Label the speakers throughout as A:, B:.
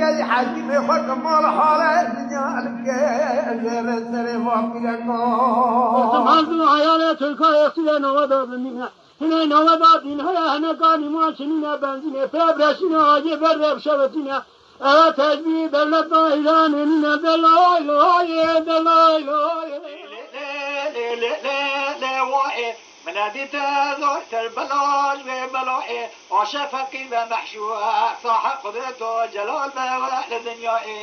A: يا حاكم يخرج مال حالة دنيا غير السر وابيكو
B: تمازن حيالة تلقى يخسر نوضا بمنا هنا نوضا بنا هنا كان ماشينا بنزينة فبرشنا عجيب برشوتنا تجميد الطائران إن دلائل دلائل مناديت ذوقت البلاج ببلائي وشفقي بمحشوع صاحب قدرته جلال بوحد دنيائي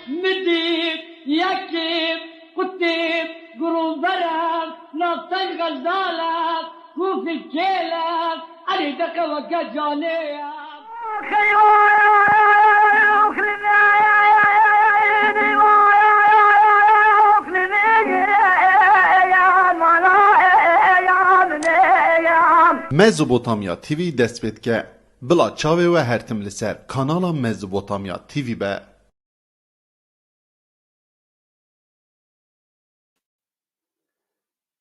B: مديك يكيب قتيب قروب برك نطن غزالك كوفي الكيلك أريدك وكجانيك
C: Mezopotamya TV dest pêdike bila çavê we hertim li ser kanala Mezopotamya TV be.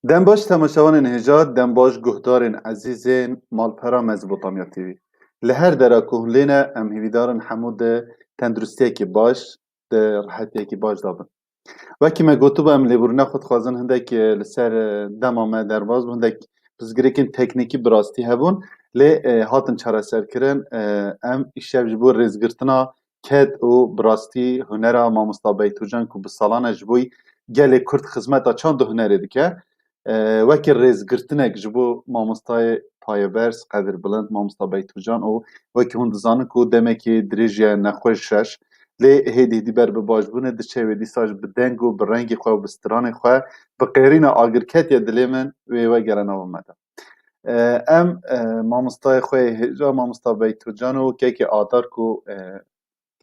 C: Dembaş temaşavanên hêja, dembaş guhdarên ezîzên malpera Mezopotamya TV. Li her dera ku hûn lêne em hêvîdarin hemû de tenduristiyekî baş, de rehetiyekî baş dabin. Wekî me gotûbû em lêbûrîna xwe dixwazin hindek li ser dema me derbas bû, hindek pirsgirêkên teknîkî bi rastî hebûn, lê hatin çareserkirin. Em îşev ji bo rêzgirtina ket û bi rastî hunera Mamosta Beytûcan ku bi salan ji bo gelê Kurd xizmeta çand û hunerê dike. Wekî rêzgirtinek ji bo mamostayê payebers Qedir Bilind, Mamosta Beytûcan û wekî hûn dizanin ku demekî dirêj nexweş şeş, lê hêdî dîber bi başbûnê diçe wê dîsa ji bi deng û bi rengê xwe û bi stranê xwe bi qêrîna agirketiya dilê min wê wegere nava me de. Em mamostayê xwe yê hêja Mamosta Beytûcan û kekê adar ku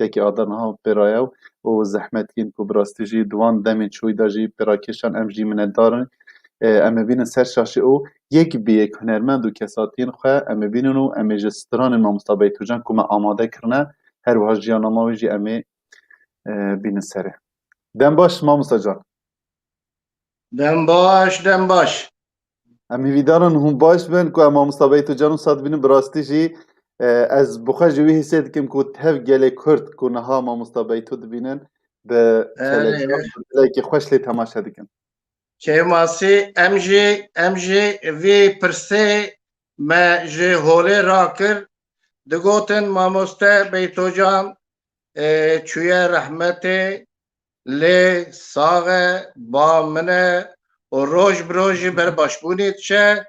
C: kekê adar niha pêrayew û zehmetgîn ku bi rastî jî di wan demên çûyî de jî pêrakêşan em jî minnetdarin. Em ê bînin ser şaşî û yek bi yek hunermend û kesatiyên xwe em ê bînin û em ê ji stranên Mamosta Beytûcan ku me amade kirine her wiha jiyanama wê jî em ê bînin serê. Dem baş Mamosta can.
D: Dem baş.
C: Em hêvîdarin hûn baş bin ku em Mamosta Beytûcan û sad bînin bi rastî jî ez bi xwe ji wî hîsê dikim ku tev gelê Kurd ku niha Mamosta Beytû dibînin bi televîzyon dilekî xweş lê temaşe dikin.
D: Çêmasî em jî vê pirsê me ji holê rakir digotin Mamoste Beytûcan çûye rehmetê lê saxe ba min e û roj bi roj jî berbaşbûnê diçe.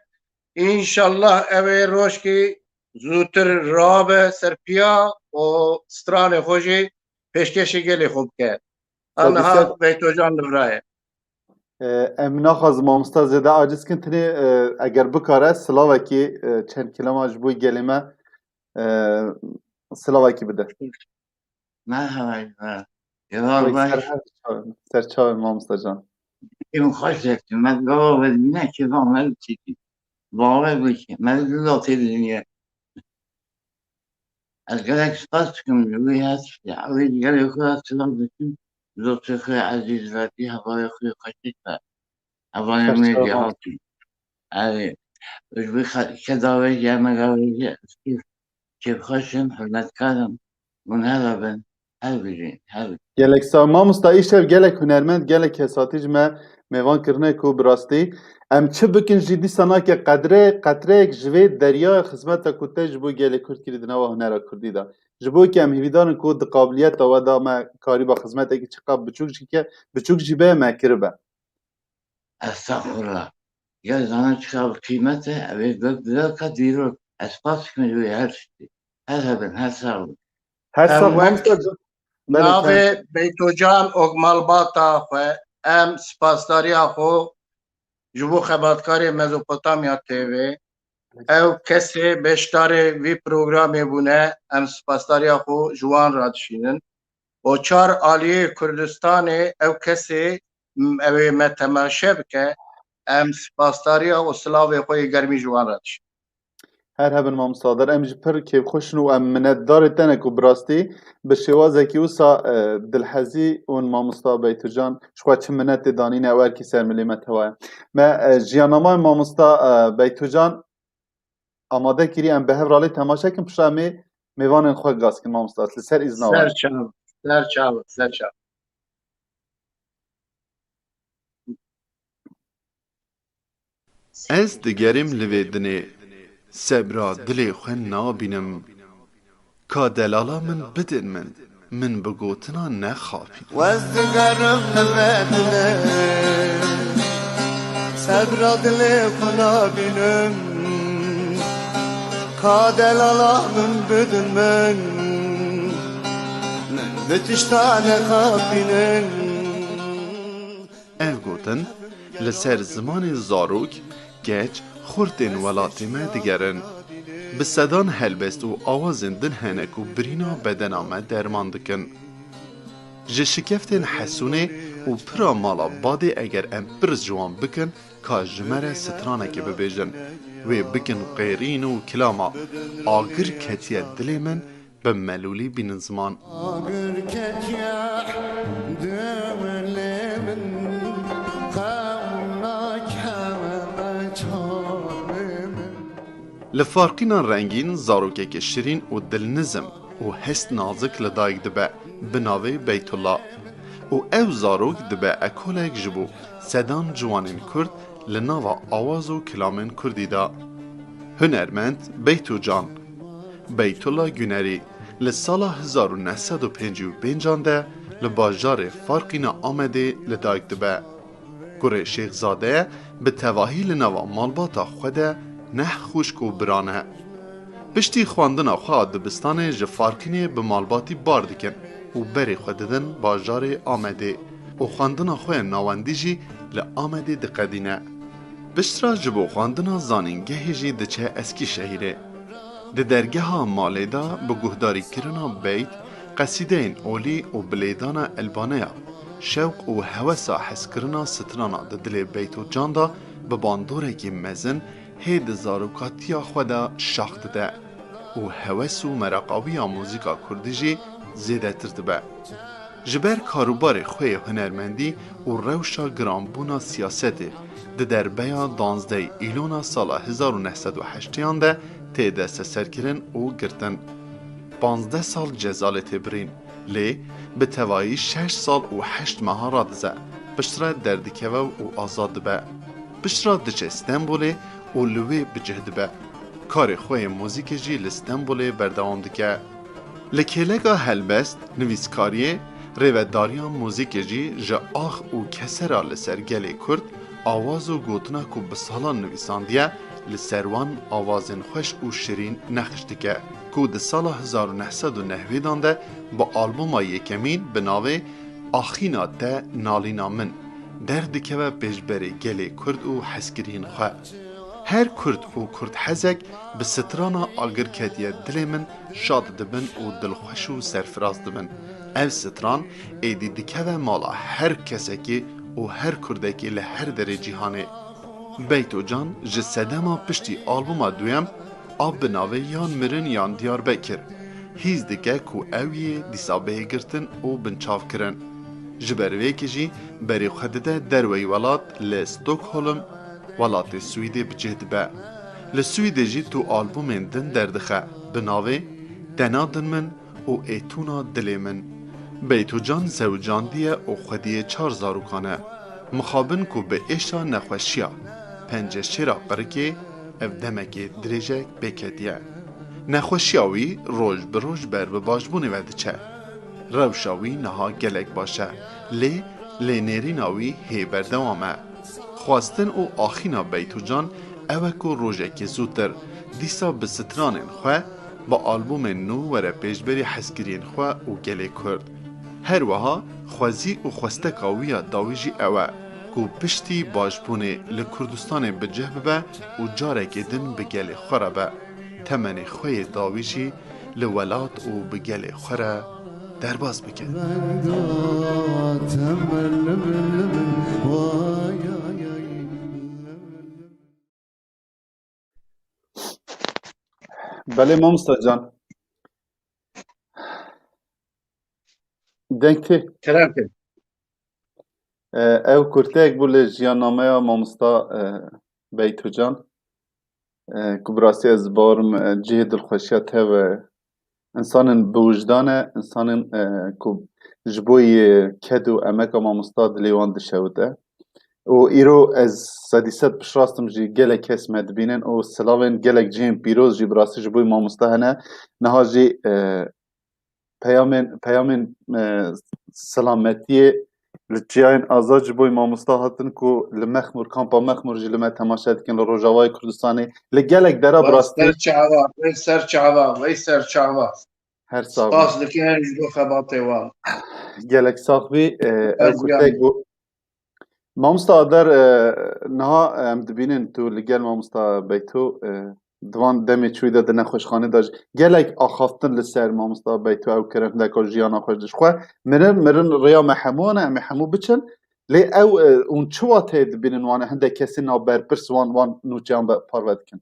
D: İnşallah ev ê rojkî zûtir rabe serpiya û stranê xwe jî pêşkêşî gelê xwe bike. Aniha Beytûcan li vir ye.
C: Em naxwazim mamosta zêde aciz kin tenê eger bikare silavekî çend kiloma ji bo gelê me silavekî bide.
E: Merhaba.
C: Ser çavê Mamosta can.
E: Kim hoş ettim. Ben baba ve ne ki onları çekti. Baba ve ki. Ben de loteri dinle. Arkadaş çıkım bir yaz. Ya ve geliyor kadar çıkım. Loteri aziz verdi havaya koyuyor kaçta. Havaya mı yaptı. Yani bir kadar yemek avcı. Kif hoşum hürmetkarım. Bunlar ben her biri.
C: Gelek sağ Mamosta îşev gelek hunermend gelek kesatî ji me mêvan kirine ku bi rastî em çi bikin jî dîsa nake qetreyek ji vê deryaya xizmeta ku te ji bo gelê Kurd kirî di nava hunera Kurdî de. Ji bo ki em hêvîdarin ku di qabiliyeta we de me karî ba xizmetekî çiqab biçûk jî be me kiribe.
E: Estağfurullah. Ya sana çıkar kıymeti ve güzel kadiro espas kimi her şey. Her sağ olun.
C: Her sağ Mamosta can.
D: Navê Beytûcan û malbata xwe em spasdariya xwe ji bo xebatkarê Mezopotamya TV ew kesê beşdarê vî programê bûne em spasdariya xwe ji wan radişînin û çar aliyê Kurdistanê ew kesê ew ê me temaşe bike em spasdariya û silavê xwe yê germî ji wan radişînin.
C: هر هبن مامستادر ام جپر که خوشن و ام مندار تنک و براستی به شوازه که وسا دلحزی اون مامستا بیتو جان شخوا چه منت دانی نوار کی سر ملیمت هوا ما جیانامای مامستا بیتو جان آماده کری ام به هفرالی تماشا کن پشت میوان خواه گاز کن مامستا اصلی سر ایزناوه
D: سر چاو
F: Ez digerim li vê dinê sebra dilê xwe nabînim ka delala min bidin min bi gotina nexapînim.
G: وازدگرم نبدنه صبر دل خنا بینم کادل علامم بدن من بتشتاق خابینم
F: Ev gotin li ser zimanê zarok geç xurtên welatê me digerin. Bi sedan helbest û awazên din henek û birîna bedena me derman dikin. Ji şikeftên hesûnê û pira mala badê eger em pir ciwan bikin ka ji me re stranekê bibêjin wê bikin qêrîn û kilama agir ketiye dilê min bi melûlî bînin ziman.
G: آگر کتیا دملمن قونا کمم چارمن
F: Li farqînan rengîn zarokeke şirîn û dilnizim û hest nazik li dayek dibe bi navê Beytullah û ev zarok dibe ekolek ji bo sedan ciwanên Kurd li nava awaz û kilamên Kurdî da. Hunermend Beytucan Beytullah Günerî li sala 1955 de li bajarê Farqîna Amedê li dayek dibe. Kurê Şêxzade bi tevahî li nava malbata xwe de neh xuşk û biran e. Piştî xwandina xwe a dibistanê ji Farqînê bi malbatî bar dikin û berê xwe didin bajarê Amedê û xwandina xwe yên nawendî jî li Amedê diqedîne. Piştra ji bo xwandina zanîngehê jî diçe Eskîşehîrê. Di dergeha malê da bi guhdarîkirina beyt, qesîdeyên olî û bilêdana elbaneya şewq û hewesa hezkirina strana di dilê Beytûcan da bi bandorekî mezin hê di zarokatiya xwe de şax dide û heves û mereqawiya mûzîka Kurdî jî zêdetir dibe. Ji ber karûbarê xwe yê hunermendî û rewşa giranbûna siyasetê di derbeya 12 îlona sala 1980 de tê desteserkirin û girtin. 15 sal cezalê tê birîn, lê bi tevahî 6 sal û 8 meha radize, piştre derdikeve û azad dibe. Piştra diçe Stenbolê û li wê bicih dibe. Karê xwe yê mûzîkê jî li Stenbolê berdewam dike. Li kêleka helbest, nivîskariyê, rêvedariya mûzîkê jî ji ax û kesera li ser gelê Kurd, awaz û gotina ku bi salan nivîsandiye, li ser wan awazên xweş û şirîn nexş dike, ku di sala 1990 de bi albûma yekemîn bi navê Axîna te nalîna min derdikeve pêşberê gelê Kurd û hezkiriyên xwe. Her Kurd û Kurd hezek bi strana agirketiye dilê min şad dibin û dilxweş û serfiraz dibin. Ev stran êdî dikeve mala her kesekî û her Kurdekî li her derê cîhanê. Beytûcan ji sedema piştî albûma duyem av bi navê yan Mirin yan Diyarbekir. Hîz dike ku ew yê dîsa bêhgirtin û binçavkirin. Ji ber vêkê jî berê xwe dide derweyî welat li Stockholm welatê Swîdê bicih dibe. Li Swîdê jî tu albûmên din derdixe bi navê Dena din min û Êtûna dilê min. Beytûcan zewcandiye û xwediyê 4 zarokan e. Mixabin ku bi êşa nexweşiya penceşêra qirikê ev demekê dirêjek bêketiye. Nexweşiya wî roj bi roj ber bi başbûnê ve diçe. Rewşa wî niha gelek baş e, lê lênêrîna wî hê berdewam e. Xwastin û axîna Beytûcan ew e ku rojekê zûtir dîsa bi stranên xwe bi albûmên nû were pêşberî hezkiriyên xwe û gelê Kurd. Her wiha xwezî û xwesteka wî ya dawî jî ew e ku piştî başbûnê li Kurdistanê bicih bibe û carekê din bi gelê xwe re be. Temenê xwe yê dawî jî li welat û bi gelê xwe re derbas bike.
C: بله مامستا جان دنگتی
D: کرم
C: او کرتک بوله جیان نامه مامستا بیتو جان که براستی از بارم جه دلخوشیت و انسان بوجدانه انسان که جبوی کدو امک مامستا دلیوان دشوده و ایرو از سدیست بشراستم جی گلک کس مدبینن و سلاوین گلک جیم پیروز جی براستی جبوی مامستا هنه نها جی پیامین سلامتی لچیان آزاد جبوی مامستا هاتن کو لمخمور کامپا مخمور جی لما تماشا دکن لروجاوای کردستانی لگلک درا براستی
D: سر چاوا
C: هر صاحب
D: سپاس دکن جدو خباته وان
C: گلک صاحبی او کرتک بو مامستا در نها ام دبینن تو لگل مامستا بیتو دوان دمی چوی ده نخوشخانه داشت گلک آخافتن لسر مامستا بیتو او کرم دکا جیانا خوش داشت خواه مرن ریا محموانه محمو بچن لی او اون چوا تید بینن وانه هنده کسی نابر پرس وان نوچیان با پارود کن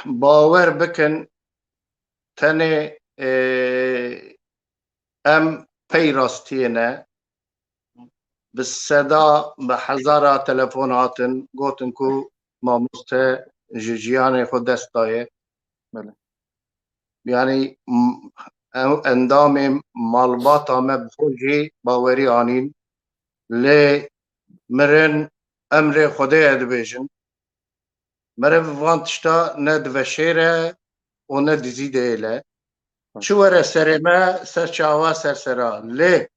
D: باور بکن تنه ام پیراستینه بالصدا بحزارة تلفوناتن قوتن كو ماموسته جيجياني خود دستايه
C: بله
D: يعني اندام مالباتا مبخوجي باوري آنين لي مرن امر خوده ادبيجن مرن وانتشتا ند وشيره و ند زيده إله شو ورا سرما سر چاوا سر سرا لي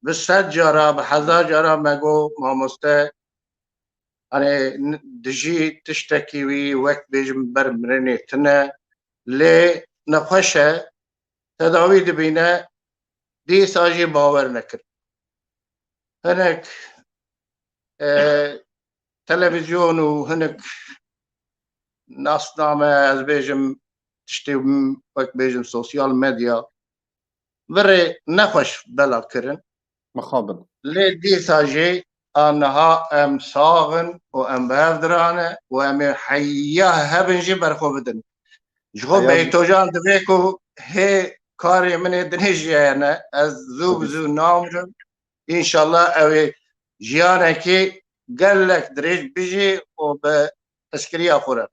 D: بسد جارا بحزار جارا مگو ماموسته يعني دجي تشتكي وي وقت بيجم برمرني تنا لي نخوشه تداوي دبينا دي ساجي باور نكر هناك تلفزيون وهناك ناس نامه از بيجم تشتي وقت بيجم سوشيال ميديا وري نخوش بلا كرن
C: مخابن
D: لي دي ساجي انها ام صاغن وام بهدرانه وام حياه هبنجي برخو بدن جغو
C: حياة-
D: بيتو جان دبيكو هي كاري من الدنيجي انا از زو بزو نامرم ان شاء الله اوي جيانكي قال لك دريج بيجي وباسكريا خورا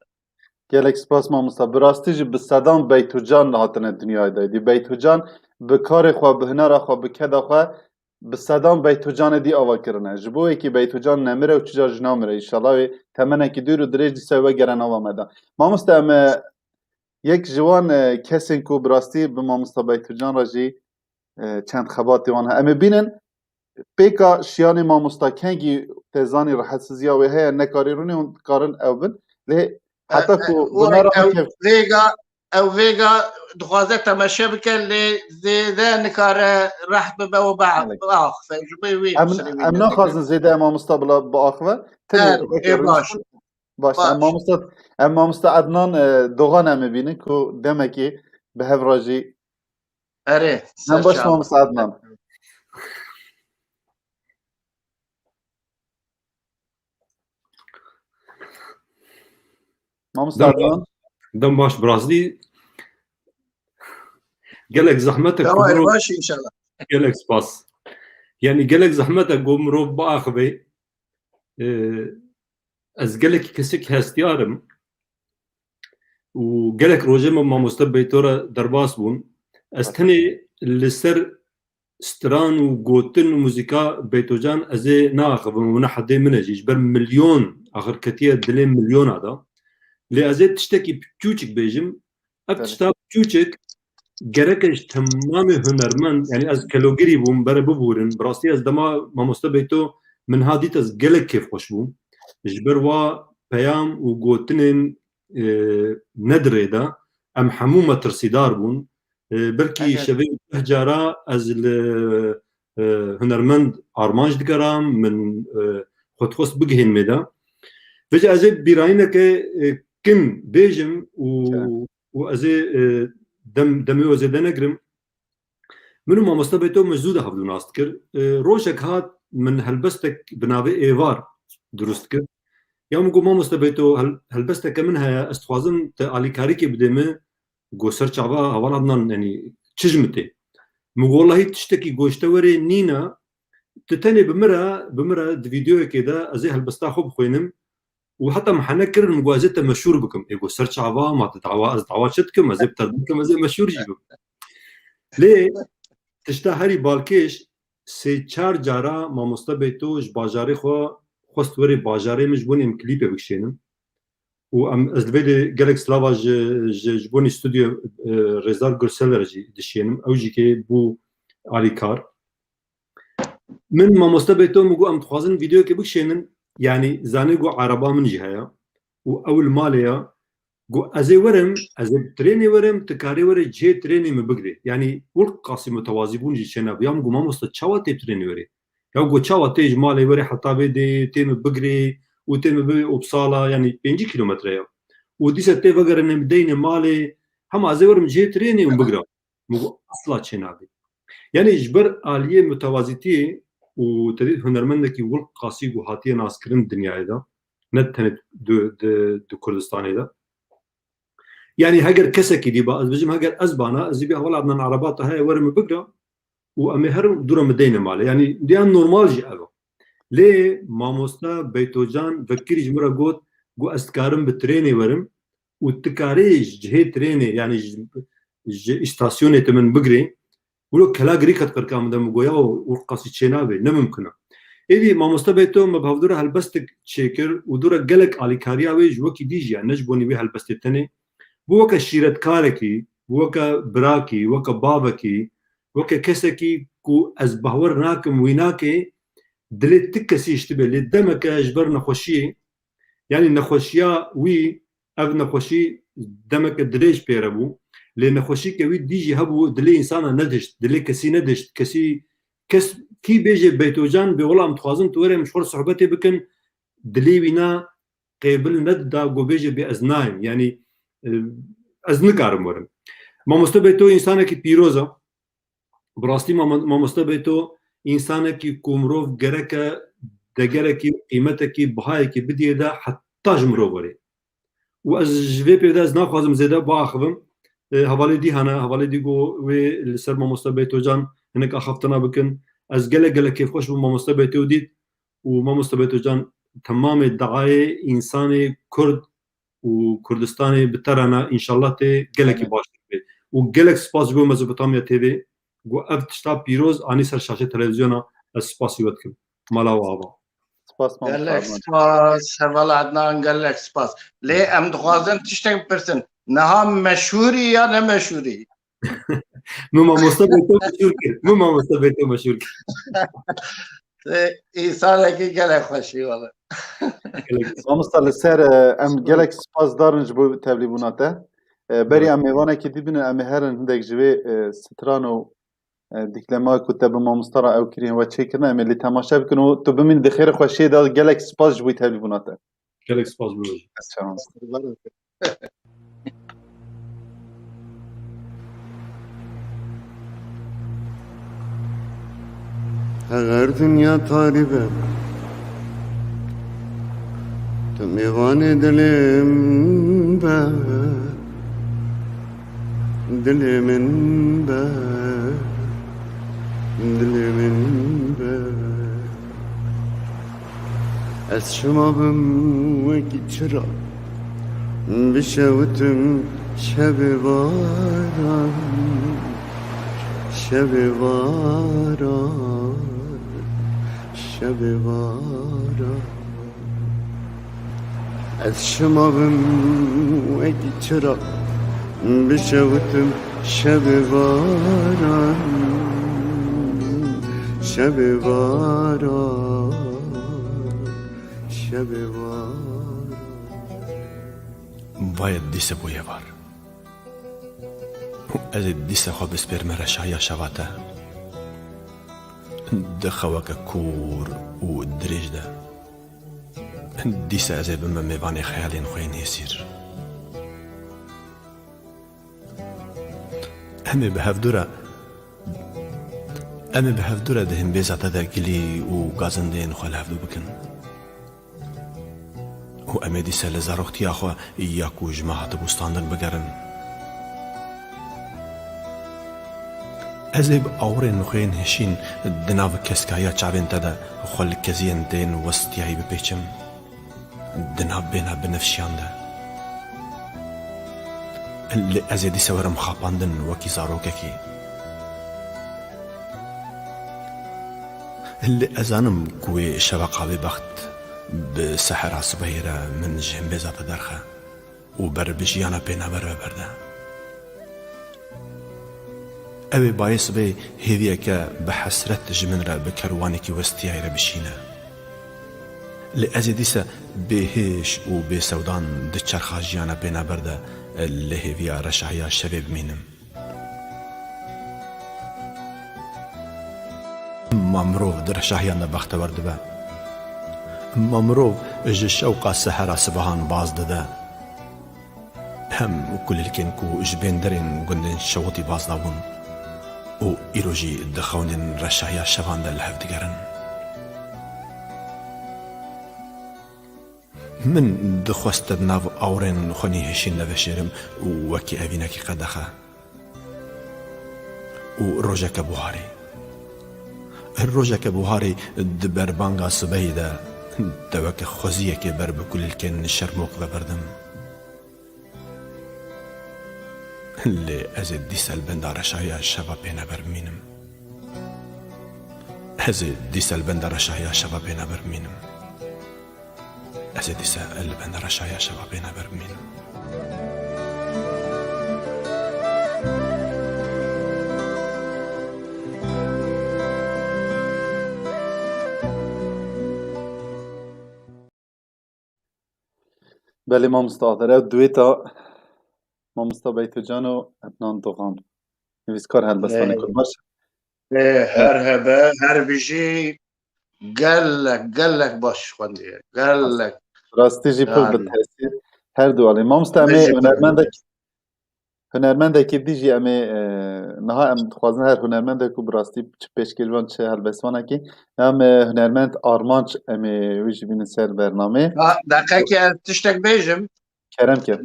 C: گلک سپاس مامستا براستی جی به صدام بیتو جان هاتنه دنیای دایدی بیتو جان به کار خواه به هنر خواه به کدا خواه به صدام بیتو جان دی آوا کرنه جبوی که بیتو جان نمیره و چجا جنا میره انشالله تمنه که دور و دریج دی سوه گرن آوا مده مامستا ام یک جوان کسین کو براستی به مامستا بیتو جان را جی چند خباتی وانه ام بینن پیکا شیانی مامستا کنگی تزانی راحت سزیا و هی نکاری رونی اون کارن او بن لی حتی کو بنارا مکف
D: او فيجا دخوازه تماشى بك اللي زي نكار راح ببو بعض اخ فجبي وي
C: ام ناخذ زيدا امام مستقبل باخوه تني
D: باش
C: باش امام مست عدنان دوغان ام بینه کو دمکی به هفراجی
D: اره
C: هم باش امام مست عدنان امام مست عدنان
H: دم باش برازدي قالك زحمتك
D: تمام باش ان شاء الله
H: قالك سباس يعني قالك زحمتك قوم روب باخبي از قالك كسك هاستيارم وقالك روجما ما مستبي تورا درباس بون استني لسر ستران وقوتن وموسيقى بيتوجان ازي ناخذ ونحدي منجيش بر مليون اخر كتير دلين مليون هذا لازم تشتكي بتشوشك بيجم اكتشتا بتشوشك جركش تمام هنرمند يعني از كالوجري بوم برا ببورن براستي از دما ما مستبيتو من هادي تز جلك كيف خوش بوم جبر وا بيام وقوتنين ندري دا ام حمومة ترسيدار بون بركي شبيه هجارة از هنرمند ارمانج دقرام من خودخوست بقهن ميدا فجأة ازي بيراينك كم بيجم وازي دمي وزيدا نقرم منو ما مستبيتو مجزودة حفظو ناست كر روشك هات من هلبستك بناوي ايوار درست کرد یا مگو مامۆستا بێتەوە هەلبەستەکە من هەیە ئەستخوازم تە ئالیکاریکێ بدەمە گۆ سەر چاوا هەواڵاتنان ینی چژم تێ مگو وەڵاهی تشتێکی گۆشتە وەرێ نینە تتەنێ بمرە ڤیدیۆیەکێدا ئەزێ هەلبەستا خۆ بخوێنم و حتى محنكر مجوازته مشهور بكم ايجو سيرش عوا ما تدعوا از دعوات شتكم از بتدكم از مشهور جيبم ليه تشتهري بالكيش سي چار جارا ما مستبيتوش باجاري خو خوستوري باجاري مجبون ام كليب بكشينم و ام از الفيديو جالكس سلاوا جبون استوديو ريزار غورسلر جي دشينم اوجي كي بو علي كار من ما مستبيتو مجو ام تخازن فيديو كي بكشينن يعني زاني جو عربا من جهة وأول ماليا جو أزي ورم أزي تريني ورم تكاري وري جي تريني مبقري يعني والقاسي متوازيبون جي شناب يام جو ما مستشوا تي تريني وري يا جو شوا تيج مالي وري حتى بدي تيم بقري وتيم بوبصالة يعني 5 كيلومتر يا ودي ستة بقرا نبدين مالي هم أزي ورم جي تريني مبقرا مو أصلا شنابي يعني جبر آلية متوازيتي وتريد هنرمندكي والقاسي وهاتيه ناس كرن الدنيا هذا نتنت دو كردستان هذا يعني هاجر كسكي دي بقى بجم هاجر أزبانا زي بيها ولا عدنا عربات هاي ورم بقرا وأمي هرم دورة مدينة مالي يعني ديان نورمال جي أبا ليه ماموستا بيتوجان فكري جمرة قوت قو أستكارم بتريني ورم والتكاريج جهي تريني يعني استاسيوني تمن بقري ولو كلا غريكت قركام دم گویا و قصي چنابه نممکنه ایدی ما مستبيتو مبهودره هلبستك شيكر ودوره گلك اليكاريا ويج وكي ديجيا نجبوني بي هلبستتني بوكا شيرت كاركي بوكا براكي وكا بابكي وكا كسكي كو از بهور ناكم ويناكي دلت تكسي اشتبه لدمك اجبر نخوشي يعني نخوشيا وي اف نخوشي دمك دريج بيربو لأن خوشي كوي ديجي هبو دلي إنسانا ندشت دلي كسي ندشت كسي كس كي بيجي بيتوجان بولا متخازن توري مشهور صحبتي بكن دلي بينا قبل نددا جو بيجي بأزنايم يعني أزنكار مورم ما مستبيتو إنسانا كي بيروزا براستي ما مستبيتو إنسانا كي كومروف جركا دجركي قيمتكي بهايكي بدي دا حتى جمرو وري وأز جوي بيدا زنا خازم زيدا باخفم هوالي دي هنا هوالي دي جو وي لسر ما مستبيتو جان هناك أخفتنا بكن از جل كيف خوش ما مستبيتو ديت وما مستبيتو جان تمام الدعاية إنساني كرد وكردستاني بترنا إن شاء الله تي جلكي باش وجلك سباس جو مزبوطاميا تي في جو أفتشتا بيروز أني سر شاشة تلفزيونا سباسي ودكم مالا وابا
C: سپاس
D: جلك سباس هوال عدنان جلك سباس ليه أم دخوازن تشتغل برسن نها مشهوري یا نه مشهوری
H: ما مستبيتو مشهور كده ما مستبيتو مشهور كده
D: إنسان کی گله خوشی والله
C: ما مستل سر ام گلک سپاس دارن جبو تبلیغوناته بري ام میوانه که دیبن ام هرن هندك جوي سترانو دیکلما کتب ما مسترا او کرین و چیکرنا ام اللي تماشا بكن و تو بمن دخير خوشي دا گلک سپاس جبو تبلیغوناته
H: كلك سباس بروج
G: هر دنیا طالبه تو میوان دلم به دل من به دل من به از شما بم وکی چرا بشوتم شب باران شب باران شب باران از شما بم وکی چرا بشوتم شب باران شب باران شب باران
I: باید دیسه بویه وار از دیسه خواب اسپر مرشایا شواته دخوک کور و دریج ده دیسه از بم میوان خیالین خوی نیسیر همه به هفدوره دهم بیزاته ده گلی و گازندین خوال هفدو بکن و ئەمێ دیسە لە زارۆختیاخوا یاک و ژمە هاتبووستاندن بگەرن ئەزێ بە ئاورێن خوێن هێشین دناو کەسکایە چاوێن تەدە خۆل کەزیەن دێن وەستیایی بپێچم دناو بێنە بنەفشیاندا لێ ئەزێ دیسە وەرم خاپاندن وەکی زارۆکێکی لێ ئەزانم گوێ شەوە قاوێ بەخت bi sehera sibehê re min ji himbêza te derxe û berbijiyana pênaber ve berde. Ew ê bayê sibê hêviyeke bi hesret ji min re bi kerwanekî westiyayê re bişîne. Lê ez ê dîse bêhêş û bêsewdan di çerxa jiyana pênaber de li hêviya reşahiya şevê bimînim. Ma mirov di reşahiyan de bextewer dibe. Ma mirov ji şewqa sehera sibahan baz dide. Hem kulîlkên ku ji bên derên gundên şewitî baz dabûn û îro jî di xewnên reşahiya şevan de li hev digerin. Min dixweste di nav awrên xwenî hêşîn neveşêrim û wekî evînekî qedexe û rojeke buharî. Rojeke buharî di berbanga sibehê de teweke xweziyekê ber bi kulîlkên şermok veberdim. Lê ez ê dîsel benda reşahiya şeva pêneber bimînim. Ez ê dîsel benda reşahiya şeva pêneber bimînim. Ez ê dîse li benda reşahiya şeva pêneber bimînim.
C: بله مامۆستا ئادەرە دوێتە مامۆستا بەیتۆجان و ئەدنان دۆغان نویسکار هەلبەستانê کورد باش
D: هەر هەبە هەر bijî gelek baş xwendiye gelek
C: rastî jî pir bi tesîr her du alê mamosta em ê hunermendekî dî jî em ê niha em dixwazin her hunermendek û bi rastî çi pêşkêşvan çi helbestvanekî em hunermend Armanc em ê wî jî bînin ser bernamê
D: deqekî ez tiştek bêjim
C: kerem kir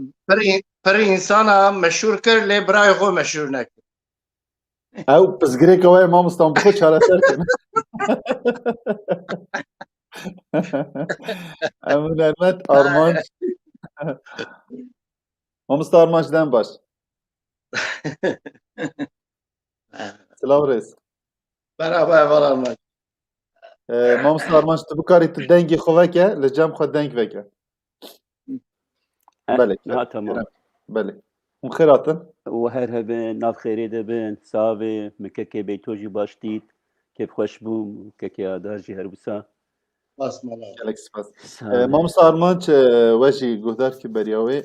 D: pir însana meşhûr kir lê birayê xwe meşhûr nekir
C: ew pizgirêka we mamosta bi xwe çareser kirin em hunermend Armanc mamosta Armanc dem baş Silav reis
D: beraber varanmak
C: mamosta Armanc tu bikarî tu dengê xwe veke li cem xwe deng veke belê
J: tamam
C: belê hûn xêr hatin
J: و هر هبه ناف خیری دبن ساوی مکه بیتوجی باشتید که خوش بوم که آدارجی هر بسا
C: gelek spas mamosta Armanc we jî guhdar kî beriya wê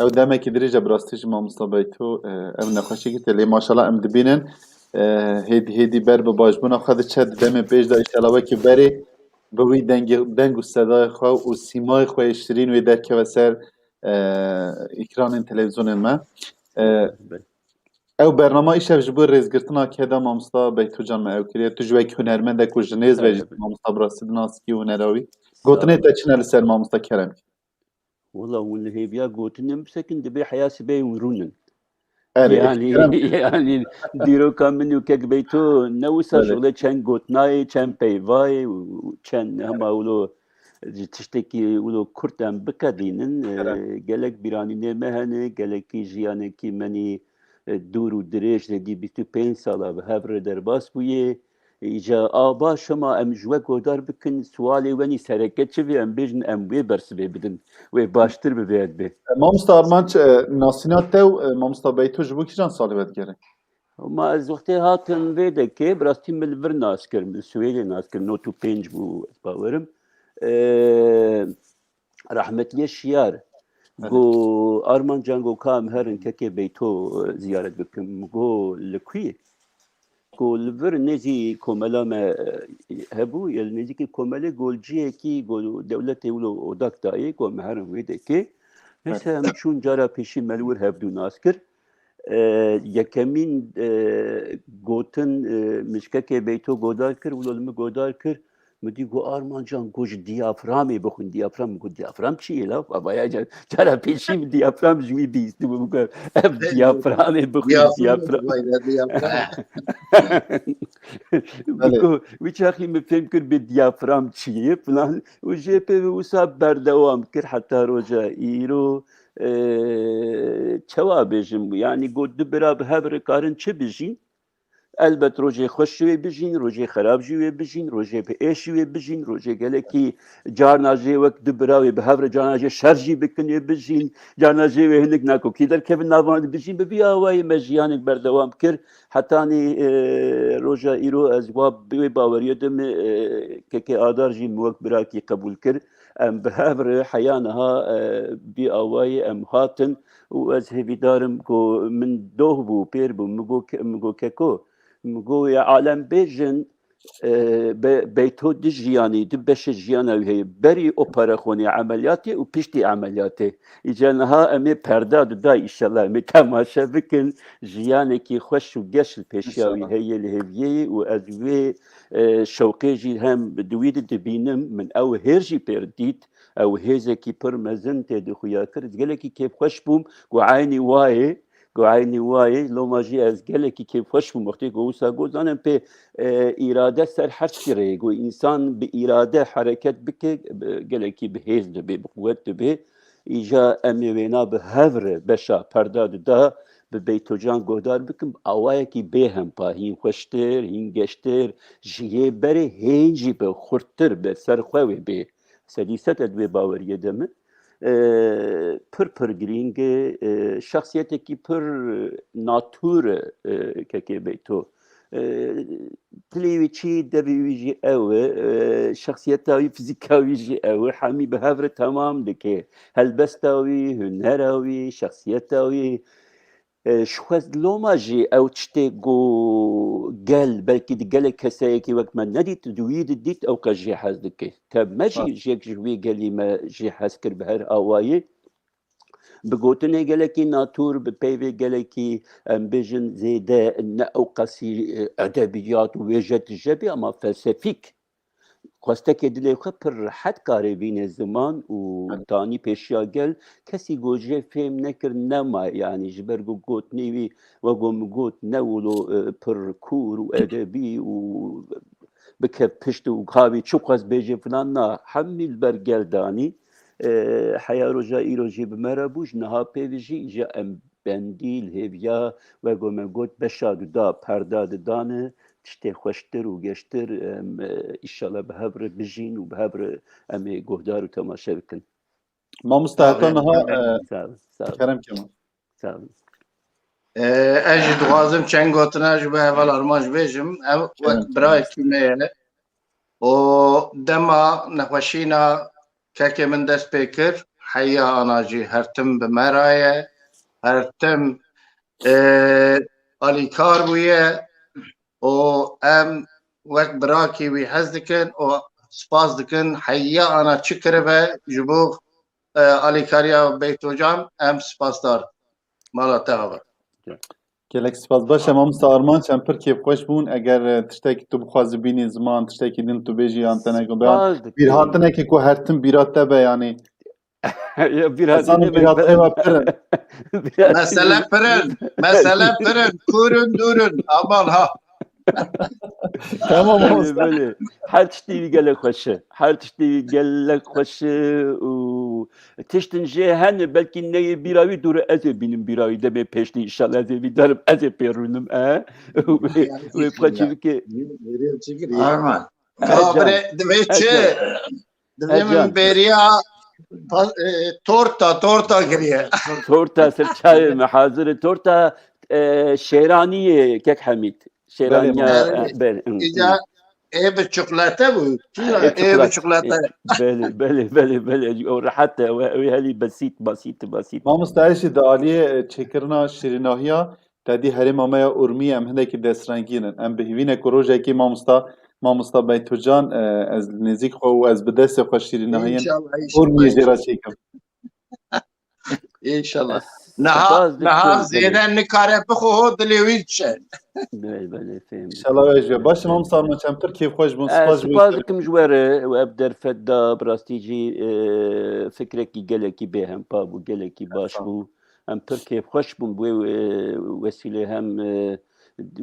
C: ew demekî dirêja bi rastî ji mamosta beyto ew nexweşî te lê maşallah em dibînin hêdî hêdî ber bi başbûna xwe diçe di demê pêş de îşallah wekî berê bi wî deng û sedayê xwe û sîmayê xwe yê şirîn wê derkeve ser îkranên televîzyonên me ew bernama îşev ji bo rêzgirtina kêda mamosta Beytocan me ew kiriye tu ji wekî hunermendek û ji nêz ve jî mamosta bi rastî dinasîkî û hunerawî gotinê te çi ne li ser mamosta Kerem
J: والله واللي هي بيا قوتنم سكن دبي حياة بي ورونن يعني ديرو كامن وكيك بيتو نوسا شغله چن قوتناي چن بيواي وچن هما ولو تشتكي ولو كرتم بكدينن قالك بيراني نمهنه قالك جيانه كي مني دور ودريش دي بيتو 5 سالا بهبر درباس بويه ایجا آبا شما ام جوه گودار بکن سوالی ونی سرکت چوی ام بیجن ام وی برس ببدن وی باشتر ببید بی
C: mamosta Armanc nasînat tew mamosta Beyto ji bo kîjan salê vedgere
J: ما از وقتی هاتن ویده که براستی ملور ناس کرم سویلی ناس کرم نوتو پینج بو باورم رحمتلی شیار گو آرمان جانگو کام هرن که بیتو زیارت بکن گو لکوی گول ور نزی کوملا ما هبو یل نزی کی کومله گولجی کی گول دولت ولو اوداک دای کو مهرم ویده کی مثلا چون جارا پیشی ملور هبدو ناسکر یکمین گوتن مشکک بیتو گودار کر ولو گودار کر مدی گو آرمان جان گوش دیافرامی بخون دیافرام گو دیافرام چیه لا بابا یا جان چرا پیشی دیافرام جوی بیست بگو اف دیافرامی بخون دیافرام
C: بله
J: بگو ویچاخی مفهم کرد به دیافرام چیه فلان و جیپه و ساب بردوام کرد حتی روجا ایرو چوا بجم یعنی گو دبرا به هبر کارن چه بجین البته روزی خوش شوی بجین روزی خراب شوی بجین روزی به ایش شوی بجین روزی گله کی جارناجی وقت دبراوی به هفر جارناجی شرجی بکنی بجین جارناجی و هنگ نکو کی در کبن نوان بجین به بیا وای مجیانک بردوام کر حتی نی روزا ایرو از واب بی باوریه دم که آدار جی موقع برا کی قبول کر ام به هفر حیانها بی آوای ام هاتن و از هفی دارم کو من دوه بو پیر بو مگو ککو مگو یا عالم بیجن بیتو دی جیانی دی بش جیانا وی بری اپرا خونی عملیاتی و پیشتی عملیاتی ایجانها امی پرده دا ایشالله امی تماشا بکن جیانی کی خوش و گشل پیشیاوی هی لهویی و از وی شوقی جی هم دوید دبینم من او هرجی پردید او هیزه کی پر مزن تدی خویا کرد گله کی کیف خوش بوم و عینی وای گویی وای لو ماجی از گله کی کیف خوش بوم وقتی گوسا گوزانم په اراده سر هر چیره گو انسان به اراده حرکت بکه گله کی به هیز به قوت به ایجا امیوینا به هور بشا پرداد دا به بیتو جان گودار بکم اوای کی به هم پا هین خوشتر هین گشتر جیه بره هینجی به خورتر به سر خوی به سدیست ادوی باوریه دمه پر گرینگ شخصیتی کی پر ناتور که بیتو تلیوی چی دوی جی او شخصیتاوی فیزیکاوی جی او همی به هفر تمام دکه هلبستاوی هنراوی شخصیتاوی شخص لوما جي او تشتي جو قال بلكي قال كسايكي وقت ما نديت دويد ديت او كجي حاز دكي تاب ما جيك جوي قال لي ما جي حاز كر بهر اواي بقوتني قال لك ناتور ببيبي قال لك امبيجن زيدا ان اوقاسي ادبيات ووجهه الجبي اما فلسفيك خواستك دلی خو پر حد کاری بین زمان و تانی پیشیا گل کسی گوجه فهم نکر نما یعنی جبرگو گوت نیوی و گم گوت نولو پر کور و ادبی و بکه پشت و کاوی چوب خواست بیجه فلان نه حمیل برگل دانی حیا روزا ایرو جی بمرا بوش نها پیویجی جا ام بندیل هیویا و گم گوت بشاد دا پرداد دانه تشتي خوشتر و گشتر ایشالا به هبر بجین و به هبر امی گهدار و تماشا بکن
C: ما مستحقانها کرم کمان
J: سلام
D: اجي دوازم چنگ گوتنا جو به اول ارماج بیجم او وقت برای کیمه و دما نخوشینا که من دست پیکر حیا آناجی هرتم به مرایه هرتم آلیکار بویه و ام وقت براكي وي حزدكن و سپاس دكن حيا انا شكر به جبوغ اليكاريا بيتو جان ام سپاس دار مالا تغبر
C: گلک سپاس باشه ما مستعارمان چند پر کیف خوش بون اگر تشتاکی تو بخوازی بینی زمان تشتاکی دین تو بیجی یانتنه که بیان بیر هاتنه که که هرتم بیرات تبه یعنی
J: بیراتنه
C: و پرن
D: مثلا پرن کورن دورن امان ها
C: تمام
J: بله هر تشتی گله خوشه هر تشتی گله خوشه و تشتن جه هن بلکه نه بیراوی دور از بینم بیراوی دم پیشتی انشالله از بیدارم از پیرونم و پاچی که
E: آرمان
D: کابره دویچه دویم بریا تورتا گریه
J: تورتا سرچای محاضر تورتا شیرانیه کک حمید شیرانیا
D: ایجا ای به چکلاته بود ای به چکلاته
J: بله اور حتى وهلي بسيط
C: ما مستعيشي دالية چكرنا شيريناهيا تادي هري ماما يا أرمي ام هندك دسترنگينن ام بهوينه كروجه كي ما مستا بيتو جان از نزيك خو از بدست خو شيريناهيا أرمي جرا چيكم
D: ان شاء الله نها زیده نکاره بخو دلیوید شد
J: بله فهم
C: انشالله ویجوه باشه ما مصار ما چمتر کیف خوش بون سپاس
J: سپاس دکم جواره و ابدر فدا براستیجی فکرکی گلکی به هم پا بو گلکی باش بو هم پر کیف خوش بون بو وسیله هم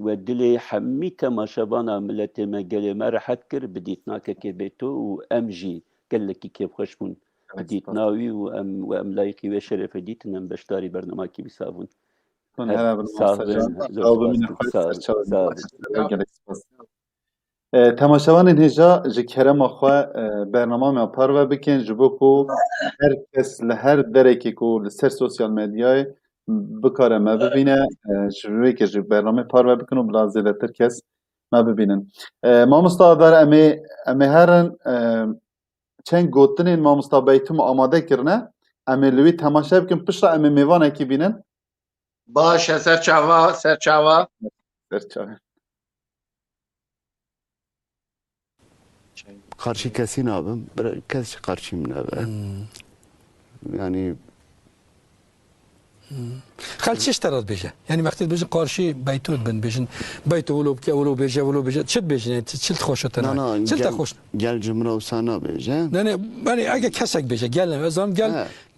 J: و دل حمی تماشاوانا ملت ما گله ما راحت کر بدیت ناکه که بیتو و امجی گلکی کیف خوش بون بدیت ناوی و ام لایقی و شرف دیتنم بشتاری برنامه کی بسابون
C: كون هلا بالمساجان او بمين خويس تماشاوان هجا جي كرم اخوا برنامه ما پارو بكن جبو کو هر کس لهر درکی کو لسر سوسیال مدیای بکاره ما ببینه جوی که جو برنامه پارو بکنو بلا زیده تر کس ما ببینن ما مستعدار امی هرن چند گوتنین ما مستعبیتم آماده کرنه امی لوی تماشا بکن پشت امی میوانه کی بینن
D: باشه سرچاوا
G: قارشي كاسي نابم كاس قارشي منابه يعني
K: خالد چه اشتراط بيجا يعني وقتی بيجن قارشي بيتوت بن بيجن بيتو ولو بكي ولو بيجا چه بيجن چه خوشت
G: نه
K: چه خوش
G: گل جمره و سانا بيجا
K: نه يعني اگه کسک بيجا گل ازام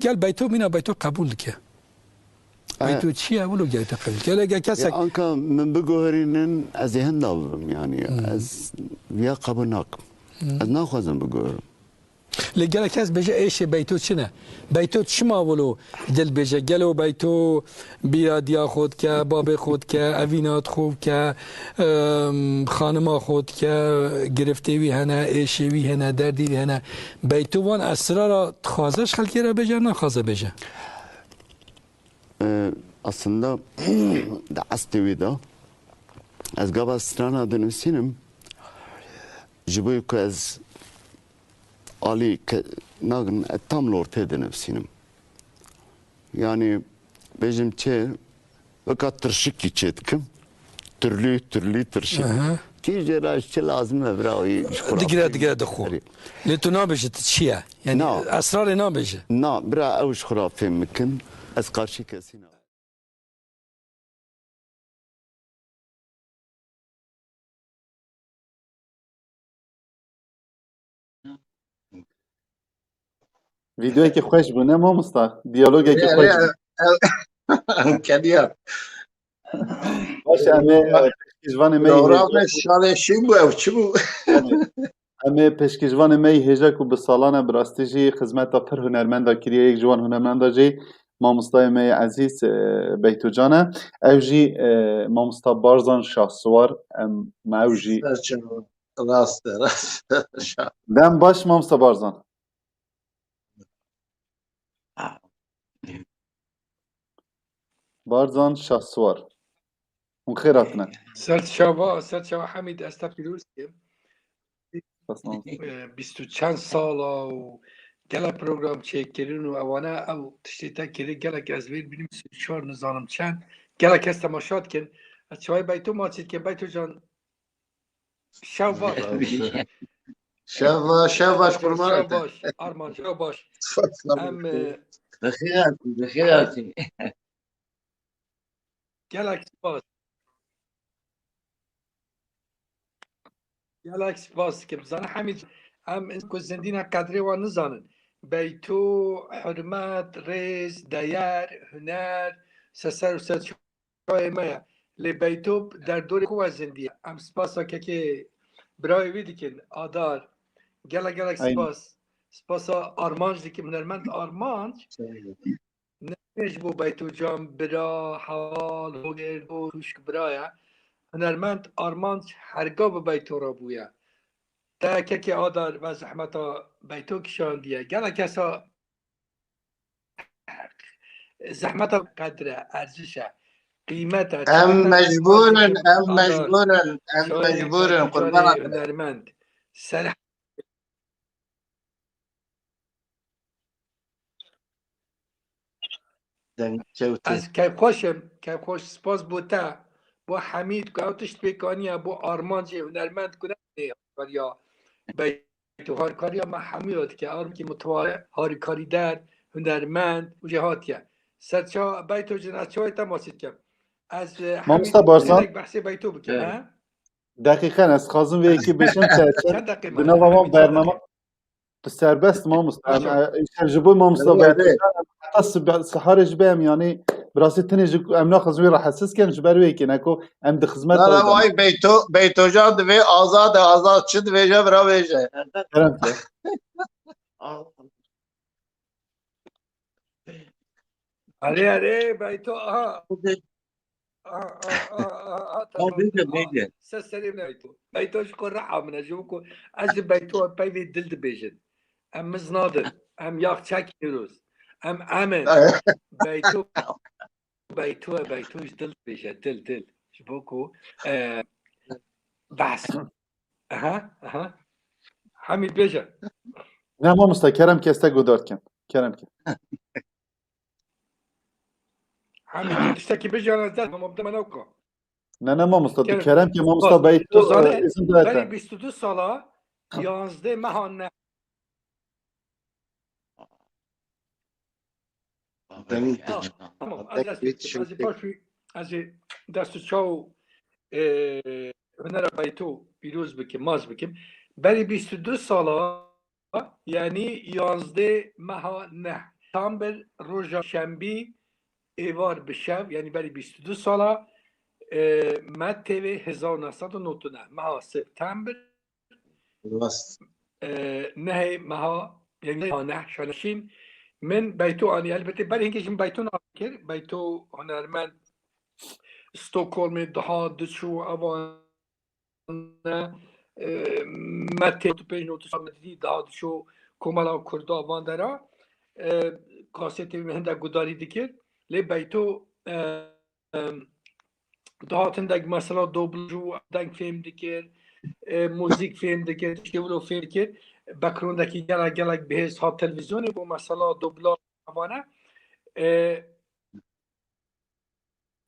K: گل بيتو مینا بيتو قبول که بيتو چی اولو گل قبول گل اگه کسک
G: انكا من بگوهرینن از هندا بم يعني از ويا قبول ناكم از ناخذم بگوهرم
K: لقال كاس بيجا ايش بيتوت شنو بيتوت شما ولو دل بيجا قالوا بيتو بياد ياخذ كباب خود كافينات خوب ك خانما خود كگرفتوی هنا ايشوي هنا دردي هنا بيتو وان اسرار خازش خلقي را بيجا نه خازه بيجا
G: aslında da astevida az gaba strana dönüsünüm jiboy ku az Ali nagın tam ortaya dönüsünüm yani bejim çe fakat tırşık geçetkim türlü tırşık ki cerrahçı lazım evrayi
K: دقيقة دخول لتو نابجة تشيا يعني أسرار نابجة
G: برا أوش خرافة ممكن از قارشي كاسينا
C: ویدیویی که خوش بونه ما مستار دیالوگی که خوش
D: کدیار
C: باشه امی پشکیجوان می
D: پروگرام شاله شی بو او چی بو
C: امی پشکیجوان می هجا کو به سالانه براستیجی خدمت پر هنرمندا کریه یک جوان هنرمندا جی مامستای می عزیز بیتو جانه او جی مامستا بارزان شاهسوار او جی
D: راست
C: دم باش مامستا بارزان بارزان شاهسوار اون خیراتنا
B: سرت شوا حمید استفیروسی 20 چند سالا و گله پروگرام چکرین و اوانه او تشتیتا کلی گله که از ویر بینیم 34 نزانم چند گله که استماشات کن از چوای بیتو ماچید که بیتو جان شو
D: باش قربانت
B: باش آرمان شو باش ام
E: بخیراتی
B: گلکس باس که بزنه حمید هم که زندین قدری و نزانن بیتو حرمت ریز دیر هنر سسر و سرچای مایا لی بیتو در دور کو زندیه هم سپاسا که برای ویدی کن آدار گلک سپاسا آرمانج دی که هنرمند آرمانج نمیش بو بیتو جام برا حال هوگر بو توشک برایا هنرمند آرمانج هرگاه به بیتو را بویا تا که آدار و زحمتا بیتو کشان دیه گله کسا زحمتا قدره ارزشه قیمتا
D: ام مجبورن قربانت
B: هنرمند سر از که خوش سپاس بوده با حمید که اوتش پیکانیه با آرمان جه هنرمند کنه یا بیتو هارکاریا ما حمید که آرم که متواره هارکاری در هنرمند و جهاتیه
K: سرچا بیتو جناچوی تماسید کم از
C: ما مستبارسان
K: بحثی بیتو بکن ها
C: دقیقا از خازم وی که بشم چند
K: چند دقیقه
C: بنا ما برنامه سربست ما مستم جبوی ما مستبیت حتی سحارش بهم یعنی براسي تني امنا خزمي راح حسس كان جبر ويكي نكو ام خدمات
D: لا واي بيتو جان دبي آزاد شد ويجا برا ويجا
K: اره بیتو سسریم بیتو بیتوش کن رحم من جوکو از بیتو پیوی دل بیجن ام مزنادن ام یاخ چک نیروز ام امن بیتوش دل بیجن دل جبوکو بحث اها حمید بیجن
C: نه ما مستکرم که استا گودارد کن کرم که
K: حمید تشتكي بيجان ازداد ما مبدا منوكا
C: نه ما مستد کرم که ما مستد بیتو اسم
K: بري
C: دایتا
K: 22 ساله 11 مهان از دست چاو هنر بیتو پیروز بکیم ماز بکیم بري 22 ساله یعنی 11 مهان تامبر روژا شنبی ایوار بشب یعنی برای 22 ساله مد تیوی 1999 ماه سپتامبر نه ماه یعنی نه شانشین من بیتو آنی البته برای اینکه جم بیتو ناکر بیتو هنرمند استوکولم دها دشو اوان مد تیوی پیش نوتو سامدی دها دشو کمالا کرده آوان دارا کاسیتی هنده گداری دکر لی بیتو دهاتن دک مثلا دوبلجو دنگ فیلم دکر موزیک فیلم دکر تشکیولو فیلم دکر بکرون دکی گلک بهز ها تلویزیونی بو مثلا دوبلا وانه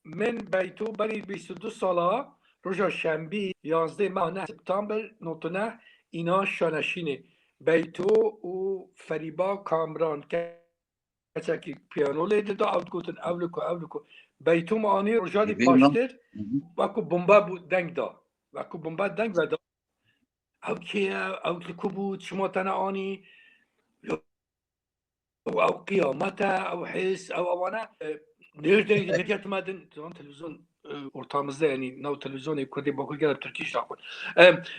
K: من بیتو برای 22 ساله روژا شنبی 11 ماه سپتامبر 99 اینا شانشینه بیتو و فریبا کامران که که پیانو لیده دا اولکو بیتو معانی رجالی پاشتر وکو بمبا بود دنگ دا وکو بمبا دنگ دا او که بود شما تنه آنی او قیامتا او حس او اوانه نهجت مدن تلویزیون ortamızda yani nav televizyonu kurdی با کل ترکیش داخل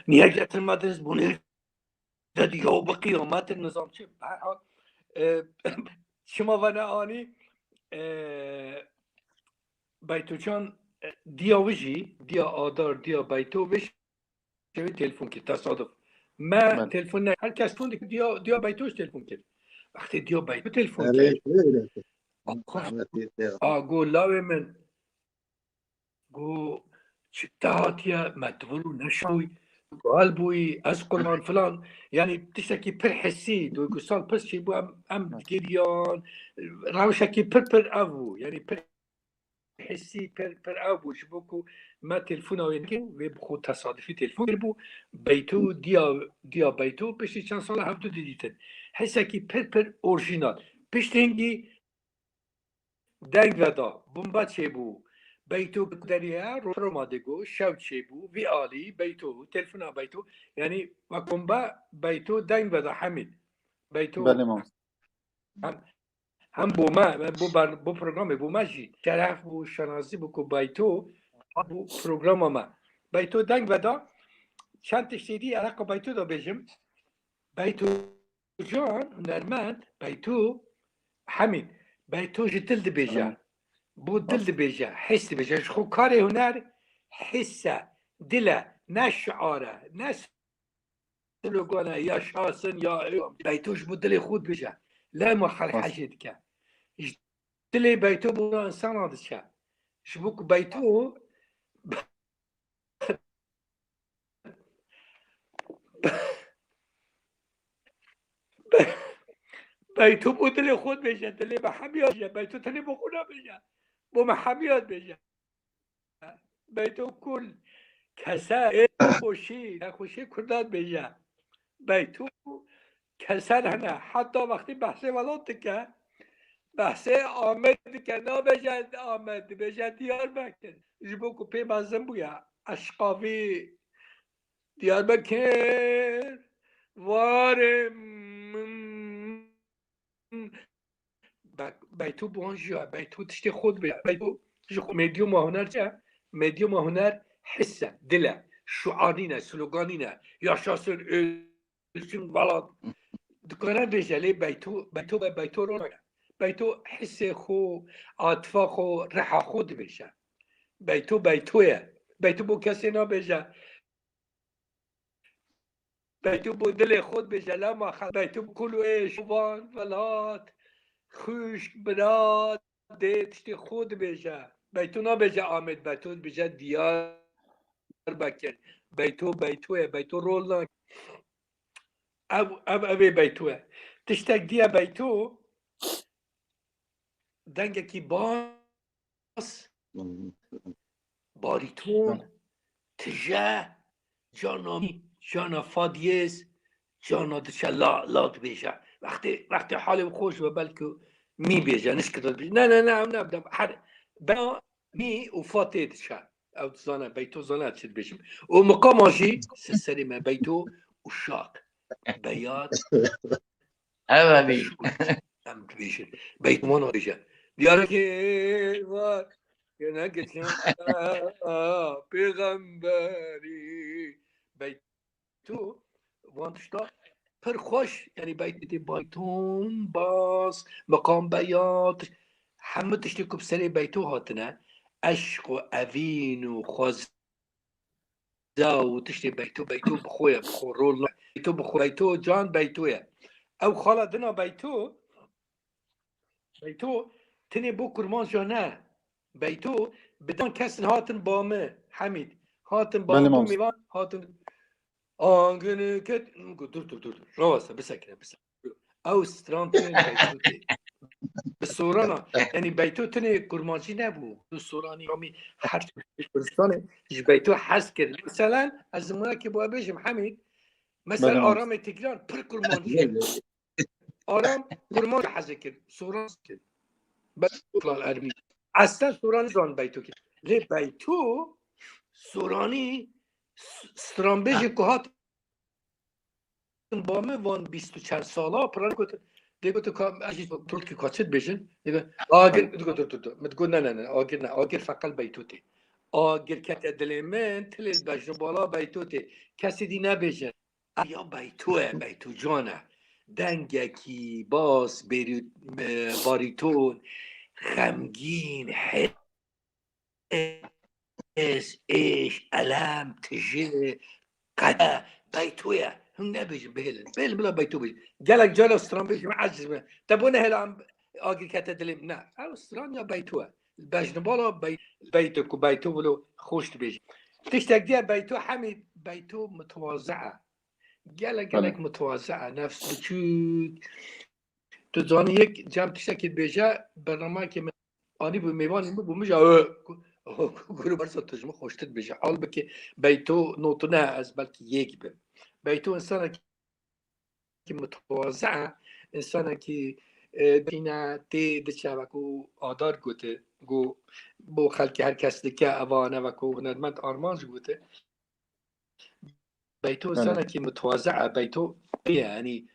K: نهجت مدن بونه دادی یا با قیامت نظام چه به حال شما و نه آنی بیتو چون دیا وجی دیا آدار دیا بیتو وش شوی تلفن که تصادف ما تلفن نه هر کس فون دیا بیتوش تلفن کرد وقتی دیا بیتو تلفن کرد گو لاوی من گو چتاتیا مدولو نشوی قلبوي أذكر عن فلان يعني بتشتكي بر حسي دو يقول بس شي بو أم جريان راوشكي بر أبو يعني بر حسي بر أبو شبوكو ما تلفونه وينكين ويبخو تصادفي تلفون بو بيتو ديا بيتو بشتي چند سال هفتو ديديتن حسكي بر أورجينال بشتنجي دنگ ودا بمبا چه بو بیتو دریا رو مادگو شب چی بو وی عالی بیتو تلفن بیتو یعنی وکم با بیتو دنگ بده حمید بیتو
C: بله ما
K: هم بو ما بو پروگرام بو ماجی طرف بو شناسی بو کو بیتو بو پروگرام ما بیتو دنگ بده چند تشتیدی علاقه بیتو دا بجم بیتو جان هنرمند بیتو حمید بیتو جدل دی بیجا بو دل بيجا حس بيجا خو كاري هنر حسه دله نشعاره ناس لقونا يا شاسن يا بيتوش بو دل خود بيجا لا ما خل حاجه كان دل بيتو بو انسان هذا الشيء شبوك بيتو بیتو بو دل خود بيجا دل بحميات بیتو تني بو خدا بيجا بو محميات بيجا بیتو كل كسا خوشي كردات بيجا بیتو كسر هنا حتى وقتی بحث ولادتك
B: بحثه آمد که نبجد آمد بجد دیار بکن جبو کو پی مزم بویا اشقاوی دیار بکر وارم بیتو بونجا بیتو تشتی خود بیا بیتو مدیوم هنر چه؟ مدیوم هنر حسه دله شعارینه سلوگانینه یا شاسون ölsün بلاد دکانه بجلی بیتو رو نگه بیتو حس خو عاطفه خو رح خود بشه بیتوه بیتو بو کسی نبیشه بیتو بو دل خود بشه لما خد بیتو کلو شوان ولاد خوشک براد دیتشتی خود بشه بیتو نبیشه آمد بیتو بشه دیار بکن بیتو رول نگه اوی بیتوه تشتک دیا بیتو دنگه کی باس باریتون تجه جانامی جانا فادیز جانا دشه لات بیشه وقتی حالم خوش و بلکه می بیشه نشکتات بیشه نه نبدم بنا می و فاتی دشه او زانه بیتو زانه چید بیشم و مقاماشی سسری من بیتو و شاق بیاد
E: اولی
B: هم بیشه بیتو مانا بیشه دیاره که وار که نگشم پیغمبری بیتو وانتشتا پر خوش یعنی بیتی بیتون باز مقام بیات همه تشتی کب سری بیتو هاتنه عشق و اوین و خوزه و تشتی بیتو بخوی بخو رول بیتو بخو بیتو جان بیتوه او خاله دنا بیتو تنی بو کرمان جانه بیتو بدان کسن هاتن بامه حمید هاتن
C: بله
B: بامه
C: مامست
B: میوان هاتن آنگنه کت دور رواسه بسکنه او ستران تنی بیتو تی بسورانا یعنی بیتو تنی کرمانجی نبو دو سورانی رامی هر برستانه بیتو حس کرد مثلا از زمانه که باید بشم حمید مثلا
C: بله
B: آرام تگران پر کرمانجی آرام کرمانجی حس کرد سوران کرد بیتو ارمی اصلا سورانی زان بیتو کرد لی بیتو سورانی سترانبیج که بامه وان 20 چند سالا پران کت دیگه تو کام اجی پرول کی کاتشت بیشن دیگه آگر دیگه تو متقول نه آگر فقط بیتوتی آگر کت دلمن تل بجن بالا بیتوتی کسی دی نبیشن یا بیتو جانه دنگه کی باس باریتون خمگین حس ایش علم تجه قده بیتویه هم نبیجم بهلن بلا بیتو بیجم گلک جال استران بیجم عجزمه تبونه هلام آگی کتا دلیم نه استران یا بیتوه بجن بالا بیتو بلو خوشت بیجم تشتک دیا بیتو حمید بیتو متواضعه گلک متواضعه نفس بچود تو زانی یک جمع تشتکید بیجه برنامه که آنی بو میوانی بو مجا گروه برسا تجمع خوشتت بشه حال بکه بیتو نوتو نه از بلکه یک بیم بیتو انسانه که متواضعه انسانه که دینه تی دچه وکو آدار گوته گو بو خلکی هر کس دکه اوانه وکو هنرمند آرمانج گوته بیتو انسانه که متواضعه بیتو یعنی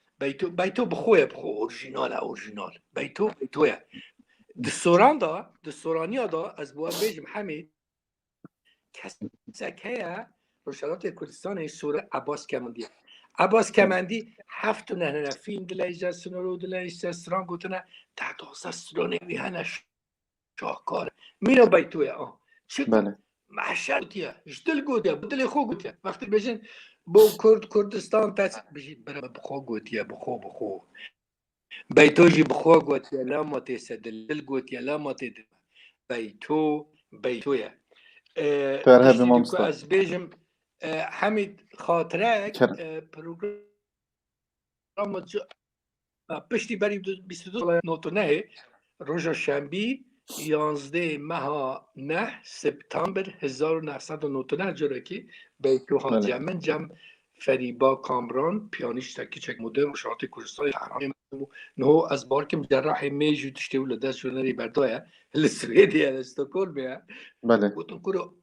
B: بیتو بخوی اورژینال بیتوه دستورانی دا از باید بیجم حمید کسکه روشنات کردستان سوره عباس کمندی 7 نه فیلم دلیجه سنورو دلیجه سران گوتنه 12 سرانه ویهنه شاهکار مینو بیتوه چه محشر گوتیه جدل گوتیه بدل خو گوتیه وقتی بیجن با کردستان تاست بیجن برای بخو گوتیه بخو بیتوجی بخوا گوتیه لاما تیسه دل گوتیه لاما تیده بیتویه تشتی که از بیجم حمید خاطرک پروگرام پشتی بری 22 نوتونه روژا شنبی 11 ماه 9 سپتامبر 1999 جوره که بیتو ها جمع
L: فریبا کامران پیانیست کچک مدرن شاعر کردستان تهران نه از بارکم جراح میجو تشتی ولا دست جونری بردایا السويديا الاستوكولميا
C: بله
L: گفتم کرو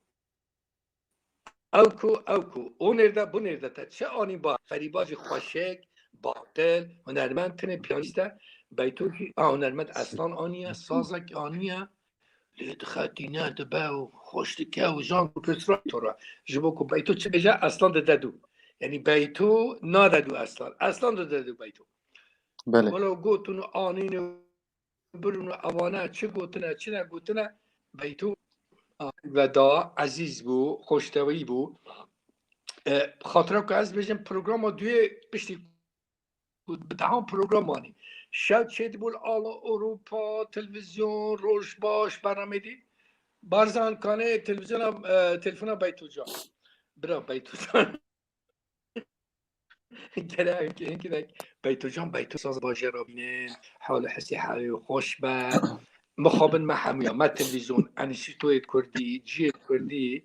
L: اوکو اونرده بونرده تا چه آنی با فریباج خوشک باطل هنرمند تنه پیانیسته بیتوشی هنرمند اصلا آنیه سازک آنیه لید خطینه دبه و خوشتکه و جان و پسرا تورا جبو که بیتو چه بجه اصلا ددو یعنی بیتو ناددو اصلا ددو بیتو
C: بله
L: ولو گوتون آنین برون اوانه چه گوتنه چه نگوتنه بیتو و دا عزیز بو خوشتوی بو خاطره که از بجم پروگرام دوی پشتی بدهم پروگرامانی شاید چه بول آل اروپا تلویزیون روش باش برنامه دی بارزان کانه تلویزیون تلفن بیتو جان برا بیتو جان گره اینکه بیتو جان بیتو ساز باشه را بینن حال حسی حالی خوش به مخابن ما همیا ما تلویزیون انیشیتویت کردی جیت کردی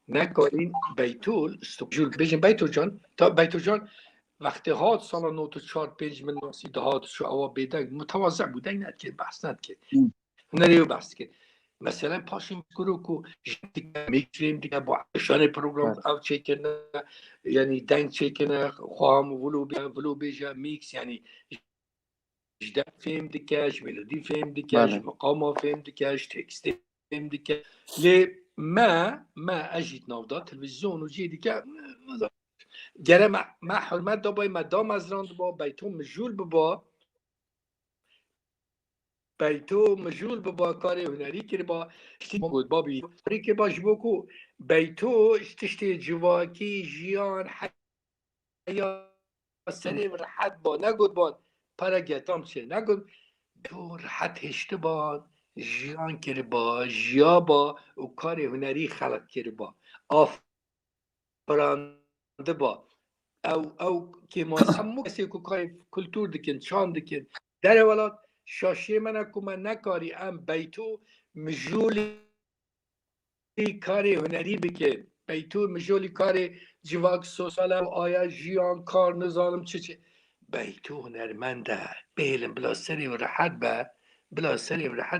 L: نکارین بیتول استوجول بجن بیتو جان تا بیتو جان وقتی هات سال 94 من ناسی دهات شو اوا بیدنگ متواضع بود این نت که بحث نت که نریو بحث که مثلا پاشیم کرو کو میکریم دیگه با شان پروگرام او چیکنه یعنی دنگ چیکنه خواهم ولو بیجا میکس یعنی جدا فهم دکش ملودی فهم دکش مقام فهم دکش تکست فهم دکش لی ما اجید نودا تلویزیون و جی دیگه گره ما حرمت دا بای مدام از راند با بیتو مجول ببا کار هنری که با اشتی بود بابی هنری که باش بکو بیتو اشتشتی جواکی جیان حیا سریم راحت با نگود بان پرا گتام چه نگود تو راحت هشت بان جیان کرده با جیا با و کار هنری خلق کرده با آفرانده با او که ما همو کسی که کار کلتور دکن چان دکن در ولاد شاشی من که من نکاری ام بیتو مجولی کار هنری بکن بیتو مجولی کار جواک سوساله و آیا جیان کار نظارم چه بیتو هنرمنده بیلم بلا سری و راحت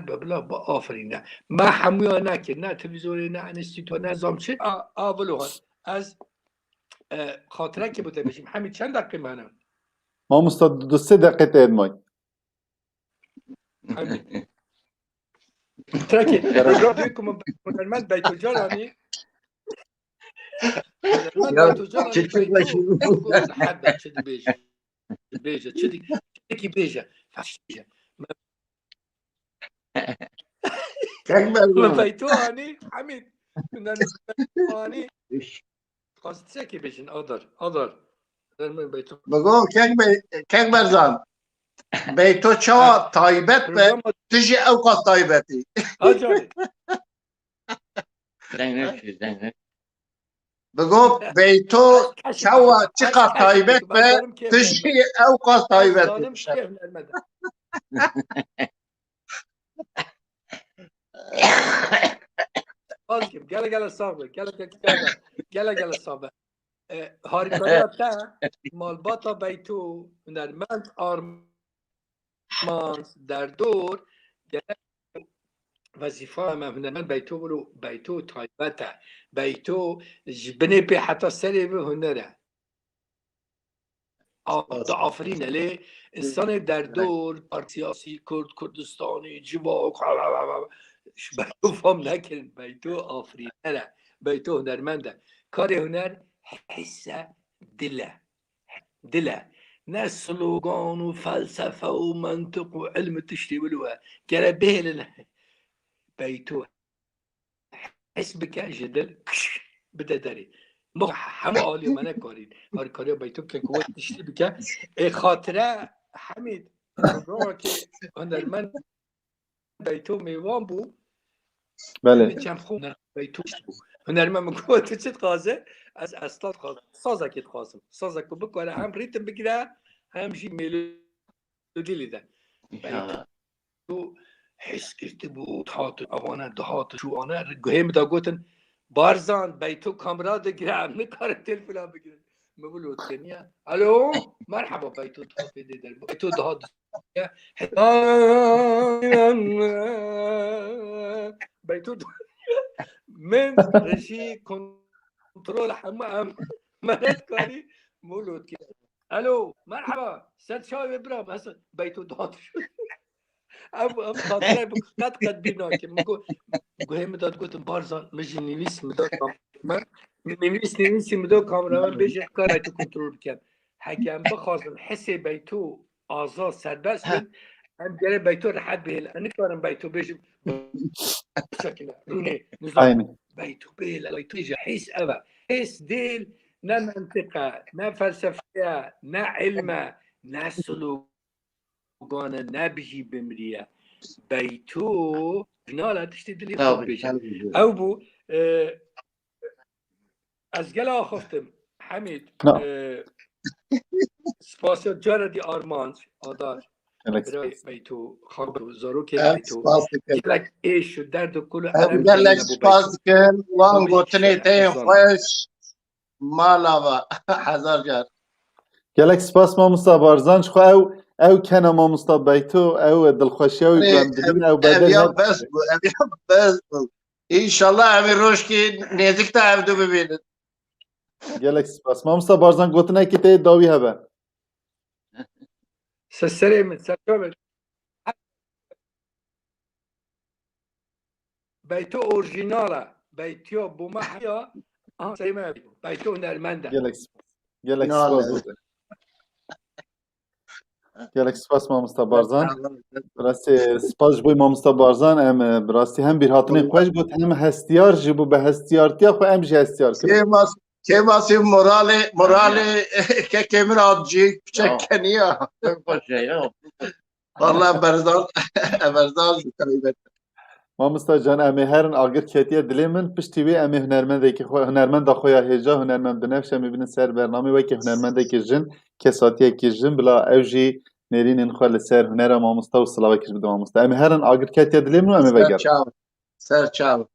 L: بلا با آفرینه ما همویا نکن نه تلویزیون نه انستیتو نه نظام چه آولو از خاطره که بوده بشیم همین چند دقیقه منم
C: ما مستعد 2-3 دقیقه تاید مای
L: همین ترکی پروگرام دوی که من بیتو جارانی
E: چطور باشی
L: حد چه دی بیجه چه دی بیجه فشیجه من بیتو آنی همین آنی خواست که بیشن آدار
D: بگو کنگ برزان بیتو چوا تایبت به تجی اوقات تایبتی
L: آجانی
D: بگو بیتو چوا چقا تایبت به تجی اوقات تایبتی
L: گله صابه هارکاری تا مالباتا بیتو هنرمند آرمان در دور وظیفه ما هنرمند بیتو برو بیتو تایبته بیتو بنی پی حتی سری به هنره آفرینه لی انسان در دور سیاسی کردستانی جواک بیتو فهم نکرن بیتو آفرینه بیتو هنرمنده کار هنر حس دله نه سلوگان و فلسفه و منطق و علم تشتی بلوه گره بیلن بیتو حس بکه جدل بده داری همه آلی منه کارین کاری بیتو که قوت تشتی بکه خاطره حمید پروگرام که هنرمند بیتو میوان بو
C: بله
L: چم خوب بیتو بو هنرمند مگو تو چت قازه از استاد قازه سازکت قاسم سازکو بکنه هم ریتم بگیره هم جی ملودی لیده بیتو حس کرده بود هات اوانه دهات شوانه گوهم دا گوتن بارزان بیتو کامرا دگیرم نکاره تلفن بگیرم مبلوت کنیا الو مرحبا بیتو تافیده در بیتو دهاد بیتو من رشی کنترل همه مرد کاری مولود کنیا الو مرحبا ست شاوی برام هست بیتو دهاد شد ام خاطره قد بینا که مگو هم داد گفتم بارزان مجی نویس مداد من نویسی مداد کامرامن بیشه کار تو کنترل کن حکم بخواستم حسی بیتو آزاد سربست من هم گره بیتو راحت بهل انا کارم بیتو بیشه شکل رونه نظام بیتو بهل بیتو ایجا حس اوه حس دل نه منطقه نه فلسفه نه علمه نه سلوک گانه نبیجی بمریه بیتو فینال تشتی دلی خود بیشه او بو از گلا خفتم حمید سپاسیو جاره دی آرمانز آدار برای بیتو خانب زارو که بیتو گلک ایش و درد و کلو
D: گلک سپاس کن وان گوتنی تین خوش مالا و هزار جار
C: گلک سپاس مامستا بارزان خو او کنه مامستا بیتو او دلخوشی او گندگی او بدل
D: بس بو انشالله همین روش که نزدیک تا عبدو ببینید
C: گلک سپاس مامستا بارزان گوتنه که تی داوی هبه
L: سسره من سرکامل بیتو اورجیناله بیتو بومحیا سیمه بیتو هنرمنده
C: گلک سپاس گلک سپاس مامستا بارزان براستی سپاس بوی مامستا بارزان ام براستی هم بیر هاتنی خوش بود هم هستیار جبو به هستیارتیا خو ام جی هستیار
D: که ماسی مورالی که کمیر آبجی چکنیا والله برزان بکنید
C: مامستا جان ام هرن آگر کتیه دلی من پشتی وی ام هنرمنده که هنرمند خویا هجا هنرمند بنفش میبینه سر برنامه وی که هنرمنده که جن کساتیه که جن بلا اوجی نرین انخوال سر هنر مامستا و صلاوه کش بده مامستا ام هرن آگر کتیه دلی من ام وگر
D: سر چاو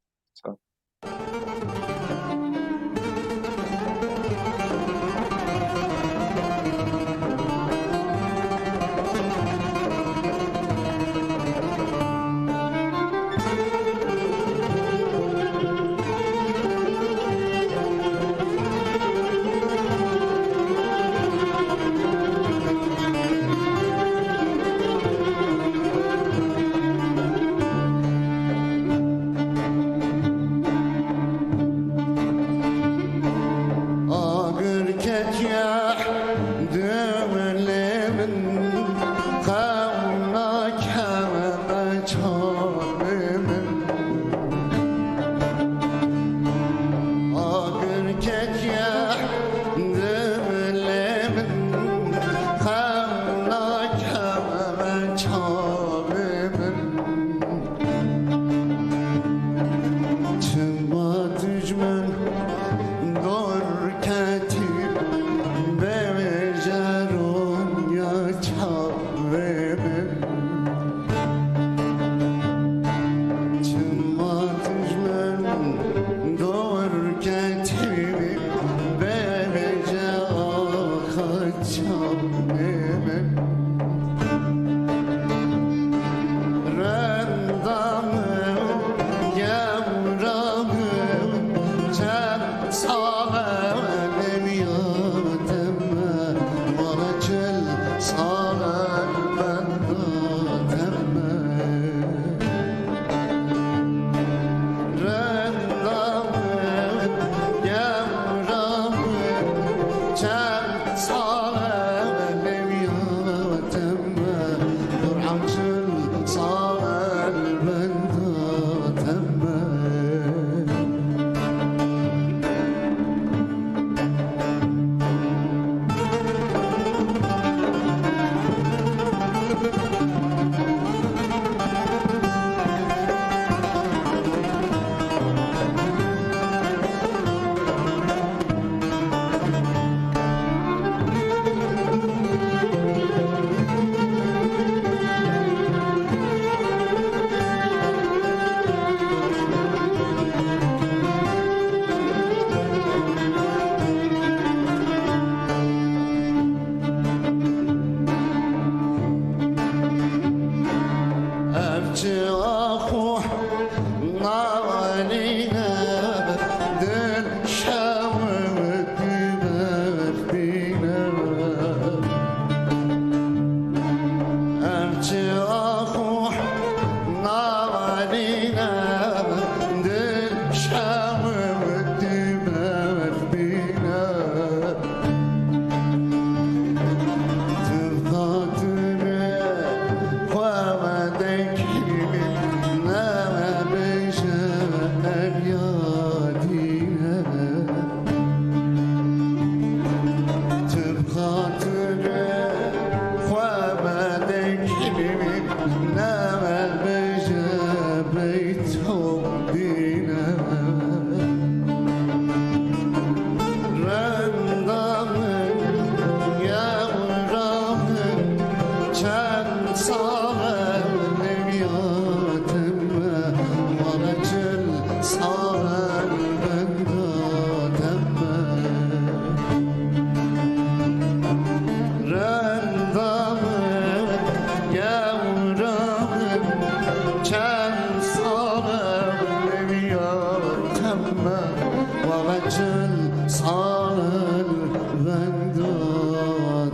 G: صار الغندوة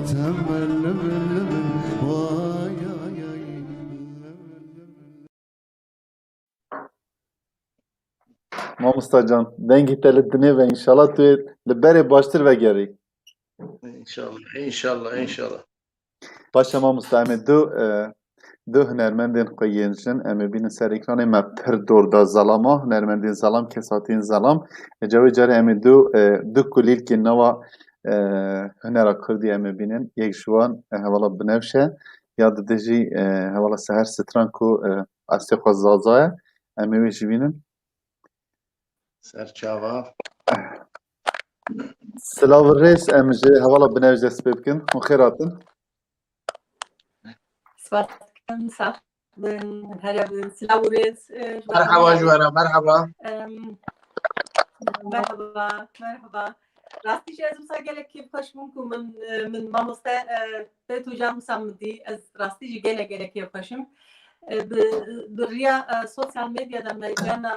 G: تمل لبن
C: Mamosta can dengî te li dinê ve inşallah tu yê li berê baştir vegerî.
D: İnşallah, inşallah, inşallah.
C: Paşa mamosta em ê du hunermendên xwe yên jin em ê bînin ser ekranê me pir dor da zelama hunermendên zelam kesatiyên zelam cewê carê em ê du kulîlkên nava hunera Kurdî em ê bînin yek ji wan hevala binewş e ya dide jî hevala Seher Stran ku astê xwe zaza ye em ê wê jî bînin.
D: Serçava.
C: Silav rês em ji hevala binewş dest pê bikin û xêr hatin.
M: Svatkan sahbın herabın silavuriz.
D: Merhaba Jwara, merhaba.
M: Merhaba, merhaba. Rastî jî ez wisa gelek kêfxweş bûm ku min mamoste Bêtocan wisa min dî ez rastî jî gelek kêfxweşim. Bi rêya sosyal medyada me bena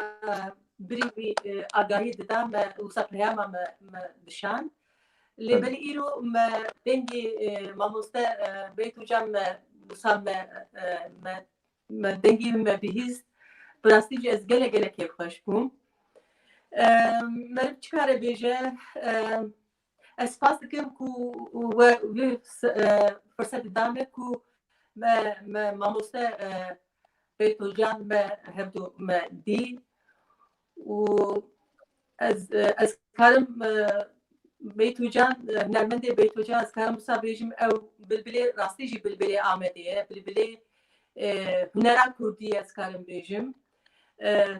M: birî wî agahî dida me wisa peyama me dişan. Lêbelî îro me dengê mamoste Bêtocan me wisa me dengê me bihîst bi rastî jî ez gelek kêfxweş bûm. Me çikare bêje ez spas dikim ku wê fırsatê da me ku me mamoste Bêtocan me hevdû me dî û ez karim Bêtocan hunermendê Bêtocan ez karim wisa bêjim ew bilbilê rastî jî bilbilê Amedê ye bilbilê hunera Kurdî ez karim bêjim.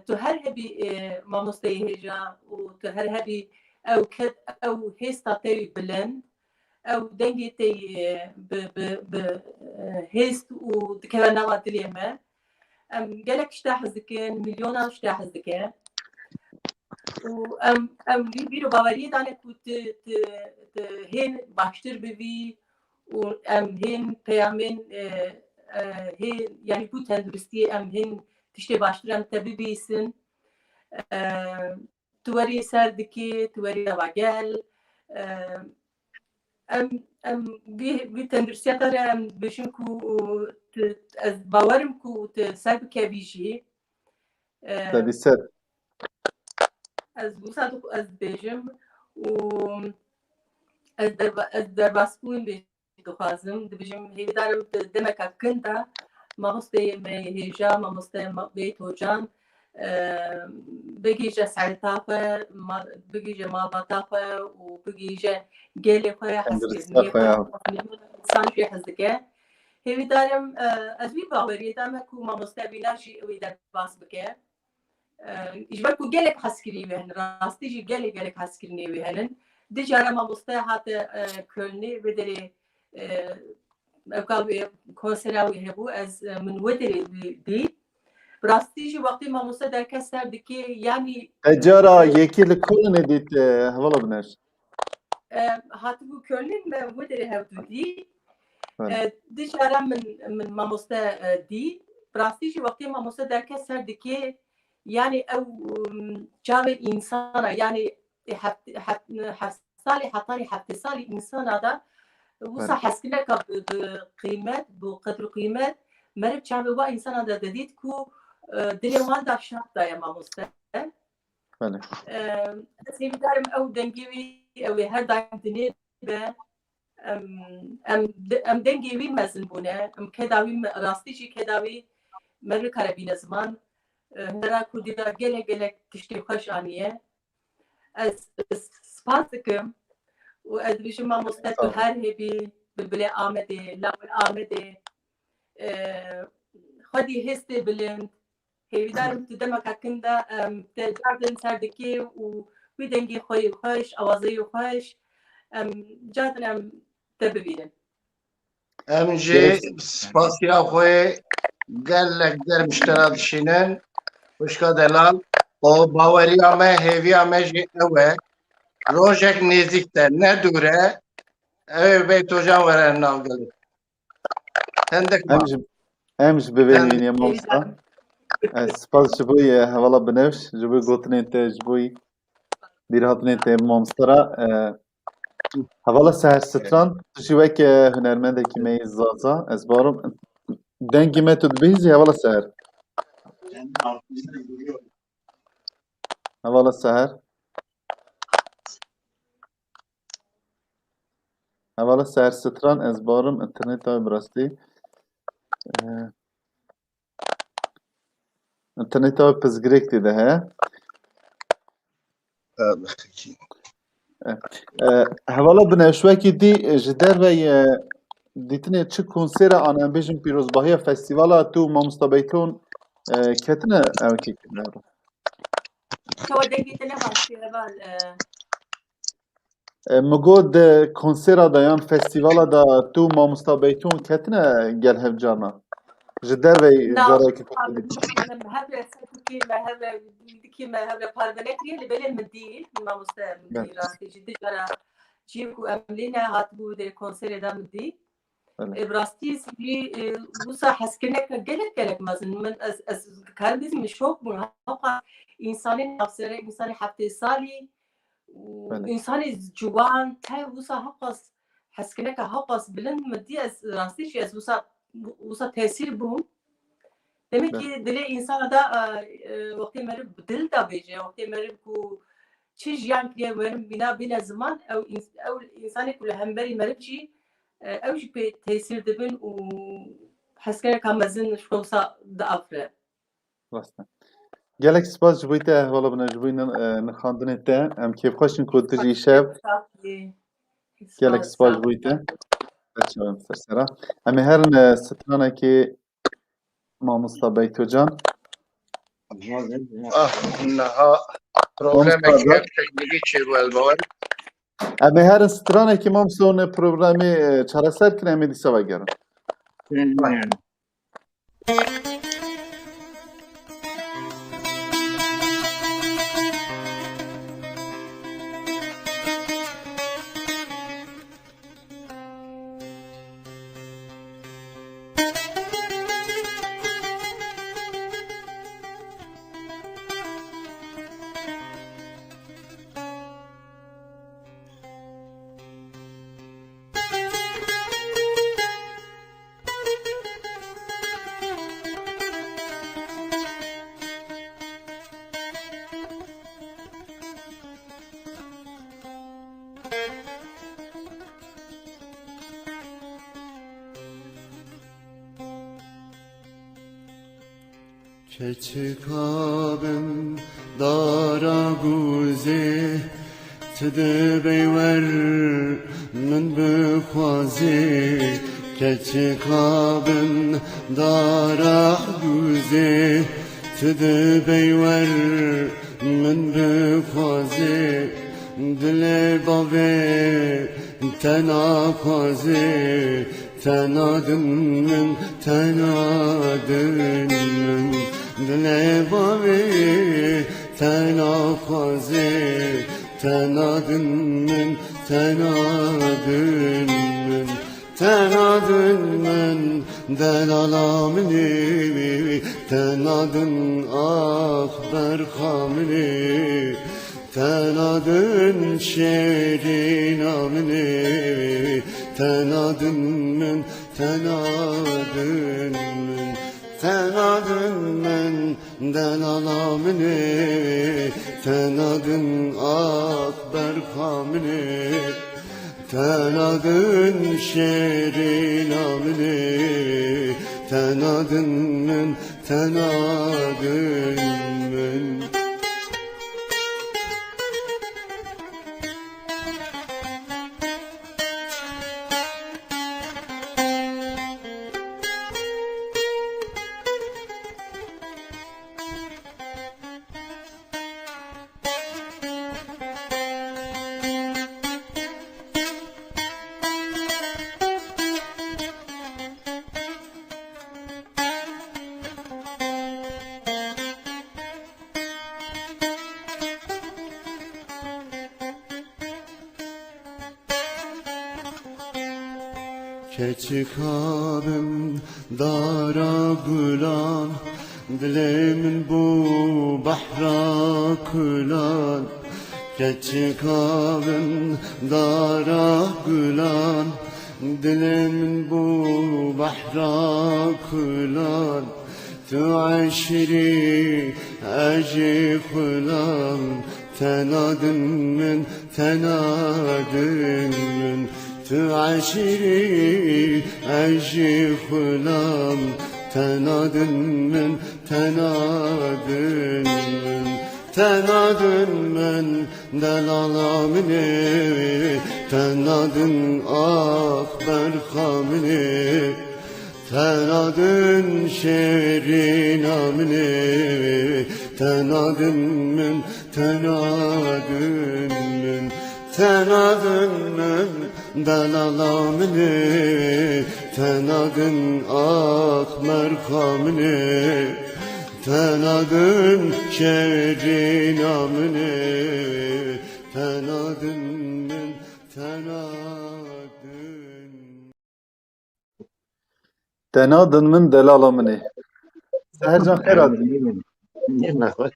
M: Tu her hebî mamosteyê hêja û tu her hebî ew hêsta te wî bilind ew dengê te bi hêst û dikeve nava dilê me em gelek ji te hez dikin milyonan ji te hez dikin û em vî bîro baweriyê dane ku tu hên baştir bivî û em hên peyamên hên yanî bu tenduristiyê em hên tiştê baştir em te bibîsin. Tu werî ser dikî, tu werî ava gel. Em vî tenduristiya te re em bêjin ku ez bawerim ku tu ser bikevî jî.
C: Tevî ser.
M: Ez wisa ez bêjim û ez derbasbûn dixwazim dibêjim hêvîdarim tu demeka kin de mamosteyê me hêja mamoste Bêtocan bigîje serta xwe bigîje malbata xwe û bigîje gelê xwe hezkiriniyê xwe insan jî hez dike. Hêvîdarim ez vî baweriyê da me ku mamoste bîna jî wî derbas bike. Ji ber ku gelek hezkirî wê henin rastî jî gelek hezkirinê wê henin. Di jara mamoste hate Kölnê vê derê evka konsera wî hebû ez min wê derê dî. Rastî jî wextê mamoste derkes ser dike yanî
C: Cara yekî li Kölnê dît hevala binewş.
M: Hatibû Kölnê me wê derê hevdû dî. Di jara min mamoste dî. Rastî jî wextê mamoste derkes ser dike yani ew çavên insana yani salê hetanî heftê salî insana da wisa heskireka bi qîmet bi qedr û qîmet meriv çavê wa insana da dedît ku dilê wan da şat daye mamoste. Ez hêvîdarim ew dengê wî ew ê her daim dinê be em dengê wî mezin bûne em keda wî rastî jî keda wî meriv kare bîne ziman. Hunera Kurdî da gelek tiştê xweş aniye. Ez spas dikim û ez dibêjim mamoste tu her hebî bilbilê Amedê lawê Amedê xwedî hêstê bilind hêvîdarim tu demeka kin de te cardin ser dikê û wî dengê xwe xweş awazeyê xweş cardin em te bibînin.
D: Em jî spasiya xwe gelek dermiştera dişînin Xwişka Delal û baweriya me hêviya me jî ew e rojek nêzik te ne dûr e ew ê Bêtocan were navgelê. Hindek
C: Em ji bivênîniye mamosta. Spas ji bo hevala binewş ji bo gotinên te ji bo دیر هاتنه ته مامسترا حوالا سهر ستران تشی وک هنرمنده که می زازا از بارم دنگی ما تو دبیزی حوالا سهر حوالا سهر حوالا سهر ستران از بارم انترنت های براستی انترنت های پزگریک دیده ها حوالا بنشوکی دی جدر و دیتنه چه کنسر آن بیشم پیروزباهی فستیوالا تو مامستابیتون کتنه او کی کنه
M: تو دنگی تنه فستیوال
C: مگود کنسر دایان فستیوالا دا تو مامستابیتون کتنه گل هف جانا جدر و جارا که
M: ما هذا باربنكري اللي بين المدير ما مستعمل راسي جدي جرا جيبو أملينا هاتبو ده كونسير ده مدي براستي سبي وصا حسكنك جلك مثلا من از كان بيز مشوق من هقا إنسان نفسه إنسان حتى سالي وإنسان جوان تاي وصا هقص حسكنك هقص بلند مدي از راستي شيء از وصا تأثير بهم demek ki dile insana da vakti merib dil da beje vakti merib ku çiş yan ki merib bina zaman ev insanı kule hemberi merib çi ev jip tesir dibin u haskere kamazin şosa da afre.
C: Rasta. Gelek spas jbuyte valla bana jbuyna nxandine te em keyf xoşin kotiji şev. Gelek spas jbuyte. Açıyorum sersera. Em her strana ki مامستا بیتو جان
D: نها برنامج تکنیکی چی رو الباور
C: اما هر استرانه که مامستون پروگرامی چرا سر کنه امیدی سوا گرم
G: Keçikabim dara guze tede beyver min bixwaze keçikabim dara guze tede beyver min bixwaze dile bave tenakwaze tenadın min tenadın min dile bave tenakwaze tenadın min tenadın min tenadın min delalamini tenadın akber kamini tenadın şerin amini tenadın min tenadın min tenadın min delalamini tenadın akber kamini tenadın şerin amini tenadın min tenadın min keçikabim dara gulan dilemin bu bahra kulan Keçik avın dara gülan Dilimin bu bahra kulan Tu aşri acı kulan Tenadın min tenadın min Tu aşri acı kulan Tenadın min tenadın min Tenadın men delalamini Tenadın akber kamini Tenadın şehrin amini Tenadın men tenadın men Tenadın men delalamini Tenadın akber kamini Tenadın şehrin amını Tenadın men tenadın
C: Tenadın min delalamını. Sehercan Kherat.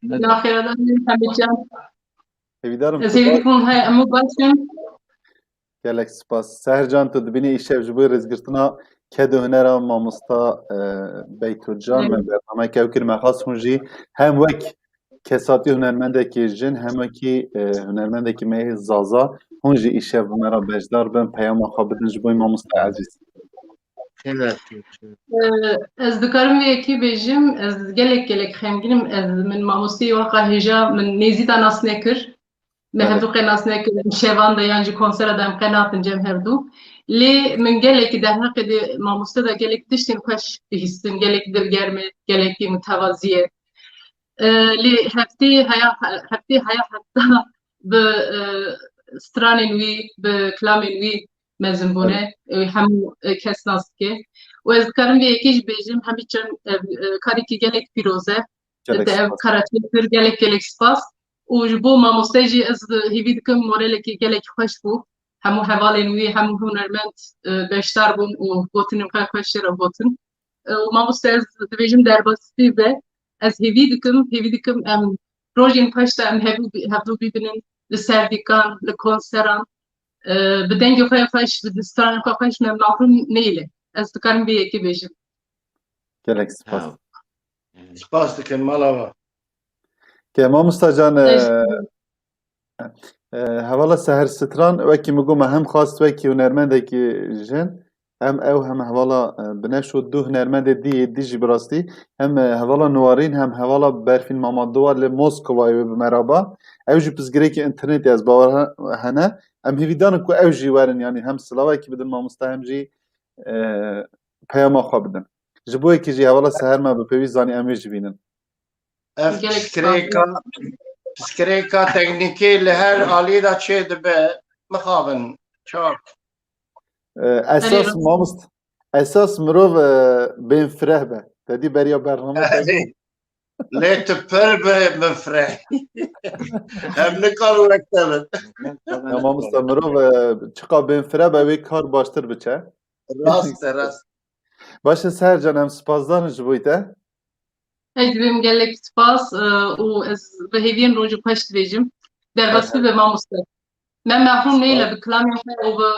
N: Naxiradan Hamidcan.
C: Evidarım.
N: Zevkun hay amu başım.
C: Gelek spas. Sehercan tu dibini işev jibu rizgirtina kedi hunera mamusta Beytulcan ve bername kevkir mehas hunji hem vek kesati hunermendeki jin hem veki hunermendeki mehi zaza hunji işev mera bejdar ben peyama xabidin jibu mamusta aziz.
N: Ez dikarim ve ki bejim ez gelek xemginim ez min mamusti waqa hija min nezita nas nekir me hevdu qenas nekir şevan da yanjı konsera da qenatın cem hevdu li min gelek de haqidi mamusta da gelek diştin xoş hissin gelek dir germe gelek mutavaziye li hafti haya hatta bi stranin wi bi klamin wi mezin bune hem kes naske و از کارم به یکیش بیشتر همیشه کاری که گلک پیروزه ده کاراتی پر گلک سپاس و جبو ما مستجی از هیوید کم موریل که گلک خوش بو همو حوالی نوی همو هنرمند بیشتر بون و بوتنیم که خوشی را بوتن و ما مستج دویجم در باستی به از هیوید کم روزین پشت ام هفدو بیبینن لسردیکان لکنسران بدنگ خوش بدستان خوش نمناهم نیله از دکارم به یکی بیشم.
C: Gelek spas.
D: Spas dikin malava.
C: Ke mamustacan hevala seher stran veki muguma hem khast veki hunermendeki jin hem ev hem hevala binevşu du hunermende di jî birastî hem hevala nuwarîn hem hevala berfîn Mamadova li Moskovayê bi meraba ew jî pizgirêkî internetê ez bawer hene em hêvî danin ku ew jî werin yanî hem silavekî bidin mamosta hem jî peyama xwe bidin. Ji bo yekî jî hevala seher me bi pêwîst zanî em ê jî bînin.
D: Ev piskirêka teknîkê li her aliyê da çê dibe mixabin çak.
C: Esas mamost esas mirov bên fireh be. Tedî beriya bername
D: Lê tu pir bi min fireh. Em nikar wekte bin.
C: Ya mamosta mirov çiqa bên fireh be wê kar baştir biçe.
D: Rast.
C: Başa Sehercan em spazdarin ji bo te.
N: Ecbim gelek spas u ez behevien roju xoş dibêjim derbasî ve mamoste me mahrum neyle bi kilamên xwe û bi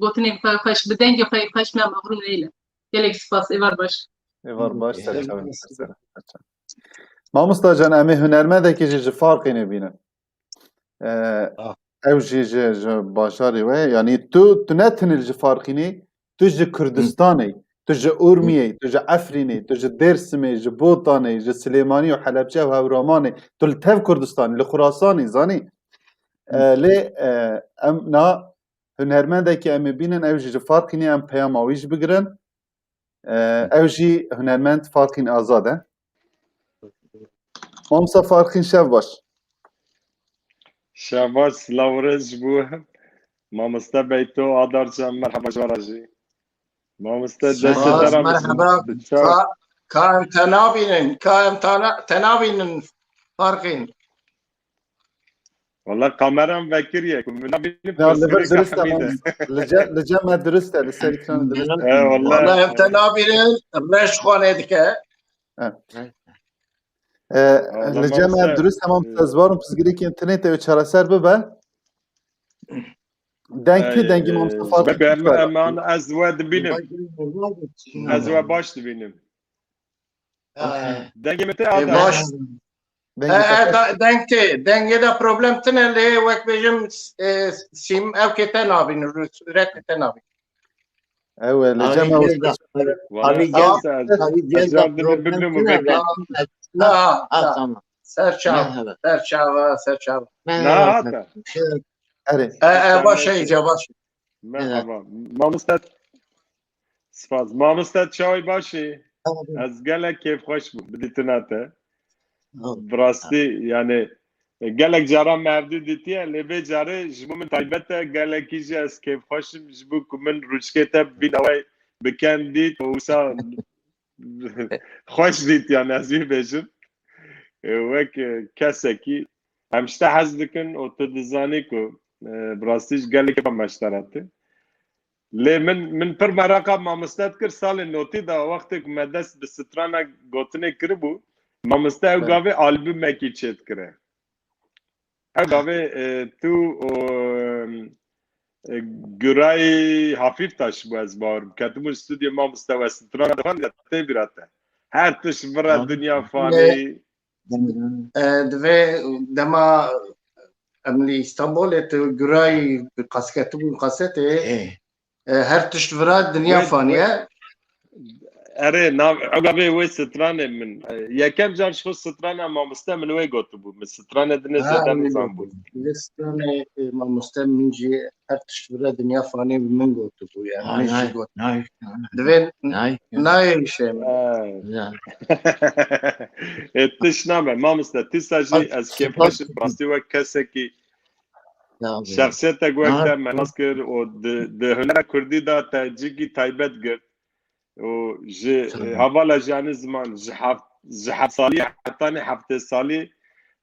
N: gotinên xwe xweş bi dengê xwe xweş me mahrum neyle gelek spas êvar baş
C: Êvar baş serçavên ser. Mamosta can em ê hunermendekî jî ji farqê nebînin. Ew jî ji başarê we yanî tu ne tinî ji farqînê tu ji Kurdistanê tu ji Urmiyê tu ji Efrînê tu ji Dêrsimê ji Botanê ji Silêmanî û Helepçe û Hewramanê tu li tev Kurdistanê li Xurasanê zanî lê em na hunermendekî em ê bînin ew jî ji farqînê em peyama wî jî bigirin ew jî hunermend farqîn azad e. Mamsa farqîn şev baş.
O: Şev slavriz bu mamosta beyto adarcan merhaba jaraji. Mamosta desteteram.
D: Merhaba. Kaim tenabinin farqin.
O: Valla kameram vekiriye.
C: Li cem dirist e li ser ekranı dirist e.
D: Valla em tenabinin reş xwanê dike.
C: لجمع درست همام تزوارم تزگیری که اینترنت و چراسر ببه دنگی مامصفات
O: من از ود بینم از ود باش بینم دنگی متى
D: باش دنگی دا پروبلم تنه لی وقت بجم سیم او که تنابین رت تنابین
C: اول لجمع
D: سرچاوه باشه اینجا باشه
O: مرحبا مامستد چای باشی از گلک کیف خوش بود بدیتناته براستی یعنی گلک جارا مردو دیتیه لبه جاره جبو من تایبته گلکی جی از کیف خوشم جبو که من روچکتا بینوی بکن دیت و اوسا خوش دیت یعنی از بی بجم وک کسکی همشته حز دکن و تو دزانی که براستیش گلک با مشتراته لی من پر مراقب مامستد کر سال نوتی دا وقتی که مدست به سترانه گوتنه کربو مامسته او گاوه آلبوم مکی چید کره او گاوه تو گرای حفیف تاش بو از بارم کتمو استودیو مامسته و سترانه دخوان یاته بیراته هر تش برا دنیا فانی
D: دوه دما املی استانبول تو گرای قاسکتو قاسته هر تشت برا دنیا فانیه
O: اره نام عقبه وی سترانه من یکم جارش خود سترانه مامسته من وی گوتو بود من سترانه دنه زده نظام بود
D: سترانه مامسته منجی هر تشت برا دنیا فانی من گوتو بود یعنی منجی گوتو دوه نایشه
O: اتش نامه مامسته تیساجی از که باشه براستی وقت کسی که شخصیت گوکتا مناس کرد و ده هنر کردی دا تاجیکی تایبت گرد و حوالا جان زمان جه سالی حتی هفته سالی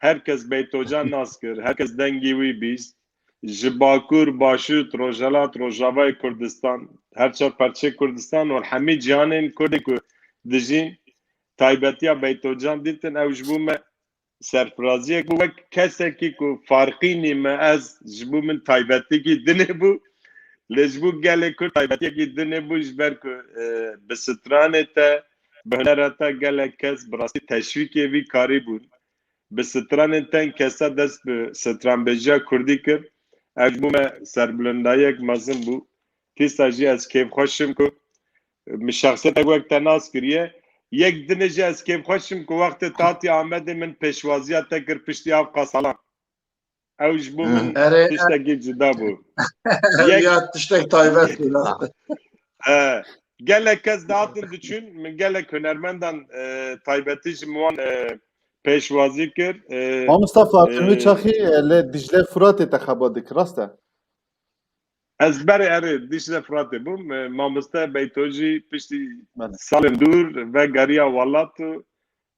O: هرکس بیتوجان ناس کرد هرکس دنگی وی بیست جباکور باشوت روجالات روجاوای کردستان هرچه پرچه کردستان و همه جهان کردی که دجین تایبتیا بیتوجان دیتن او جبومه سرفرازی که وقت کسی که فرقی نیمه از جبو من تایبتی که دنه بو لجبو گله که تایبتی که دنه بو جبر که به سترانه تا به هنره تا گله کس براستی تشویقی وی کاری بود به سترانه تا کسا دست به ستران بجا کردی کرد اجبو من سربلندایی یک مزم بو تیستا جی از کیف خوشم که شخصیت وقت ناس کریه یک دنجی از کیف خوشم که وقت تاتی آمده من پیشوازیات تکر پشتی آف قاسالان اوش بو من تشتکی جدا بو
D: یا تشتک تایبت بود
O: گلک کس داتن دچون من گلک هنرمندان تایبتیش موان پیشوازی کرد
C: مصطفى تنوی چاخی دجله فرات تخبادک راسته
O: از برای اره دیشده فراته بوم مامسته بیتوجی پشتی سال دور و گریا والات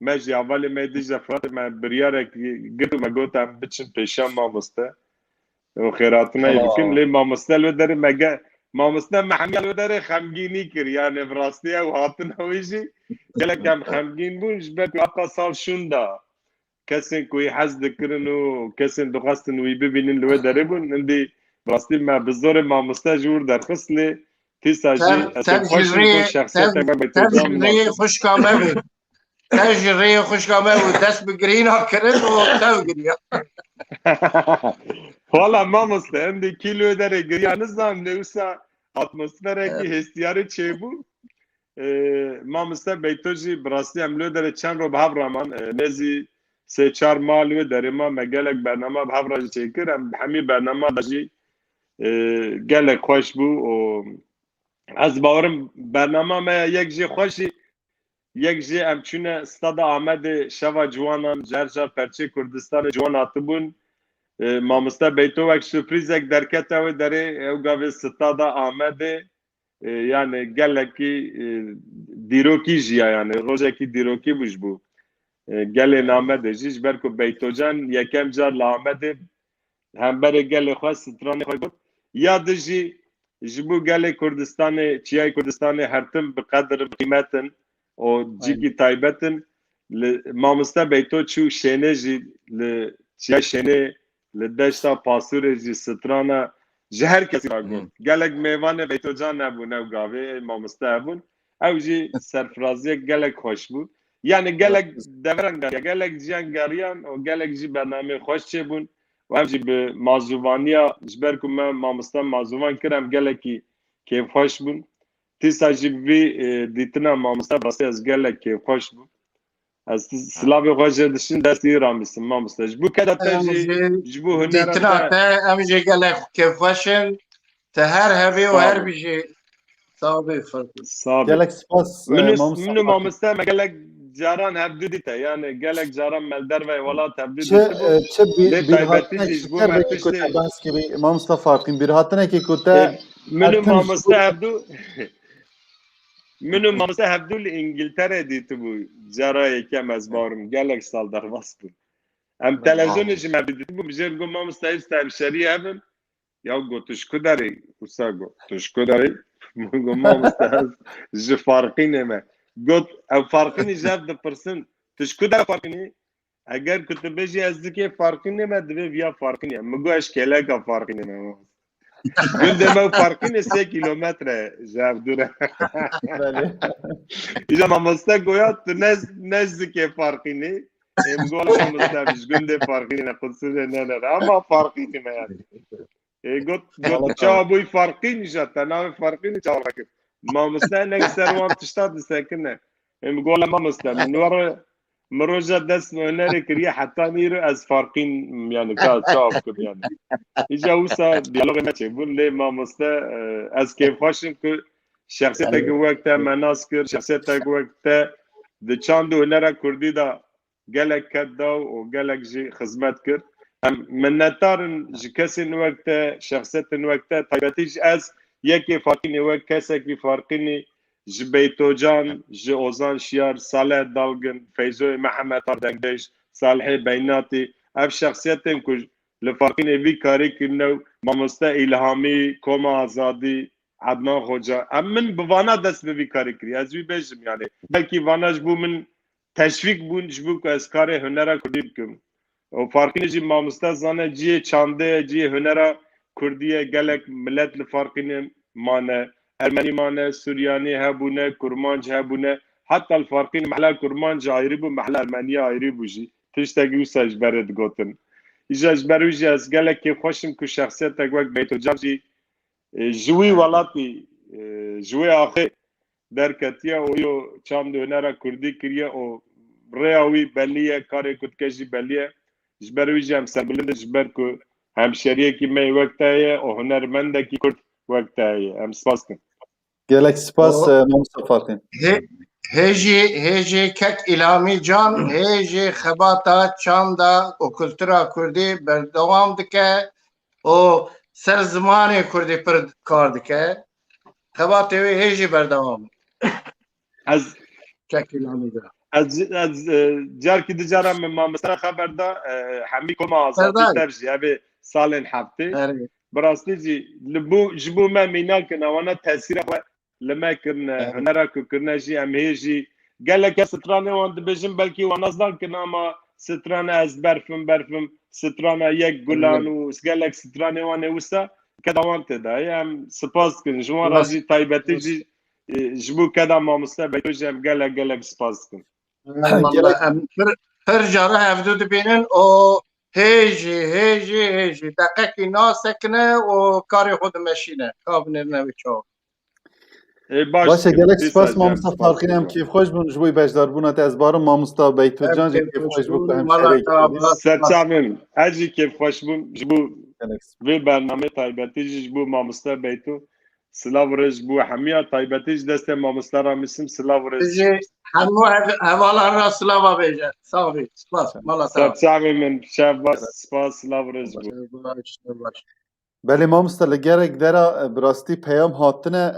O: مجی اولی می دیشده فراته من بریاره گرد و مگوتم بچن پیشم مامسته و خیراتونه بکن لی مامسته لو داره مگه مامسته محمی لو داره خمگینی کر یعنی براستی او هاتن هویجی گلکم خمگین بونش بکو اقا سال شونده کسی کوی حزد کرن و کسی دخواستن وی ببینن لو داره بون اندی راستی ما بزرگ مامسته جور در خصله تیساجی
D: تجربه خوشکامه بود تجربه خوشکامه بود دست بگرین ها کرد و تو گریا
O: والا مامسته اندی کیلو داره گریا نظام نوسا اتمسفره کی هستیاره چه بود مامسته بیتوجی براستی عملو داره چند رو به هفرامان نزی 3-4 ماه داره ما مگلک برنامه به هفراج چکرم همین برنامه داشتی گله خوش بو و از باورم برنامه ما یک جی خوشی یک جی امچونه استاد آمد شوا جوانان جرجا پرچه کردستان جوان آتبون مامسته بیتو وک سپریز یک درکت او داره او گاوه استاد آمد یعنی گله کی دیروکی جیا یعنی روزه کی دیروکی بوش بو گله نامه دجیش برکو بیتو جان یکم جار لامد هم بر گله خواست سترانه خواهی بود یاد جی جبو گله کردستان چیای کردستان هرتم بقدر قیمتن و جیکی تایبتن مامۆستا بەیتۆ چوو شوێنێژی لە چیا شوێنێ لە دەشتا پاسوورێژی سترانە ji her kesî got gelek mêvanê beytocan nebûn ew gavê mamoste hebûn ew jî serfiraziyek gelek xweş bû yani gelek deveran geriya gelek jiyan geriyan û gelek jî bernamê xweş çêbûn û ev jî bi mazûvaniya ji ber ku me mamoste mazûvan kir em gelekî kêfxweş bûn tîsa jî vî dîtina mamoste rastî ez gelek kêfxweş bû ez silavê xwe jê dişin destî ramisim mamoste ji bo keda te jî ji bo
D: dîtina te em jê gelek kêfxweşin te her hevê û her bijî sabê
C: gelek spas
O: min û mamoste me gelek caran hevdû dîte yani gelek caran melderve welat hevdû
C: çi bîrhatinekî ji bo me tiştê behs kirî mamoste farqîn bîrhatinekî ku te
O: min û mamoste hevdû min û mamoste hevdû li İngiltere dîtibû cara yekem ez barim gelek sal derbas bûn em televizyonê jî me dîtibû bijêr got mamoste hêst hemşerî hevin ya got tu ji ku derê wisa got tu ji ku derê got mamoste hez ji farqînê me got ew farqînê ji hev dipirsin tu ji ku derê farqînî eger ku tu bêjî ez dikê farqînê me divê viya farqînê min got eş kêleka farqînê me gundê me farqînê 3 kilometre ji hev dûr e îja mamoste goya tu nezdikê farqînî em gola mamoste ji gundê farqînê ne qusirê nenere ama farqînê me yani got çawa bûyî farqîn îja te navê farqînî çawa vekir mamoste nek ser wan tişta disekine em gola mamoste min were min roja dest hunerê kiriye heta nîro ez farqîn yani ka çawa bikim yani îja wisa diyalogê me çêbûn lê mamoste ez kêfxweşim ku şexsiyetekî wek te me nas kir şexsiyetek wek te di çand û hunera Kurdî da gelek ket da û gelek jî xizmet kir em minnetdarin ji kesên wek te şexsiyetên wek te taybetî ji ez yekê farqînê wek kesekî farqînî ji Beytocan ji Ozan Şiyar Saleh Dalgin Feyzoyê Mihemed Ardengdêj Salihê Beynatî ev şexsiyetên ku li farqînê vî karî kirine û mamoste İlhamî Koma Azadî Adnan Hoca em min bi vana dest bi vî karî kiriye ez wî bêjim yani belkî vana ji bo min teşvîk bûn ji bo ku ez karê hunera Kurdî bikim û farqînê jî mamoste zane ciyê çandê ciyê hunera Kurdîye gelek millet li farqînê mane Ermenî mane Suryanî hebûne Kurmanc hebûne heta li farqînê mehla Kurmanc ayrî bû mehla Ermeniya ayrî bû jî tiştekî wisa ji berê digotin îja ji ber wî jî ez gelek kêfxweşim ku şexsiyetek wek Beytocan jî ji wî welatî ji wê axê derketiye û yo çand û hunera Kurdî kiriye û rêya wî belî ye karê ku dike jî belî ye ji ber wî jî em serbilind ji ber ku hemşeriyekî me wek te ye û hunermendekî Kurd wek te ye em spas dikin
C: gelek spas mamoste farqîn
D: hêjî kek İlhamî Can hêjî xebata çanda û kultura Kurdî berdewam dike û ser zimanê Kurdî pir kar dike xebatê wê hêjî berdewam
O: ez
D: kek İlhamî Can
O: ez carkî di caran min mamoste xeber da hemî Koma Azadî tev jî evê salên heftê bi rastî jî ji bo me mînakin ewana tesîra xwe li me kirine hunera ku kirine jî em hê jî geleke stranê wan dibêjin belkî wan ez nakin ama strana ez berfim strana yek gulan û gelek stranê wan ê wisa keda wan têda em spas dikin ji wan re jî taybetî jî ji bo keda mamoste Beytô jî em gelek spas dikin
D: pir cara hevdû dibînin û hêjî deqekî nasekine û karê xwe dimeşîne kabinêrine wê çawa
C: Baş gelek spas mamoste farqîn em kêfxweş bûn ji bo bejdarbûna te ez barim mamoste Beytocan jî kêfxweş bû ku hemşerê
O: serçavên ez jî kêfxweş bûm ji bo vê bername taybetî jî ji bo mamoste Beytô silav re ji bo hemiya taybetî ji destê mamoste ra misim silav re
D: hemû hevalan ra silava bêje savê spas mala
O: serçavê min şev baş spas silav re ji bo
C: Belê mamoste li gerek dera bi rastî peyam hatine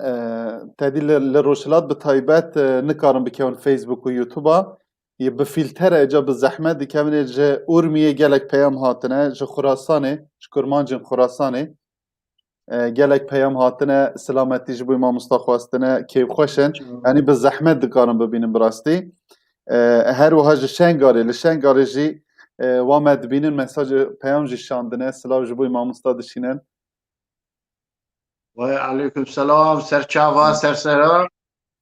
C: tedî li rojhilat bi taybet nikarin bikevin Facebook û YouTube'a bi fîltere ca bi zehmet dikevin ji Urmiyê gelek peyam hatine ji Xurasanê ji Kurmancên Xurasanê gelek peyam hatine silametî ji bo mamoste xwestine kêfxweş in yanî bi zehmet dikarin bibînin bi rastî هر وها جی شنگاری لشنگاری جی وامد بینن مساج پیام جی شاندنه سلاو جبوی ماموستا دشینن
D: و علیکم سلام سرچاوا سرسرا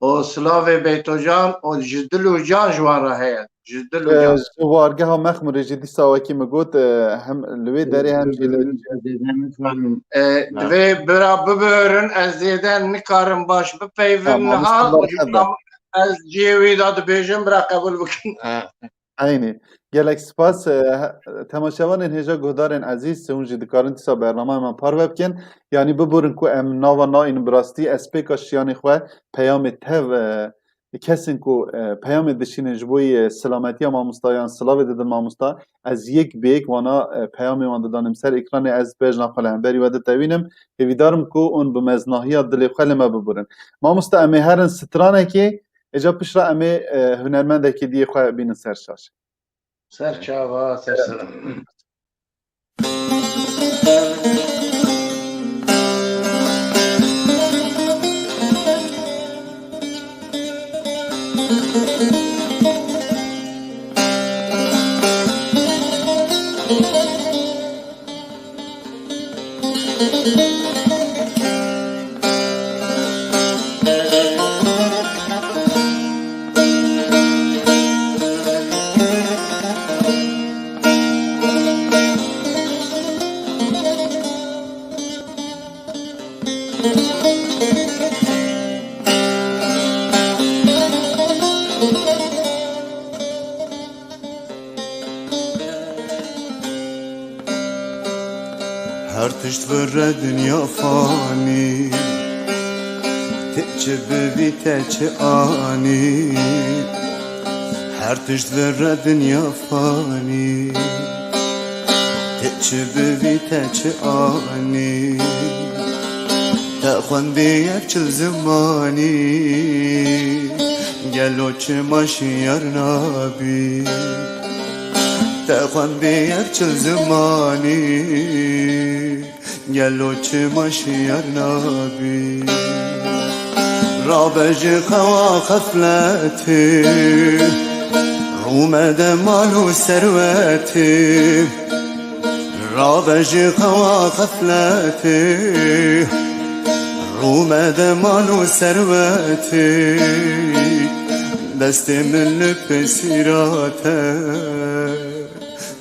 D: و سلاو بیتو جان و جدل و جان جوان را هیا جدل و جان
C: جوارگه ها مخموری جدی ساوکی مگود هم لوی داری هم جی
D: دوی برا ببرن از دیدن نکارم باش بپیون نها و جبرام از جیوی داد بیجم برا قبول بکن
C: عینی گلک سپاس تماشاوان هجا گهدارن عزیز سون جی دکارن تیسا برنامه من پار بکن یعنی ببورن کو ام ناوا نا این براستی اسپیکاش یعنی خواه پیام تف کسین کو پیام دشین جبوی سلامتی ماموستایان سلاو دادن ماموستا از یک بیک وانا پیام من دادنم سر اکران از بیج نخاله هم بری وده توینم هیویدارم کو اون بمزناهی دل خاله ما ببورن ماموستا امی هرن سترانه که اجا پشرا امی هنرمنده که دی خواه بین سر شاشه
D: سرچاوا سرسرا
P: هر تشت ور دنیا فانی تچه ببی تچه آنی هر تشت ور دنیا فانی تچه ببی تچه آنی تخوان بیک چل زمانی گلو چه ماشیار نابی تخوان بیک چل زمانی گلو چه ماشیار نابی رابج خوا خفلتی رومد مال و ثروتی رابج خوا خفلتی رومد مال و ثروتی دست من لپسیراته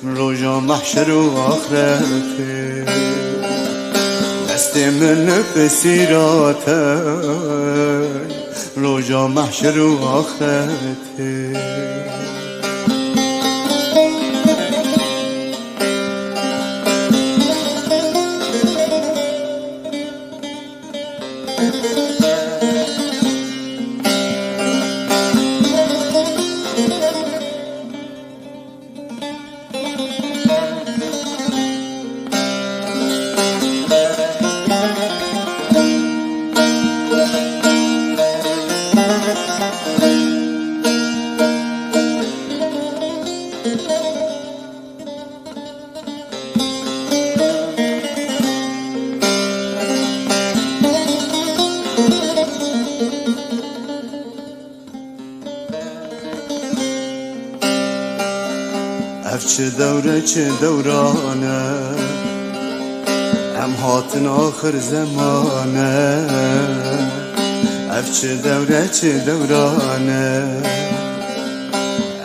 P: روژا محشر و آخرته دست من لپسیراته روژا محشر و آخرته چه دوره چه دورانه هم هاتن آخر زمانه اف چه دوره چه دورانه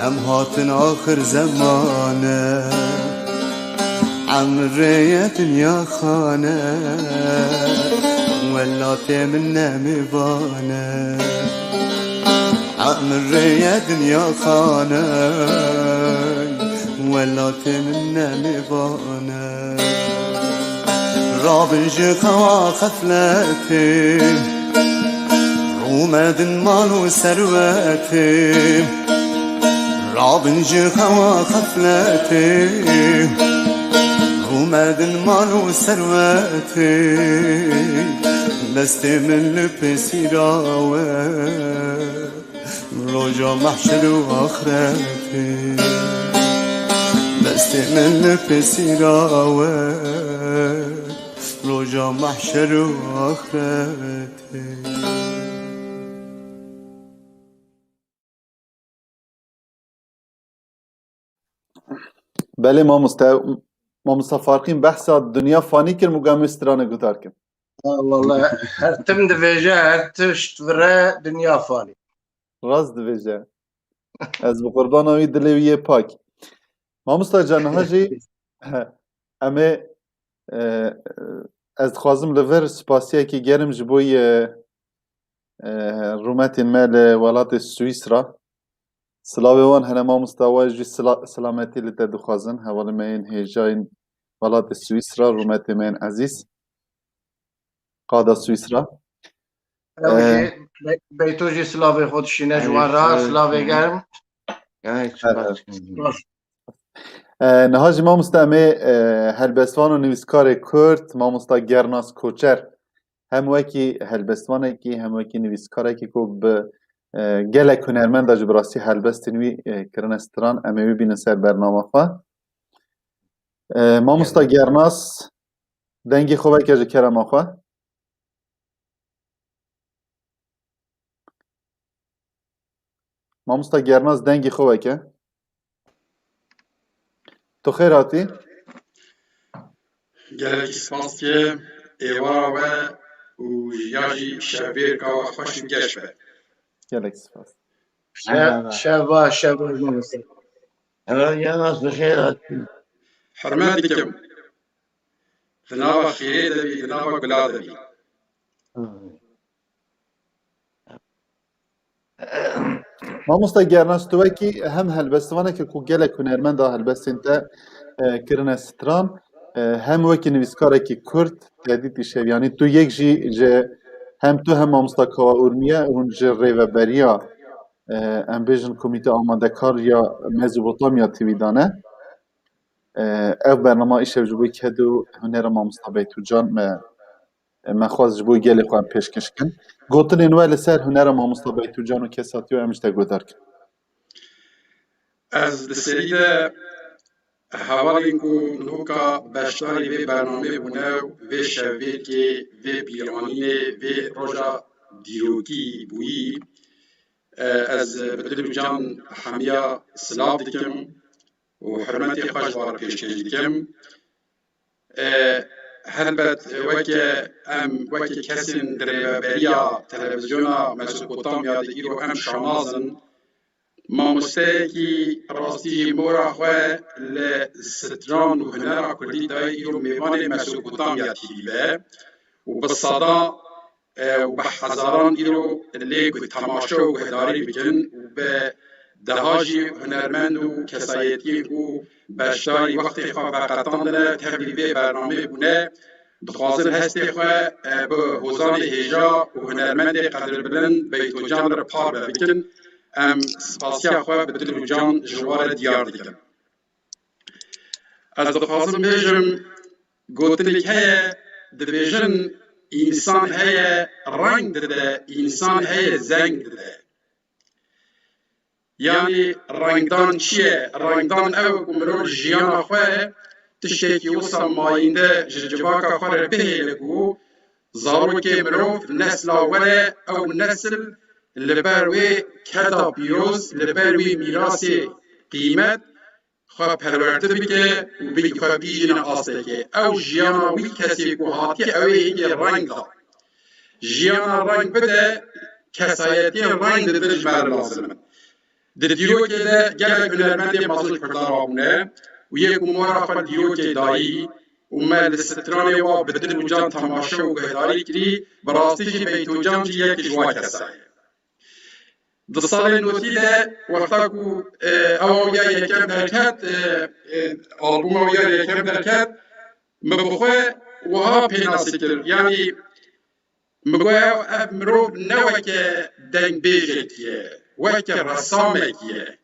P: هم هاتن آخر زمانه عمره دنیا خانه ولات من نمیبانه عمره دنیا خانه ولات من نمیبانه رابج خوا خفلتی رومدن مال و ثروتی رابج خوا خفلتی رومدن مال و ثروتی دست من لپسیراوه روژا محشر و آخرتی دست من لپسیراوه روژا محشر و آخرتی
C: بله ما مستفارقين بحثا دنيا فاني كر مقام استرانه قطار كم
D: والله هرتم دفيجة هرتشت برا دنيا فاني
C: راز دفيجة از بقربان اوی دلویه پاک ما مستجان هاجی اما از خوازم لور سپاسیه که گرم جبوی رومتین مال ولات سوئیسرا سلاوی وان هنه ما مستوای جی سلامتی لده دخوازن حوالی مین هیجاین ولات سوئیسرا رومتی مین عزیز قادا سوئیسرا
D: بیتوجی سلاوی خودشینه جوارا سلاوی گرم
C: نهاجی ما مستعمه هلبستوان و نویسکار کرد ما مستا گرناس کوچر هم وکی هلبستوانه کی هم وکی نویسکاره کی کو به گله هنرمند داج براستی هلبستنوی کرنستران امی ببینن سر برنامه خواه ما مستا گرناس دنگی خوبه که کرم خواه ما مستا گرناس دنگی خوبه که تو خیر هاتی؟
Q: گلکی سپاسیه ایوارا و جیاجی شبیر که خوش گشت به
C: گلکی سپاس
D: شبا نمسته
E: يا ناس بخير هاتي
Q: حرماتي كم ذنابا خيري دبي ذنابا قلا دبي
C: ما مستگرناس تو کی هم هلبستوانه که کو گله هنرمند هلبست انت کرن ستران هم وکی نویسکاره که کرد تهدید شد یعنی تو یک جی هم تو هم مستکاوا اورمیه اون جی ریوبریا امبیژن کمیته آماده کار یا مزوبوتامیا تیویدانه او برنامه ایش جبوی کدو هنر ما مستبیتو جان ما خواست جبوی گلی خواه پیشکش کن گوتن اینوه لسر هنر ما مستبیتو جان و کساتیو امشته گودار کن
Q: از دسریده حوالی کو نوکا باشتاری وی برنامه بونه وی شوی که وی بیرانیه وی روژا دیروکی بویی از بدل جان حمیا سلاف دکم و حرمتی خوش وار پیشکش دکم هلبت وکی کسین در بریا تلویزیونا مسوپوتامیا دیرو ام شمازن ما مستکی راستی مورا خواه لستران و هنر کردی دای ایرو میوان مسوپوتامیا تیویه و بصدا و به هزاران ایرو لیگ تماشا و هداری بکن و به دهاجی هنرمند و کسایتی و بشتاری وقتی خواه وقتان دنه تبلیغ برنامه بونه دخوازن هستی خواه به حوزان هیجا و هنرمند قدر بلند بیتو جان را پار بکن سپاسیا خواه به دل جان جوار دیار دکن از دخوازن بیجم گوتنک هیا دبیجن انسان هیا رنگ دده انسان هیا زنگ دده یعنی رنگدان چیه؟ رنگدان او کمرو جیان خواه تشتکی وصا ماینده ججباکا خواه را بهیلگو زارو که مروف نسل اوله او نسل لبروی کدا پیروز لبروی میراث قیمت خواه پرورده بکه و بگی خواه بیجن آسه که او جیانا وی کسی که هاتی اوی هنگی رنگ دا جیانا رنگ بده کسایتی رنگ ده دجمر لازمه در دیرو که ده گلک هنرمندی مازل کردار آبونه و یک امورا خواه دیرو که دایی و مل سترانی و بدن مجان تماشا و گهداری کری براستی جی بیتو جان جی یک جوا کسایی ده سال نوتی ده وقتا کو اویا یکم درکت آلبوم اویا یکم درکت مبخواه وها پیناسی کر یعنی مگویا مرو نوکه دنگ بیجتیه وکه رسامکیه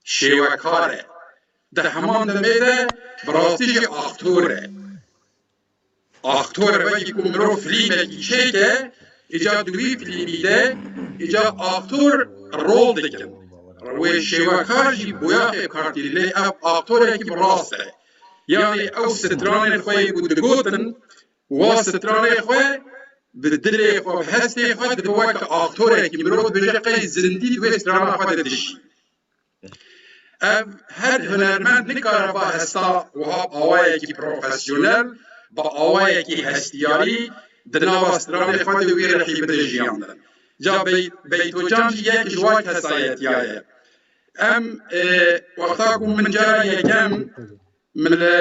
Q: شیوکاره ده همان دمیده براستی جی آختوره وکی که مرو فیلمکی چیکه ایجا دوی فیلمی ده ایجا آختور رول دکن و شیوکار جی بویا خیب کارتی لی آختوره که براسته یعنی او ستران خوی بود گوتن و ستران خوی بدل خواه هستی خواه دبوک آختوره که مرو بجا قی زندی دوی ستران خواه دشی ev her hunermend nikare ba hesta wiha awayekî profesyonel ba awayekî hestiyarî di nava stranê xwe de wî rehî bide jiyan din. Ca Beytocan jî yek ji wan kesayetiya ye. Em wexta ku min cara yekem min li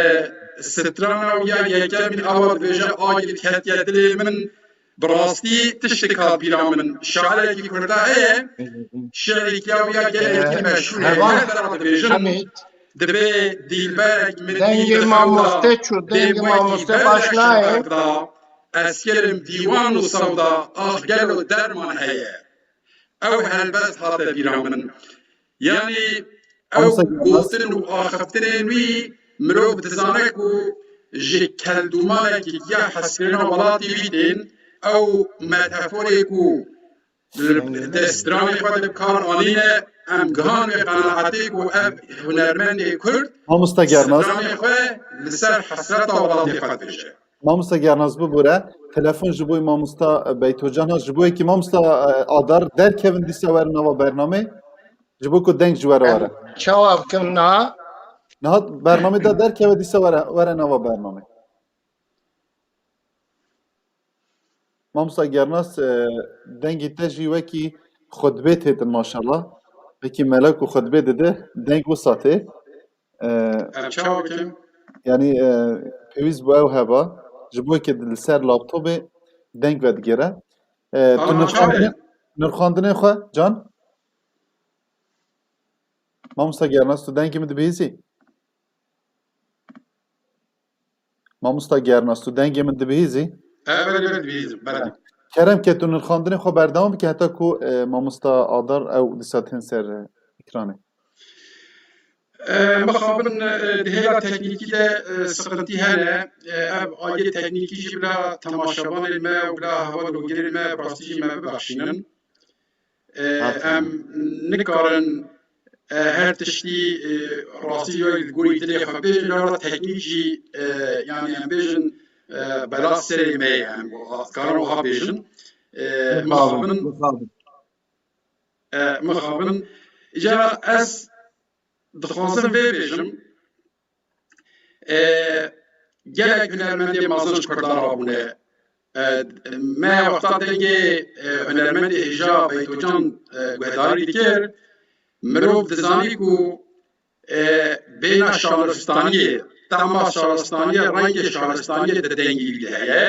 Q: strana ya yekem min ava dibêje agît hetiye dilê min bi rastî tiştek hat bîra min şairekî Kurda heye şerîkiya ya gelekî meşhûr heye her tera dibêjin dibe dîlberek min
D: dengê mamoste çû dengê mamoste başnayê
Q: eskerim dîwan û sewda ah gel û derman heye ew helbest hate bîra min yani ew gotin û axiftinên wî mirov dizane ku ji keldûmanekî ya heskirina welatî wî tên ew metaforê ku di stranê xwe de kar anîne em gihan wê qenaetê ku ev hunermendê Kurd
C: Mamosta Gernaz.
Q: stranê xwe li ser hesreta welatê xwe dibêje.
C: Mamosta Gernaz bibûre telefon ji bo Mamosta Beytocan hat ji bo yekî Mamosta Adar derkevin dîsa werin nava bername ji bo ku deng ji were were.
D: çawa bikim niha
C: Nihat bername da derkeve dîsa were nava bername. Mamosta Gernaz dengê te jî wekî xutbê têtin maşallah. Wekî melek û xutbê dide deng wisa tê.
Q: Em çawa bikim?
C: Yani pêwîst bû ew heba ji bo yekê li ser laptopê deng vedigere. Tu nirxandinê xwe can? Mamosta Gernaz tu dengê min dibihîzî? Mamosta Gernaz tu dengê min dibihîzî?
Q: Evet dibihîzim.
C: Kerem ke tu nirxandinê xwe berdewam bike heta ku Mamosta Adar ew dîsa tên ser ekranê.
Q: Mixabin dihêla teknîkî de sıkıntı hene ev agê teknîkî jî bila temaşevanên me û bila hevalogirên me rastî jî me bibexşînin. Em nikarin her tiştî rastî gorî dilê xwe bêjin lawra teknîk jî yani em bêjin bela serê me ye em karin wiha bêjin. Mixabin îca ez dixwazim vê bêjim gelek hunermendê mezin ji Kurdan rabûne me wexta dengê hunermendê hêja Beytocan guhdarî dikir mirov dizanî ku bêhna şaristaniyê tema şaristaniyê rengê şaristaniyê di dengî wî de heye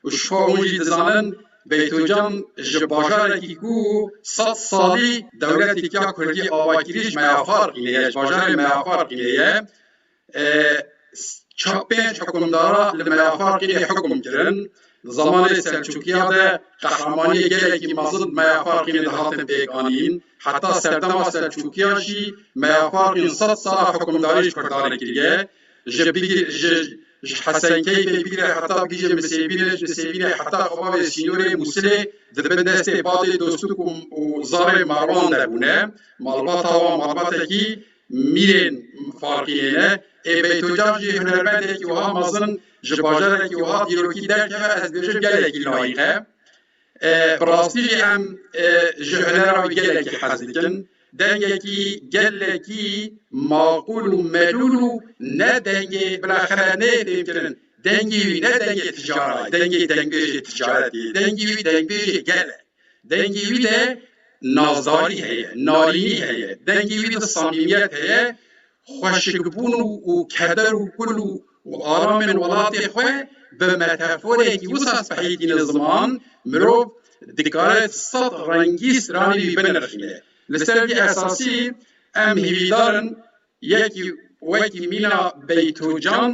Q: û şifa hûn jî dizanin Beytocan ji bajarekî ku 100 salî dewleteke ya Kurdî avakirî ji meyafarqînê ye, ji bajarê meyafarqînê ye. Pênc hikûmdara li meyafarqînê hikûm kirin. Zamanê Selçûkiya de qehremaniyê gelekî mezin meyafarqînê de hatin pêkanîn. Heta serdema Selçûkiya jî meyafarqîn 100 sala hikûmdarî ji Kurdanê kiriye. Ji Hesenkeyfê bigire heta bigîje Misêbînê heta xwebavê sînorê Musilê dibin destê badê dostûk û zarê Marwan de bûne. Malbata wan malbatekî mîrên farqînê ne. Beytocan jî hunermendekî wiha mezin ji bajarekî wiha dîrokî derkeve ez bêjim gelekî layîq e. Bi rastî jî em ji hunera wî gelekî hez dikin. Dengekî gelekî maqûl û melûl û ne dengê bilaxire nê fêm kirin. Dengê wî ne dengê ticaret, dengê dengbêjê ticaretê, dengê wî dengbêjê gel e. Dengê wî de nazdarî heye, narînî heye, dengê wî de samîmiyet heye, xweşikbûn û keder û kul û aramên welatê xwe bi metaforekî wisa spehîtîne ziman mirov dikare sed rengî stranî wî binirxîne. Li ser vî esasî em hêvîdarin yekî wekî mîna Beytocan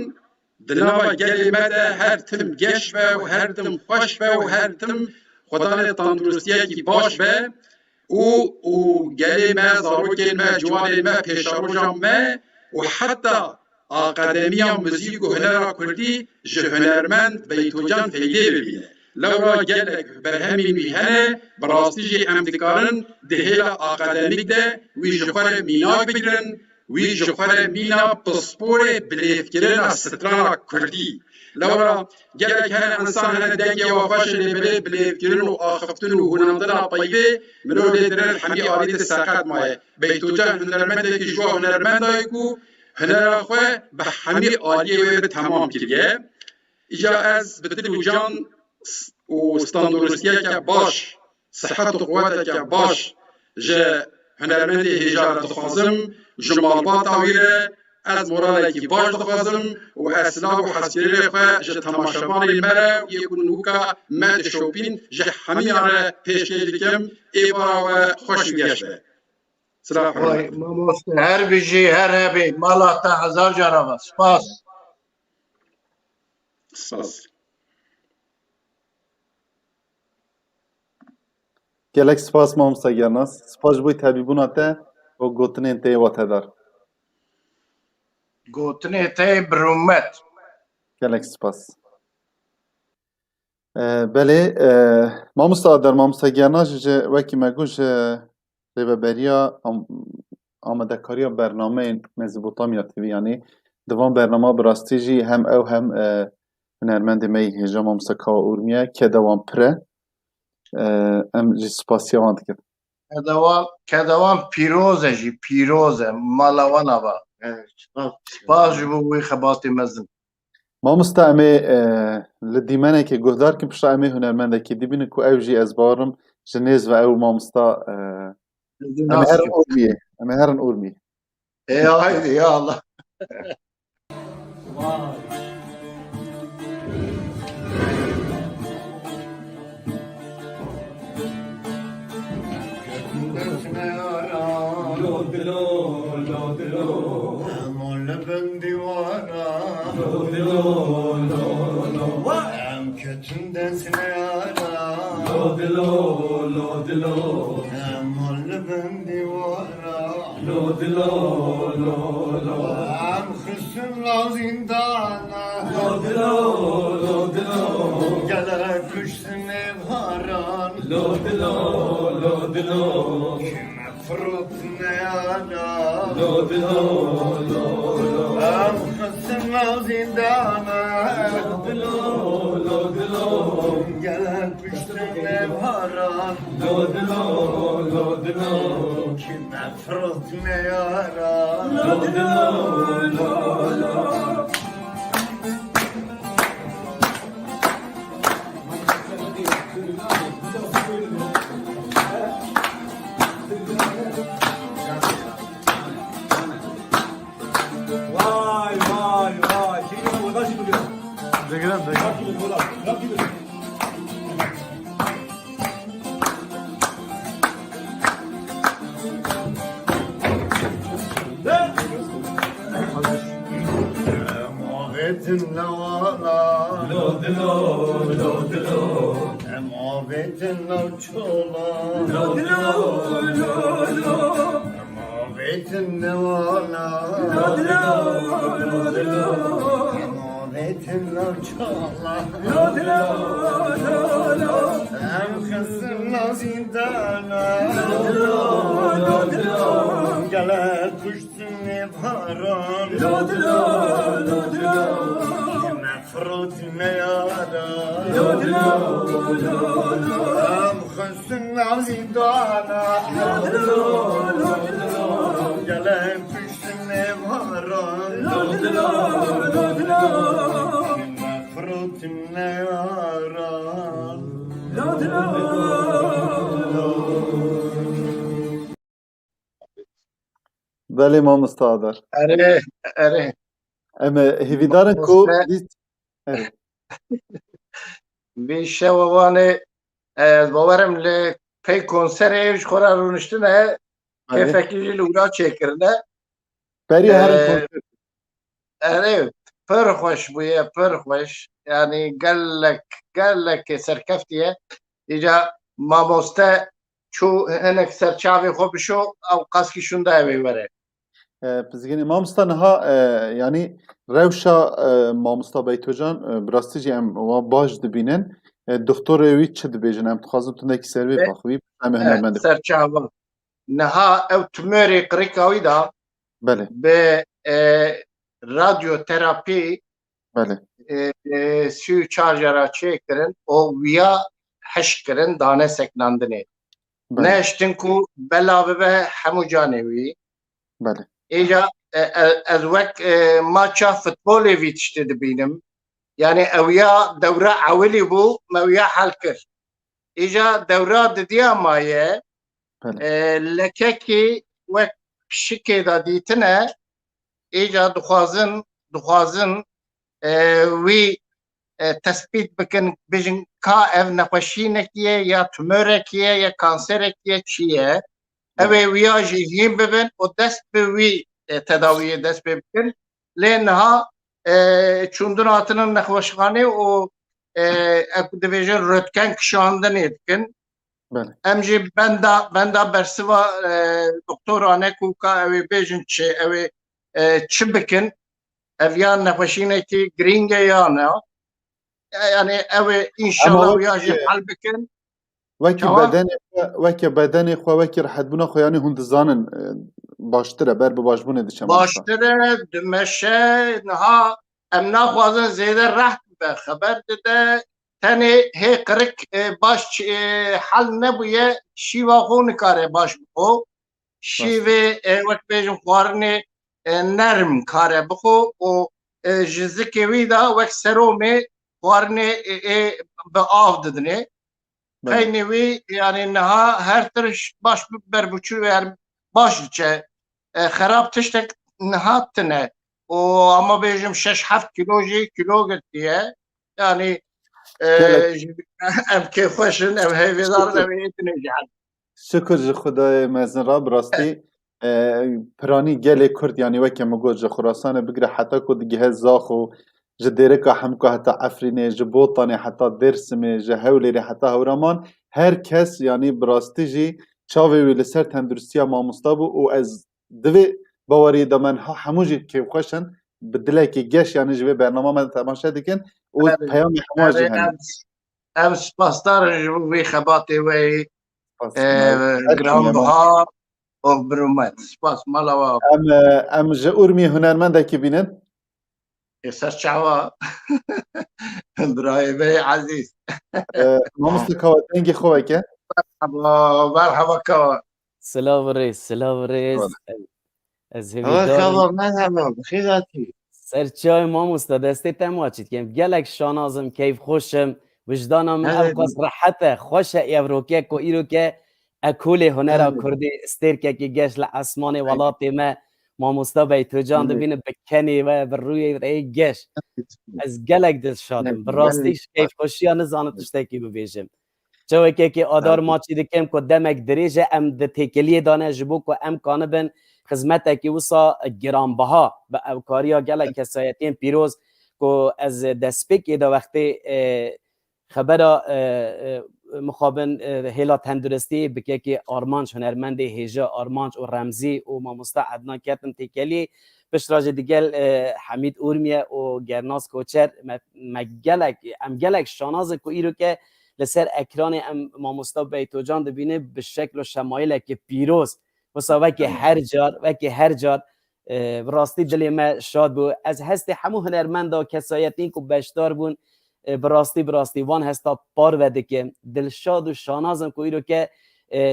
Q: di nava gelê me de her tim geş be û her tim xweş be û her tim xwedanê tandurustiyekî baş be û gelê me, zarokên me, ciwanên me, pêşarojan me û heta akademiya muzîk û hunera Kurdî ji hunermend Beytocan feydê bibîne. Lewra gelek berhemên wî hene bi rastî jî em dikarin di hêla akademîk de wî ji xwe re mînak bigirin, wî ji xwe re mîna pisporê bilêvkirina strana Kurdî لورا جالك هنا انسان هنا داقي وفاش اللي بلي كيرن واخفتن وهنا طيبه مرو لي درن حمي اريد الساقات ماي بيتوجا هنرمند كي جو هنرمند يكو هنا خو بحمي اريه تمام كيريه اجا از بتلوجان وستاندورسيا باش صحة قواتك باش جا هنرمند هجارة تخازم جمال باطاويره از مورالك باش تخازم و اسلام و حسيره خو جا تماشاوان المرا يكون نوكا مد شوبين جا حمياره پیشکشم ایبارا و خوش بیاشه سلام
D: علیکم هر بیجی هر هبی مالا تا 1000 جرابه سپاس
Q: سپاس
C: gelek spas mamsa gernas spas boy tabibuna te o gotinin te watedar
D: گوتنی تی برومت
C: gelek spas بله مامستا در مامستا gernas ji wekî me got ji rêveberiya amadekariya bername Mezopotamya TV yani divan bernama bi rastî jî hem ew hem hunermendê me hêja mamsta Kawa Urmiye ke dewan pire em jî spasiya wan dikin
D: کدوان پیروزه جی پیروزه مالاوانا با سپاس جی بو وی خباتی مزن
C: Mamosta em ê li dîmenekê guhdar kin pişta em ê hunermendekê dibînin ku ew jî ez barim ji nêz ve ew mamosta em ê herin Urmiyê em ê herin Urmiyê
D: haydi ya Allah
C: Belê mamosta Adar
D: اره
C: em ê hêvîdarin ku
D: وی شووانه از باورم ل پی کنسر ایش خورا رونشتنه کیفکی لورا چکرنه
C: berî herin konser
D: اره پر خوش بویه پر خوش yani gelek serkeftiye ica mamoste çu henek serçavi xo bişo ew qaskî şunda evê were
C: Pizgînî mamosta niha yani rewşa mamosta Beytocan bi rastî jî em wan baş dibînin doktorê wî çi dibêjin em dixwazim tu nekî ser vê paxivî em ê hunermend
D: serçava niha ew tümörê qirêka wî da
C: belê
D: bi radyoterapî سو چارجرا چه کرن او ویا حش کرن دانه سکناندنه نشتن کو بلا به همو جانوی
C: بله
D: ایجا از وقت ماتشا فوتبولی ویتشت دبینم يعني اويا دوره عولي بو مويا حلكر اجا دورات ديا مايه لككي وك شكي دا ديتنا اجا دخوازن وي تثبيت بكن بجن كا اف نقشينكيه يا تمركيه يا كانسركيه تشيه اوي ويا جيهين ببن ودست بوي تداوي دست ببن لانها چوندن هاتنن نخوشخانه و اکو دیویژن رتکن کشاندن ایدکن امجی بندا برسوا دکترانه کوکا اوی بیجن چه بکن اویان نخوشینه تی گرینگه یانه یعنی اوی انشالله ویاجی حل بکن
C: وکی بدن خو وکی راحت بونه خو یعنی هند زانن باشتره بر به باشبونه دچم
D: باشتره دمشه نها امنا خوازن زیده رحت به خبر داده تنه هی قرک باش حل نبویه شیوا خو نکاره باش بخو شیوه وقت بیجم خوارنه نرم کاره بخو و جزکی ویدا وقت سرومه خوارنه به آف ددنه خیلی یعنی نها هر ترش باش بربوچو و باش چه خراب تشتك نهاتنا وأما بيجم 6-7 كيلو قلتيه يعني ام كيف خوشن ام هي في دار ام يتنجعل
C: شكر جي خدای مزن را براستی پرانی گل کرد یعنی وکی مگو جه خراسان بگره حتی کد گهز زاخو جه دیرکا همکا حتی عفرینه جه بوطانه حتی درسمه جه هولیره حتی هورامان هر کس یعنی براستی جی چاوی ویل سر تندرستی ما مستابو و از دوی باوری دامن ها هموجی که خوشن بدله که گش یعنی جوی برنامه من تماشا دیکن و پیام هماجی هنی
D: ام سپاسدار جوی خباتی وی گرام بها و برومت سپاس مالا
C: ام جاورمی هنرمنده که بینن
D: سر چعوا برای بی عزیز
C: ما مستکاوت انگی خواه که
D: مرحبا كوا
R: سلام رئيس سلام رئيس از
E: هوا مرحبا بخیراتی
R: سرچای ما مستدسته تماچید که گلک شانازم کیف خوشم وجدانم اوقات راحته خوشه یوروکه کو ایرو که اکول هنر کردی استر که گش لاسمان ولات ما مستبه تو جان ببینه بکنی و بر روی ای گش از گلک دل شادم براستیش کیف خوشی نزانم تشتکی ببیجم چوی که آدار ما چی دکم که دمک دریجه ام ده تکلیه دانه جبو که ام کانه بن خدمت که وسا گرانبها به اوکاریا گله کسایتین پیروز که از دسپیک ایده وقتی خبر مخابن هلا تندرستی بکه که آرمانج هنرمند هجا آرمانج و رمزی و ما مستعدنا کتن تکلی بشراج دیگل حمید اورمیه و گرناس کوچر ام گلک شاناز که ایرو که لسر اکران ما مصطفی بیتوجان ببینه به شکل و شمایل که پیروز و که هر جار براستی دل ما شاد بود از هست همو هنرمند و کسایتین که بشدار بون براستی وان هستا پار وده که دل شاد و شانازم که ایرو که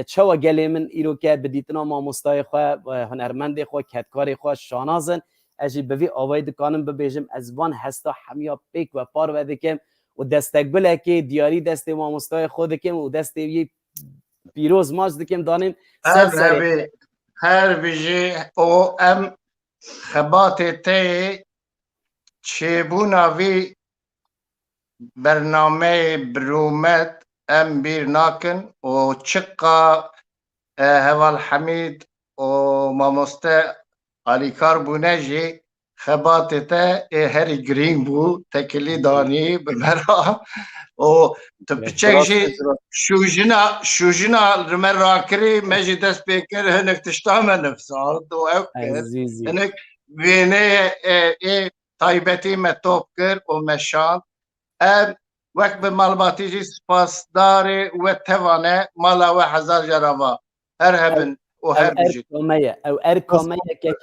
R: چوا گلی من ایرو که بدیتنا ما مصطفی خواه هنرمند خواه کتکار خواه شانازن اجی بوی آوای دکانم ببیجم از وان هستا همیا پیک و پار وده که و دستقبله که دیاری دست ما مستای خود کم و دست یه پیروز ماز دکم دانیم
D: هر بیجی او ام خبات تی چیبونا وی برنامه برومت ام بیر ناکن و چقا هوال حمید و ما مستا علیکار بونه جی خبات تا هر گرین بو تکلی دانی بمرا و تبچه شوجنا رمر راکری مجی دست بکر هنک تشتام نفسات و اوکر هنک وینه طایبتی متوب کر و مشان وقت به معلوماتی جی سپاس داره و توانه مالا و 1000 جرابا هر هبن و هر بجید
R: او ارکامه که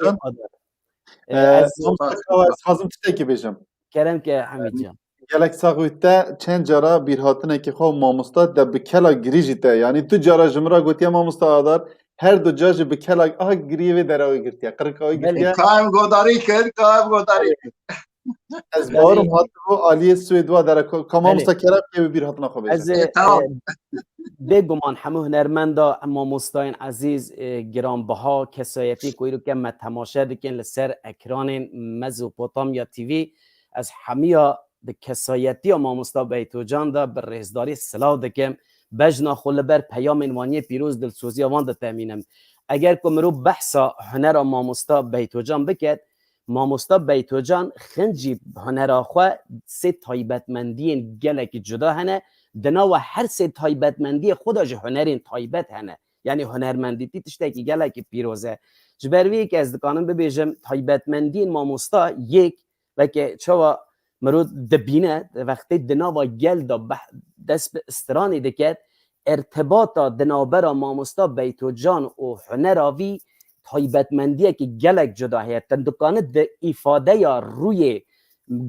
R: قدر
C: خازم تشتکی بیشم
R: کرم که حمید جان
C: گلک ساقوی تا چند جارا بیر هاتنه که خواه ماموستا ده بکلا گریجی تا یعنی تو جارا جمرا گوتیا ماموستا آدار هر دو جاج بکلا آه گریوی در آوی گرتیا قرق آوی گرتیا
D: قایم گوداری کرد قایم گوداری
C: از بارم هاتبو آلی سویدوا در که ماموستا کرم که بیر هاتنه خواه
R: از
C: بیشن
R: بگمان همه هنرمندا اما مستاین عزیز گرانبها کسایتی کوی رو که ما تماشا دکن لسر اکران مزوپوتامیا تیوی از همه د کسایتی ما مستا بیتو جان دا بر رهزداری سلاح دکم بجنا خل بر پیام انوانی پیروز دلسوزی وان دا تامینم اگر کمرو بحثا هنر ما مستا بیتو جان بکد ما مستا بیتو جان خنجی هنر خو سه تایبتمندی گلک جدا هنه دنا و هر سه تایبتمندی خودش هنرین تایبت هنه یعنی هنرمندی تیتشته که گلک پیروزه جبروی که از دکانم ببیجم تایبتمندی ما مستا یک و که چوا مرود دبینه وقتی دنا و گل دا دست به استرانی دکت ارتباطا دنابرا ماموستا بیتو جان و هنراوی تایبتمندیه که گلک جدا هست تندکانه ده ایفاده یا روی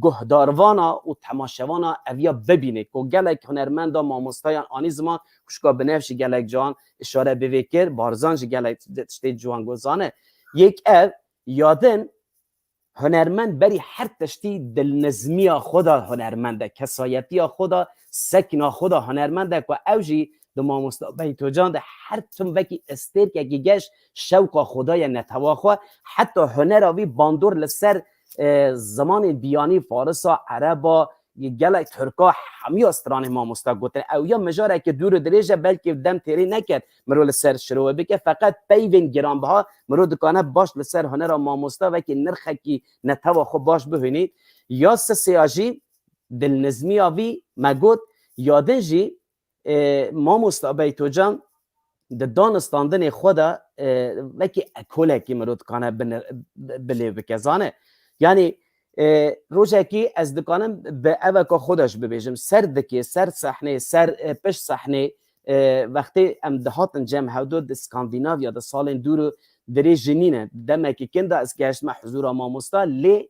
R: گهداروانا و تماشوانا اویا ببینه که گلک هنرمندا ماموستایان آنی زمان کشکا بنفش گلک جان اشاره بویکر بارزانج گلک تشتی جوان گوزانه یک او یادن هنرمند بری هر تشتی دلنظمی خدا هنرمنده کسایتی خدا سکنا خدا هنرمنده که اوجی دو ماموستا بیتو جان ده هر تون وکی استیر که گیگش شوق خدای نتواخوا حتی هنراوی باندور لسر زمان بیانی فارسا عربا گلک ترکا همی استران ماموستا گوتن او یا مجاره که دور دریجه بلکه دم تیری نکرد مرو لسر شروع بکه فقط پیوین گرانبها مرو دکانه باش لسر هنر ماموستا و که نرخه کی نتوا خو باش ببینید یا سیاجی دلنظمی آوی مگود یادن جی ماموستا بیتو جان د دانستاندن خدا و که اکوله کی مرو دکانه بلی بکزانه یعنی روزه که از دکانم به اوکا خودش ببیجم سر دکی سر صحنه سر پشت صحنه وقتی ام دهاتن جمع حدود اسکاندیناویا ده سالن دورو دری جنینه دمه که کنده از گشت مع حضور ماموستا لی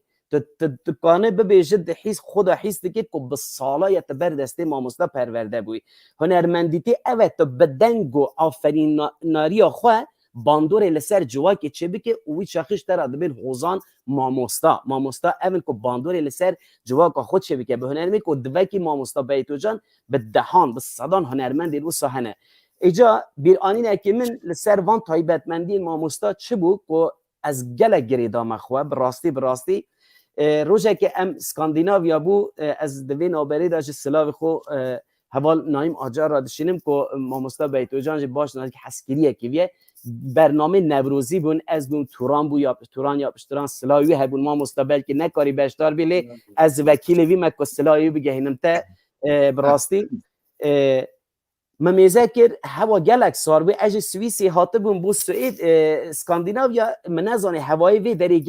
R: دکانه ببیجد حیث خدا حیث دکی که بسالا یتبر دسته ماموستا پرورده بوی هنرمندیتی اوه تو بدنگ و آفرین ناریا خواه باندور لسر جوا که چه بکه اوی شخص تر ادبیر حوزان ماموستا اول که باندور لسر جوا که خود چه بکه به هنرمند که دوکی ماموستا بیتو جان به دهان به صدان هنرمند رو سهنه ایجا بیر آنینه که من لسر وان تایبتمندی ماموستا چه بود که از گله گریدا مخواه براستی روزه که ام اسکاندیناویا بو از دوی نابری داشت سلاو خو حوال نایم آجار را دشینم که ماموستا بیتو جان باش که حسکریه که بیه برنامه نوروزی بون از بون توران بو یا توران یا پشتران سلاوی هبون ما مستقبل که نکاری بشتار بیلی از وکیل وی مکو سلاوی بگهینم تا براستی ممیزه کرد هوا گلک سار بی اج سویسی هاته بون بو سوئید اسکاندیناویا منازانه هوای وی داری